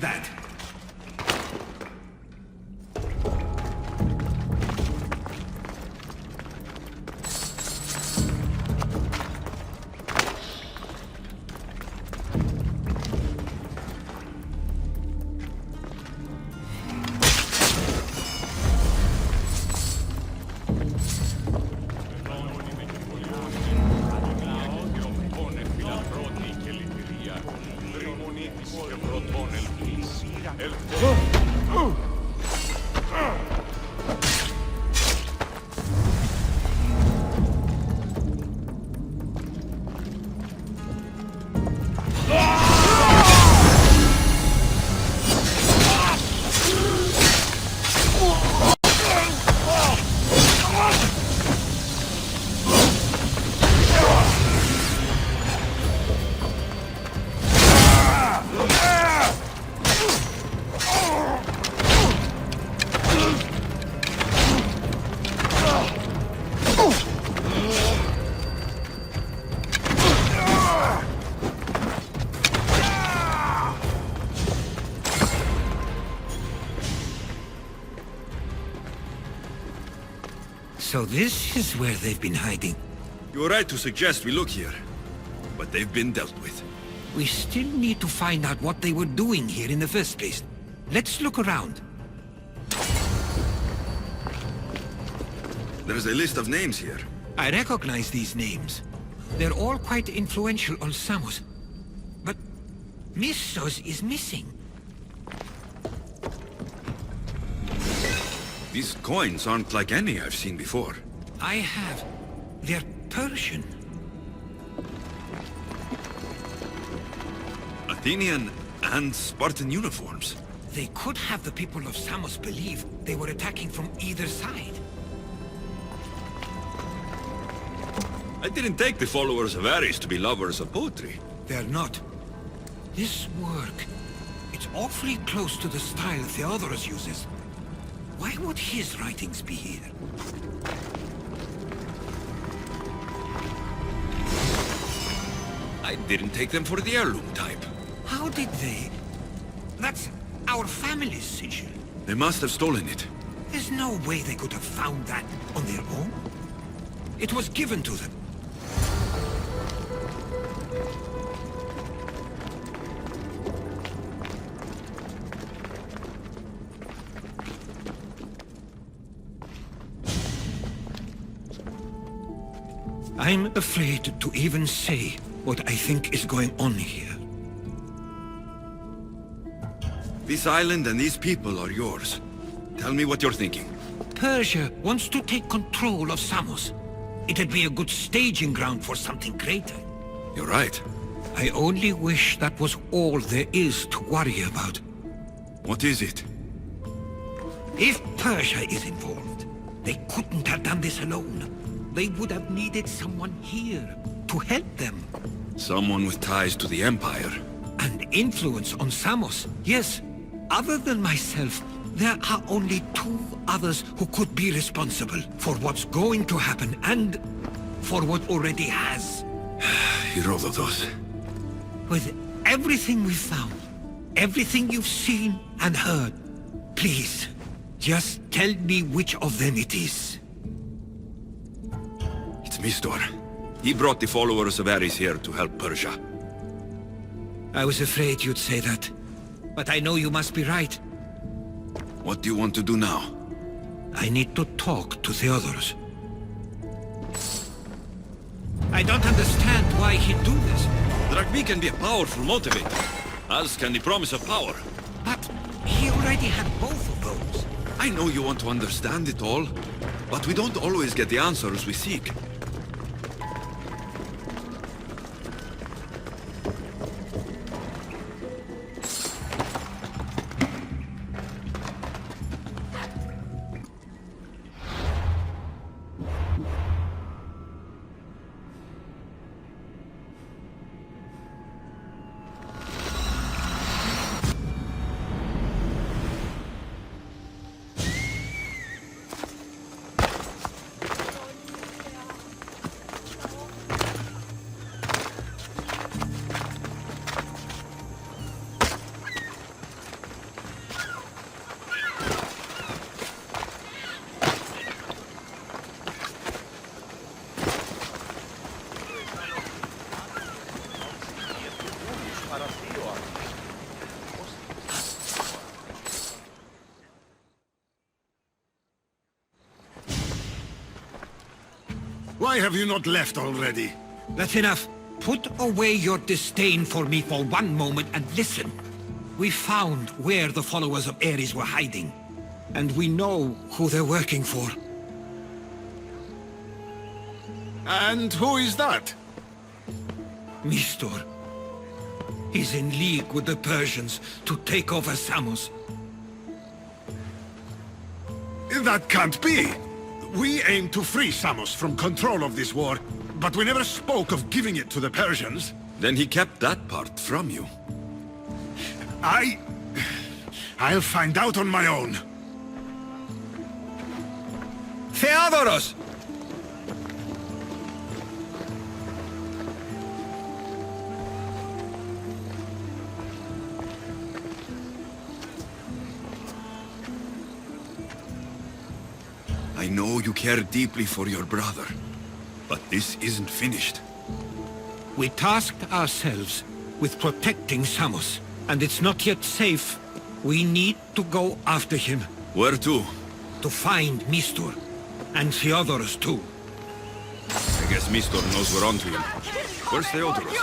that. So this is where they've been hiding. You were right to suggest we look here, but they've been dealt with. We still need to find out what they were doing here in the first place. Let's look around. There's a list of names here. I recognize these names. They're all quite influential on Samos. But Missos is missing. These coins aren't like any I've seen before. I have. They're Persian. Athenian and Spartan uniforms. They could have the people of Samos believe they were attacking from either side. I didn't take the followers of Ares to be lovers of poetry. They're not. This work, it's awfully close to the style Theodorus uses. Why would his writings be here? I didn't take them for the heirloom type. How did they? That's our family's sigil. They must have stolen it. There's no way they could have found that on their own. It was given to them. I'm afraid to even say what I think is going on here. This island and these people are yours. Tell me what you're thinking. Persia wants to take control of Samos. It'd be a good staging ground for something greater. You're right. I only wish that was all there is to worry about. What is it? If Persia is involved, they couldn't have done this alone. They would have needed someone here to help them. Someone with ties to the Empire. And influence on Samos, yes. Other than myself, there are only 2 others who could be responsible for what's going to happen and for what already has. Herodotus. With everything we've found, everything you've seen and heard, please, just tell me which of them it is. It's Mistor. He brought the followers of Ares here to help Persia. I was afraid you'd say that. But I know you must be right. What do you want to do now? I need to talk to Theodorus. I don't understand why he'd do this. Drachmi can be a powerful motivator, as can the promise of power. But he already had both of those. I know you want to understand it all, but we don't always get the answers we seek. Why have you not left already? That's enough. Put away your disdain for me for one moment and listen. We found where the followers of Ares were hiding. And we know who they're working for. And who is that? Mistor. He's in league with the Persians to take over Samos. That can't be! We aim to free Samos from control of this war, but we never spoke of giving it to the Persians. Then he kept that part from you. I'll find out on my own. Theodoros! I know you care deeply for your brother, but this isn't finished. We tasked ourselves with protecting Samos, and it's not yet safe. We need to go after him. Where to? To find Mistor, and Theodorus too. I guess Mistor knows we're onto him. Where's Theodorus?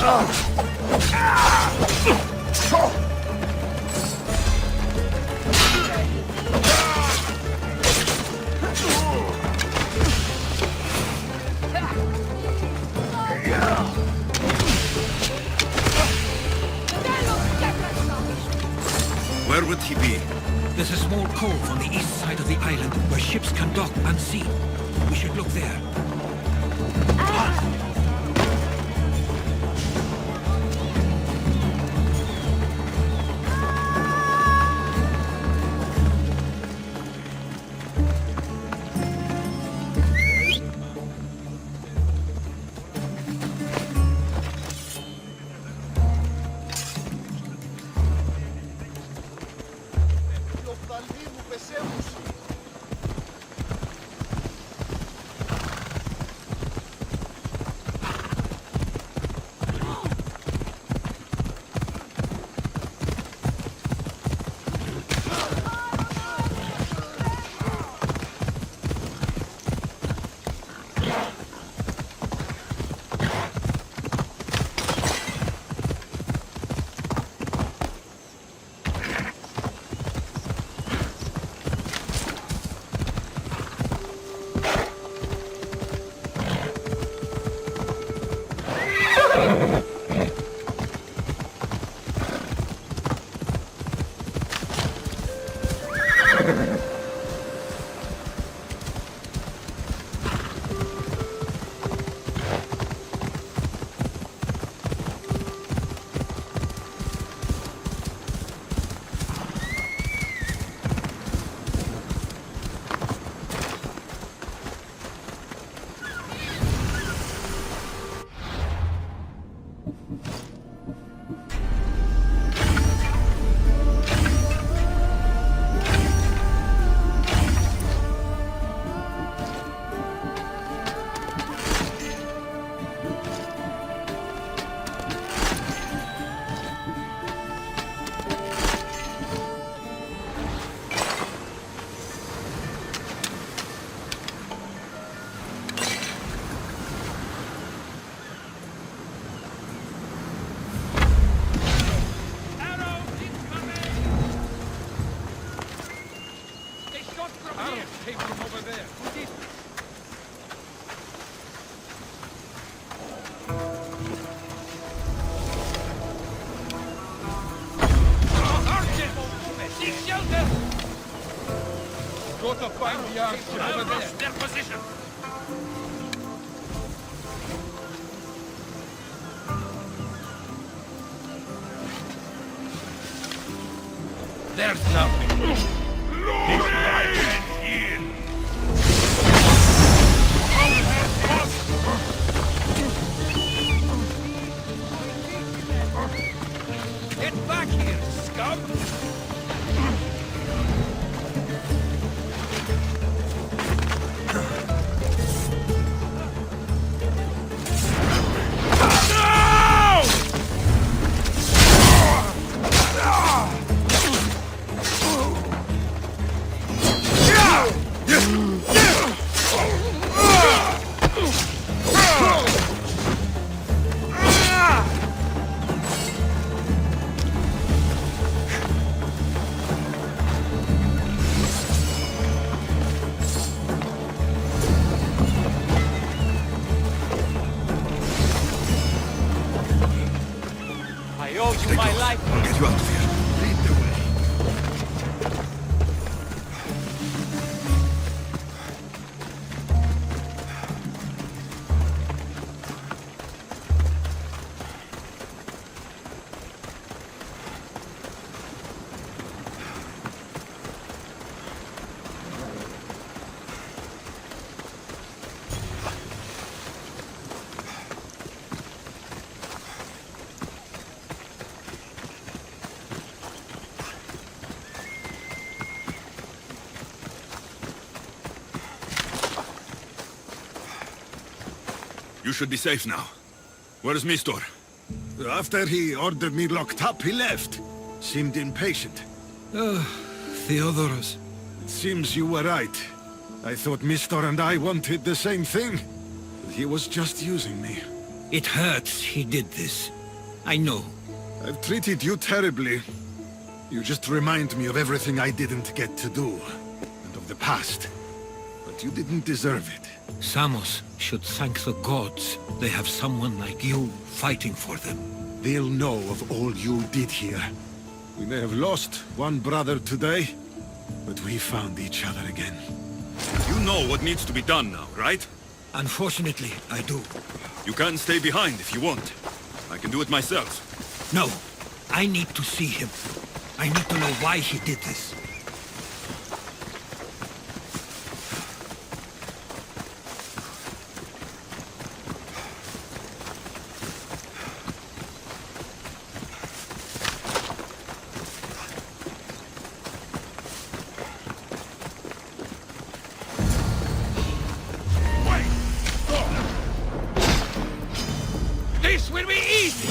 Where would he be? There's a small cove on the east side of the island where ships can dock unseen. We should look there. Go to find the archer over there. Their position. There's nothing. Get back here, scum! I owe you my life. Get you out of here. Lead the way. You should be safe now. Where's Mistor? After he ordered me locked up, he left. Seemed impatient. Theodoros. It seems you were right. I thought Mistor and I wanted the same thing. He was just using me. It hurts he did this. I know. I've treated you terribly. You just remind me of everything I didn't get to do, and of the past. But you didn't deserve it. Samos should thank the gods. They have someone like you fighting for them. They'll know of all you did here. We may have lost one brother today, but we found each other again. You know what needs to be done now, right? Unfortunately, I do. You can stay behind if you want. I can do it myself. No, I need to see him. I need to know why he did this. This will be easy!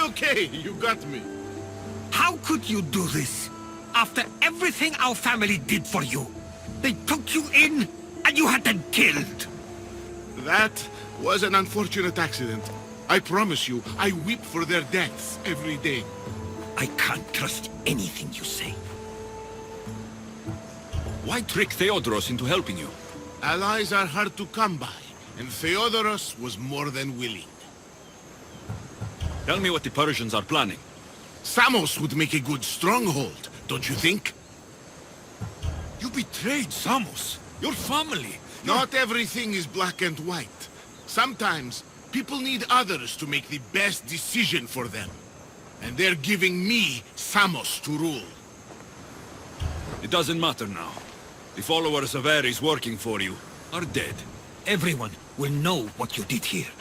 Okay, you got me. How could you do this? After everything our family did for you. They took you in, and you had them killed. That was an unfortunate accident. I promise you, I weep for their deaths every day. I can't trust anything you say. Why trick Theodoros into helping you? Allies are hard to come by, and Theodoros was more than willing. Tell me what the Persians are planning. Samos would make a good stronghold, don't you think? You betrayed Samos, your family. Not everything is black and white. Sometimes, people need others to make the best decision for them. And they're giving me Samos to rule. It doesn't matter now. The followers of Ares working for you are dead. Everyone will know what you did here.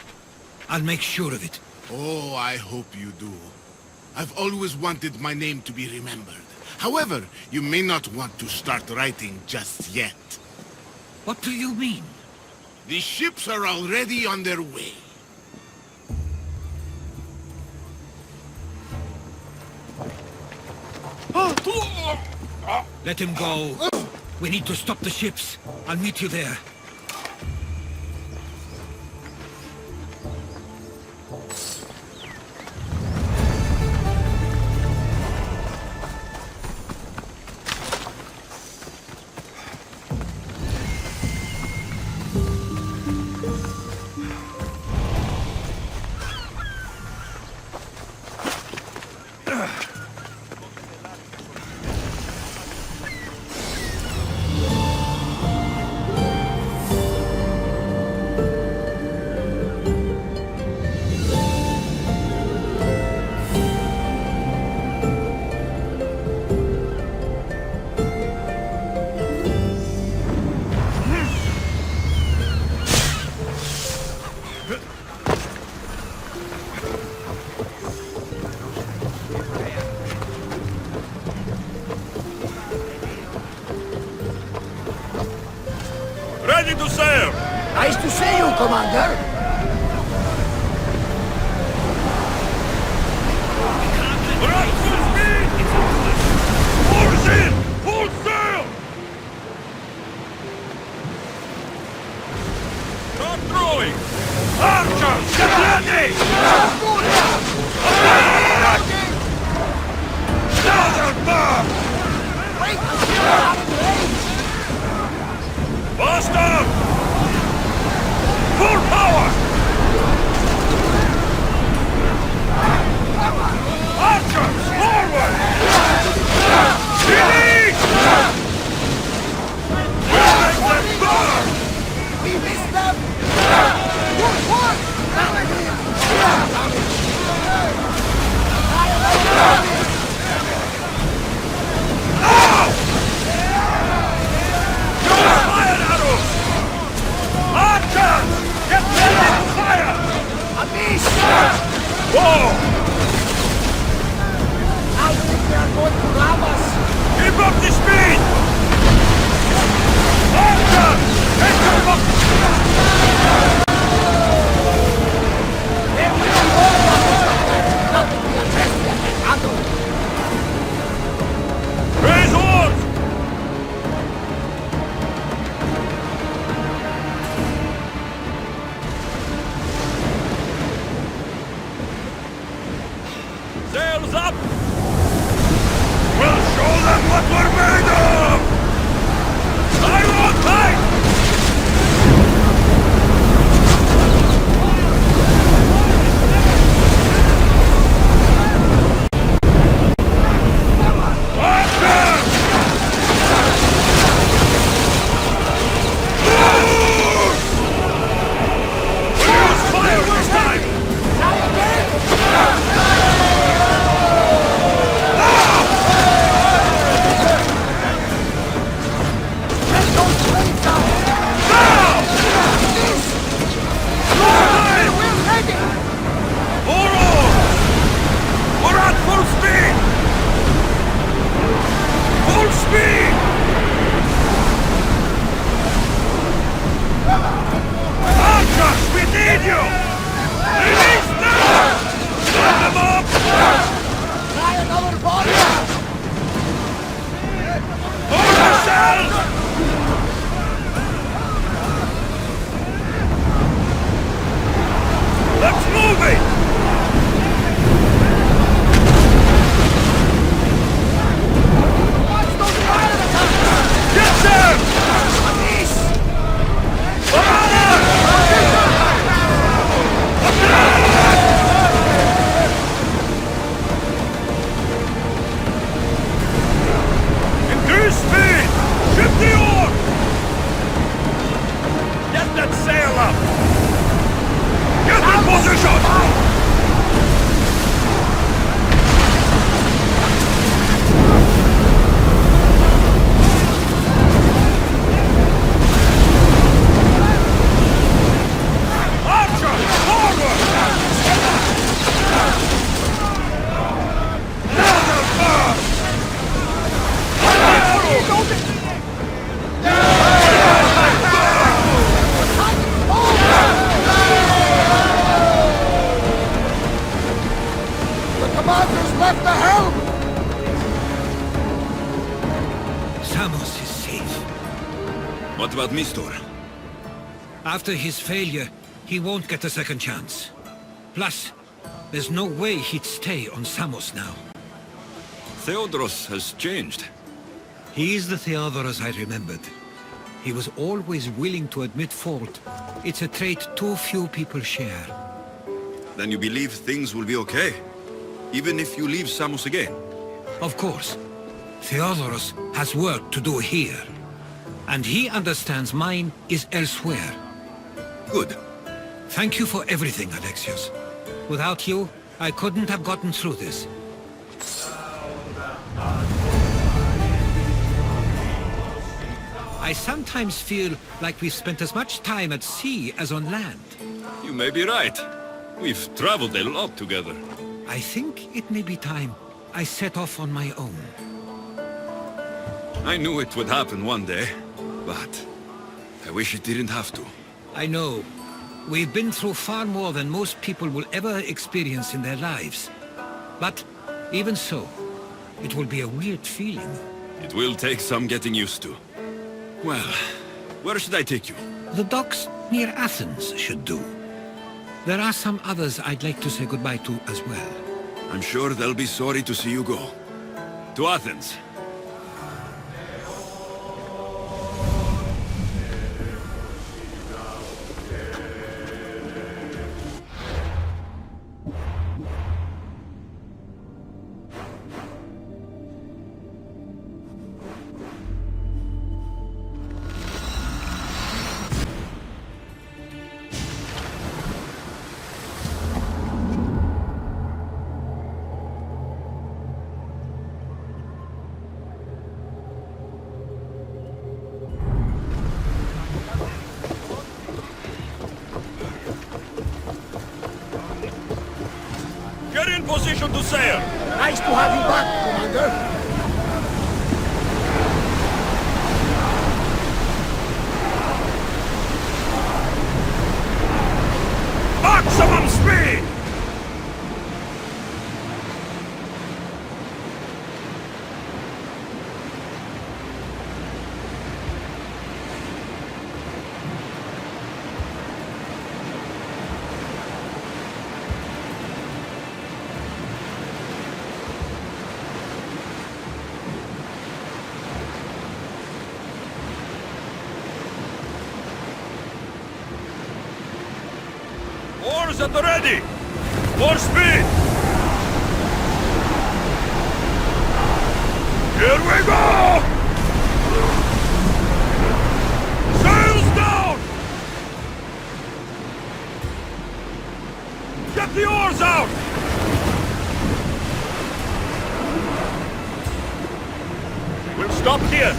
I'll make sure of it. Oh, I hope you do. I've always wanted my name to be remembered. However, you may not want to start writing just yet. What do you mean? The ships are already on their way. Let him go. We need to stop the ships. I'll meet you there. Ready to sail! Nice to see you, Commander. We're up full speed! Oars in! Full sail! Stop throwing! Archers! Get ready! Southern bar! Wait until you're out of range! Blast up! Full power! Archers, forward! Release! We'll make them burn! We missed them! What? Fire arrows! that sail up! Get in position! What about Mistor? After his failure, he won't get a second chance. Plus, there's no way he'd stay on Samos now. Theodoros has changed. He is the Theodoros I remembered. He was always willing to admit fault. It's a trait too few people share. Then you believe things will be okay? Even if you leave Samos again? Of course. Theodoros has work to do here. And he understands mine is elsewhere. Good. Thank you for everything, Alexios. Without you, I couldn't have gotten through this. I sometimes feel like we've spent as much time at sea as on land. You may be right. We've traveled a lot together. I think it may be time I set off on my own. I knew it would happen one day, but I wish it didn't have to. I know. We've been through far more than most people will ever experience in their lives. But even so, it will be a weird feeling. It will take some getting used to. Well, where should I take you? The docks near Athens should do. There are some others I'd like to say goodbye to as well. I'm sure they'll be sorry to see you go. To Athens. Get in position to sail! Nice to have you back, Commander. Maximum speed! Oars at the ready! More speed! Here we go! Sails down! Get the oars out! We'll stop here.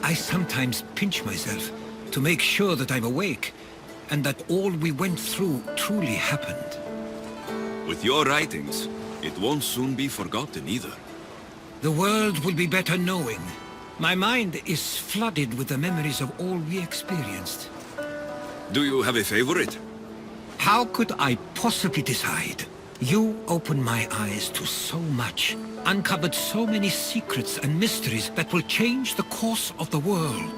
I sometimes pinch myself to make sure that I'm awake and that all we went through truly happened. With your writings, it won't soon be forgotten either. The world will be better knowing. My mind is flooded with the memories of all we experienced. Do you have a favorite? How could I possibly decide? You opened my eyes to so much, uncovered so many secrets and mysteries that will change the course of the world.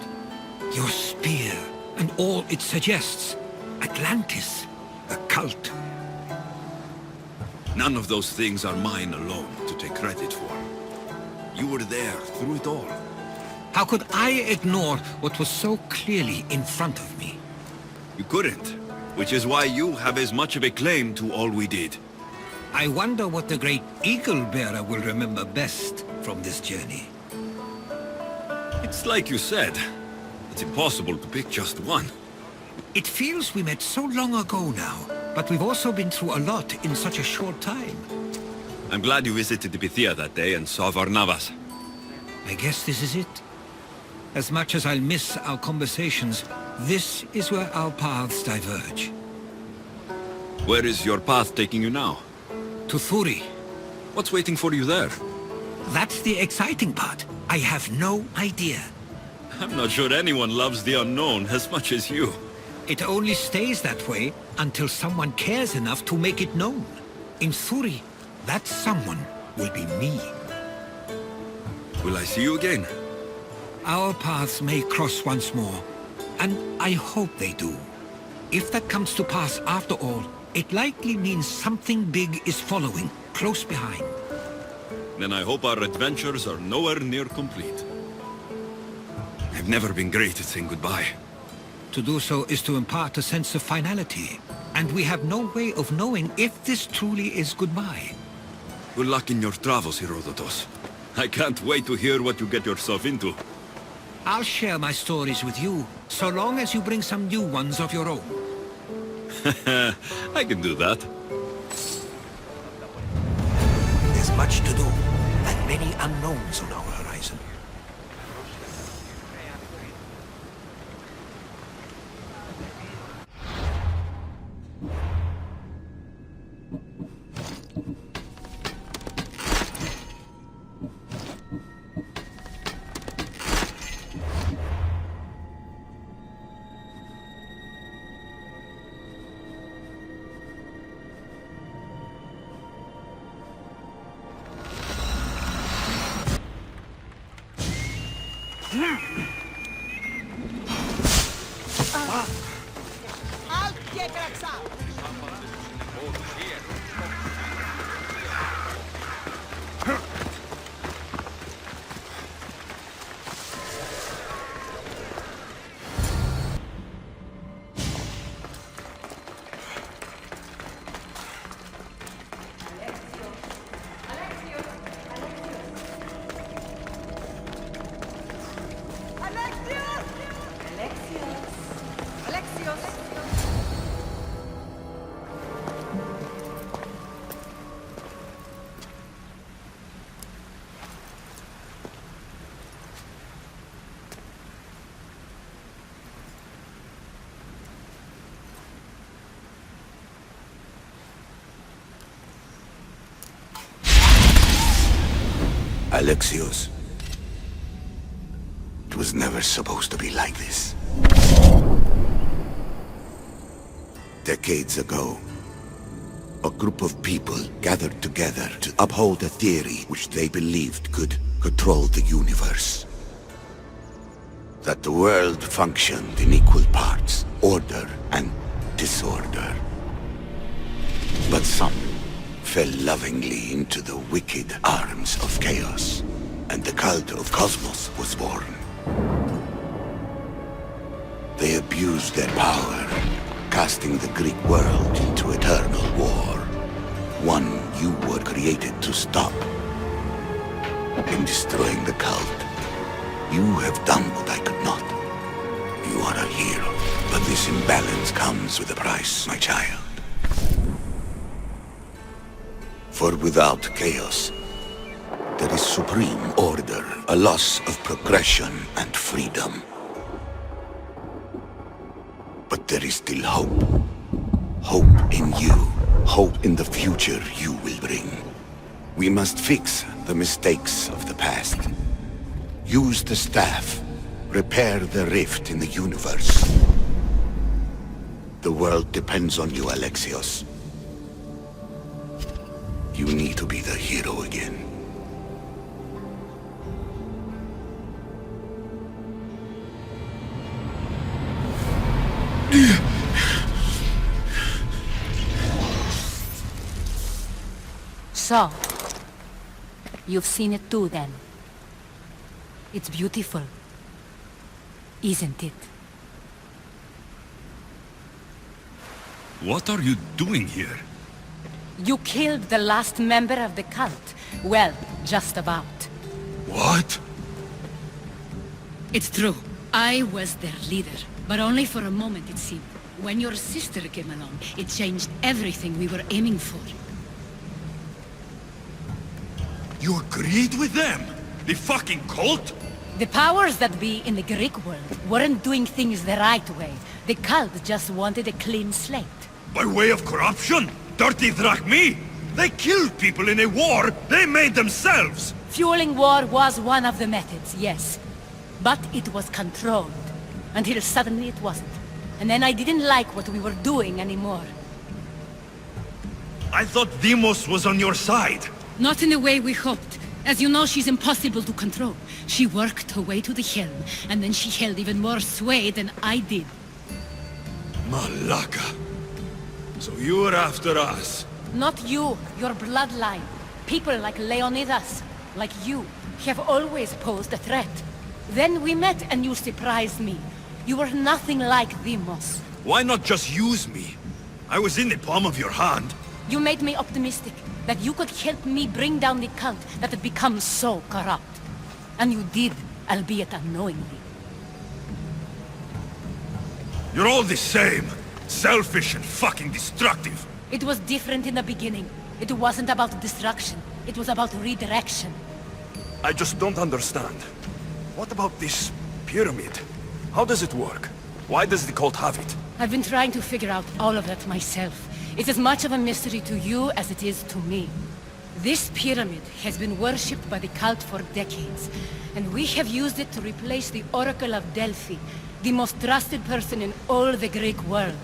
Your spear, and all it suggests. Atlantis, a cult. None of those things are mine alone to take credit for. You were there through it all. How could I ignore what was so clearly in front of me? You couldn't, which is why you have as much of a claim to all we did. I wonder what the great Eagle Bearer will remember best from this journey. It's like you said. It's impossible to pick just one. It feels we met so long ago now, but we've also been through a lot in such a short time. I'm glad you visited the Pythia that day and saw Varnavas. I guess this is it. As much as I'll miss our conversations, this is where our paths diverge. Where is your path taking you now? To Thuri. What's waiting for you there? That's the exciting part. I have no idea. I'm not sure anyone loves the unknown as much as you. It only stays that way until someone cares enough to make it known. In Thuri, that someone will be me. Will I see you again? Our paths may cross once more, and I hope they do. If that comes to pass after all, it likely means something big is following, close behind. Then I hope our adventures are nowhere near complete. I've never been great at saying goodbye. To do so is to impart a sense of finality, and we have no way of knowing if this truly is goodbye. Good luck in your travels, Herodotus. I can't wait to hear what you get yourself into. I'll share my stories with you, so long as you bring some new ones of your own. I can do that. There's much to do, and many unknowns on our horizon. Alexios. It was never supposed to be like this. Decades ago, a group of people gathered together to uphold a theory which they believed could control the universe. That the world functioned in equal parts, order and disorder. But some fell lovingly into the wicked arms of chaos, and the cult of Cosmos was born. They abused their power, casting the Greek world into eternal war. One you were created to stop. In destroying the cult, you have done what I could not. You are a hero, but this imbalance comes with a price, my child. For without chaos, there is supreme order, a loss of progression and freedom. But there is still hope. Hope in you. Hope in the future you will bring. We must fix the mistakes of the past. Use the staff. Repair the rift in the universe. The world depends on you, Alexios. to be the hero again. So, you've seen it too, then. It's beautiful, isn't it? What are you doing here? You killed the last member of the cult. Well, just about. What? It's true. I was their leader, but only for a moment, it seemed. When your sister came along, it changed everything we were aiming for. You agreed with them? The fucking cult? The powers that be in the Greek world weren't doing things the right way. The cult just wanted a clean slate. By way of corruption? Dirty drachmi? They killed people in a war they made themselves! Fueling war was one of the methods, yes. But it was controlled. Until suddenly it wasn't. And then I didn't like what we were doing anymore. I thought Deimos was on your side. Not in the way we hoped. As you know, she's impossible to control. She worked her way to the helm, and then she held even more sway than I did. Malaka. So you were after us? Not you, your bloodline. People like Leonidas, like you, have always posed a threat. Then we met and you surprised me. You were nothing like Deimos. Why not just use me? I was in the palm of your hand. You made me optimistic that you could help me bring down the cult that had become so corrupt. And you did, albeit unknowingly. You're all the same. Selfish and fucking destructive. It was different in the beginning. It wasn't about destruction. It was about redirection. I just don't understand. What about this pyramid? How does it work? Why does the cult have it? I've been trying to figure out all of that myself. It's as much of a mystery to you as it is to me. This pyramid has been worshipped by the cult for decades, and we have used it to replace the Oracle of Delphi, the most trusted person in all the Greek world.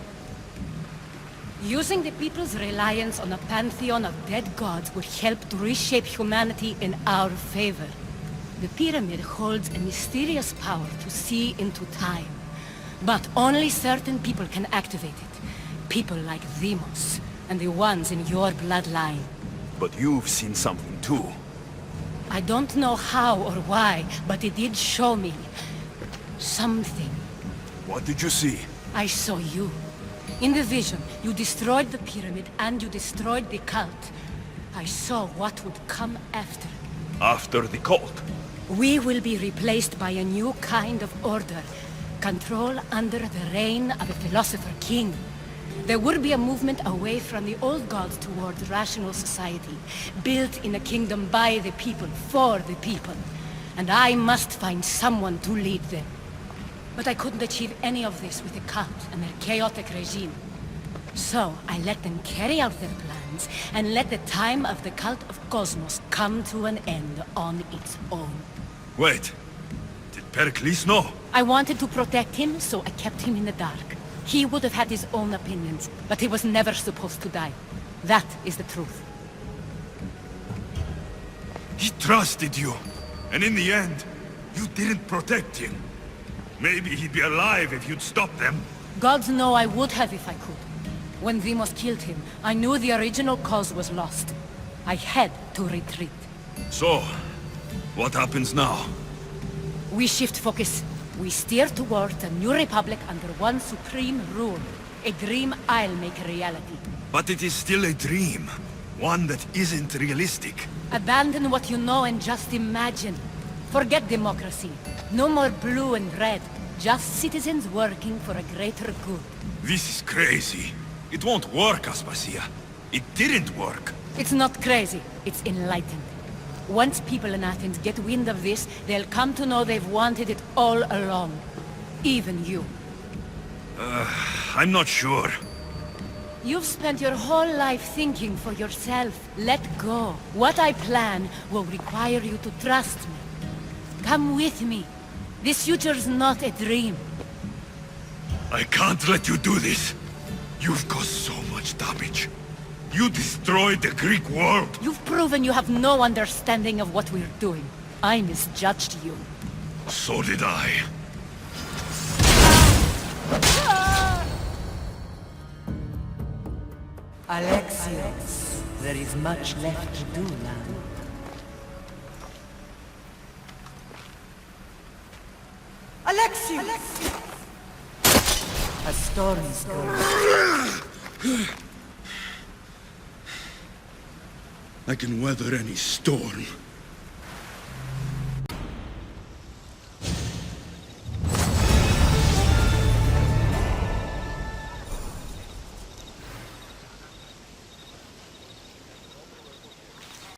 Using the people's reliance on a pantheon of dead gods would help to reshape humanity in our favor. The pyramid holds a mysterious power to see into time, but only certain people can activate it. People like Deimos, and the ones in your bloodline. But you've seen something too. I don't know how or why, but it did show me something. What did you see? I saw you. In the vision, you destroyed the pyramid and you destroyed the cult. I saw what would come after. After the cult? We will be replaced by a new kind of order. Control under the reign of a philosopher king. There would be a movement away from the old gods towards rational society, built in a kingdom by the people, for the people. And I must find someone to lead them. But I couldn't achieve any of this with the cult and their chaotic regime. So I let them carry out their plans, and let the time of the cult of Cosmos come to an end on its own. Wait, did Pericles know? I wanted to protect him, so I kept him in the dark. He would have had his own opinions, but he was never supposed to die. That is the truth. He trusted you, and in the end, you didn't protect him. Maybe he'd be alive if you'd stopped them. Gods know I would have if I could. When Deimos killed him, I knew the original cause was lost. I had to retreat. So, what happens now? We shift focus. We steer towards a new republic under one supreme rule. A dream I'll make a reality. But it is still a dream. One that isn't realistic. Abandon what you know and just imagine. Forget democracy. No more blue and red. Just citizens working for a greater good. This is crazy. It won't work, Aspasia. It didn't work. It's not crazy. It's enlightened. Once people in Athens get wind of this, they'll come to know they've wanted it all along. Even you. I'm not sure. You've spent your whole life thinking for yourself. Let go. What I plan will require you to trust me. Come with me. This future's not a dream. I can't let you do this. You've caused so much damage. You destroyed the Greek world! You've proven you have no understanding of what we're doing. I misjudged you. So did I. Alexios, there is much left to do now. Alexios! A storm's going. I can weather any storm.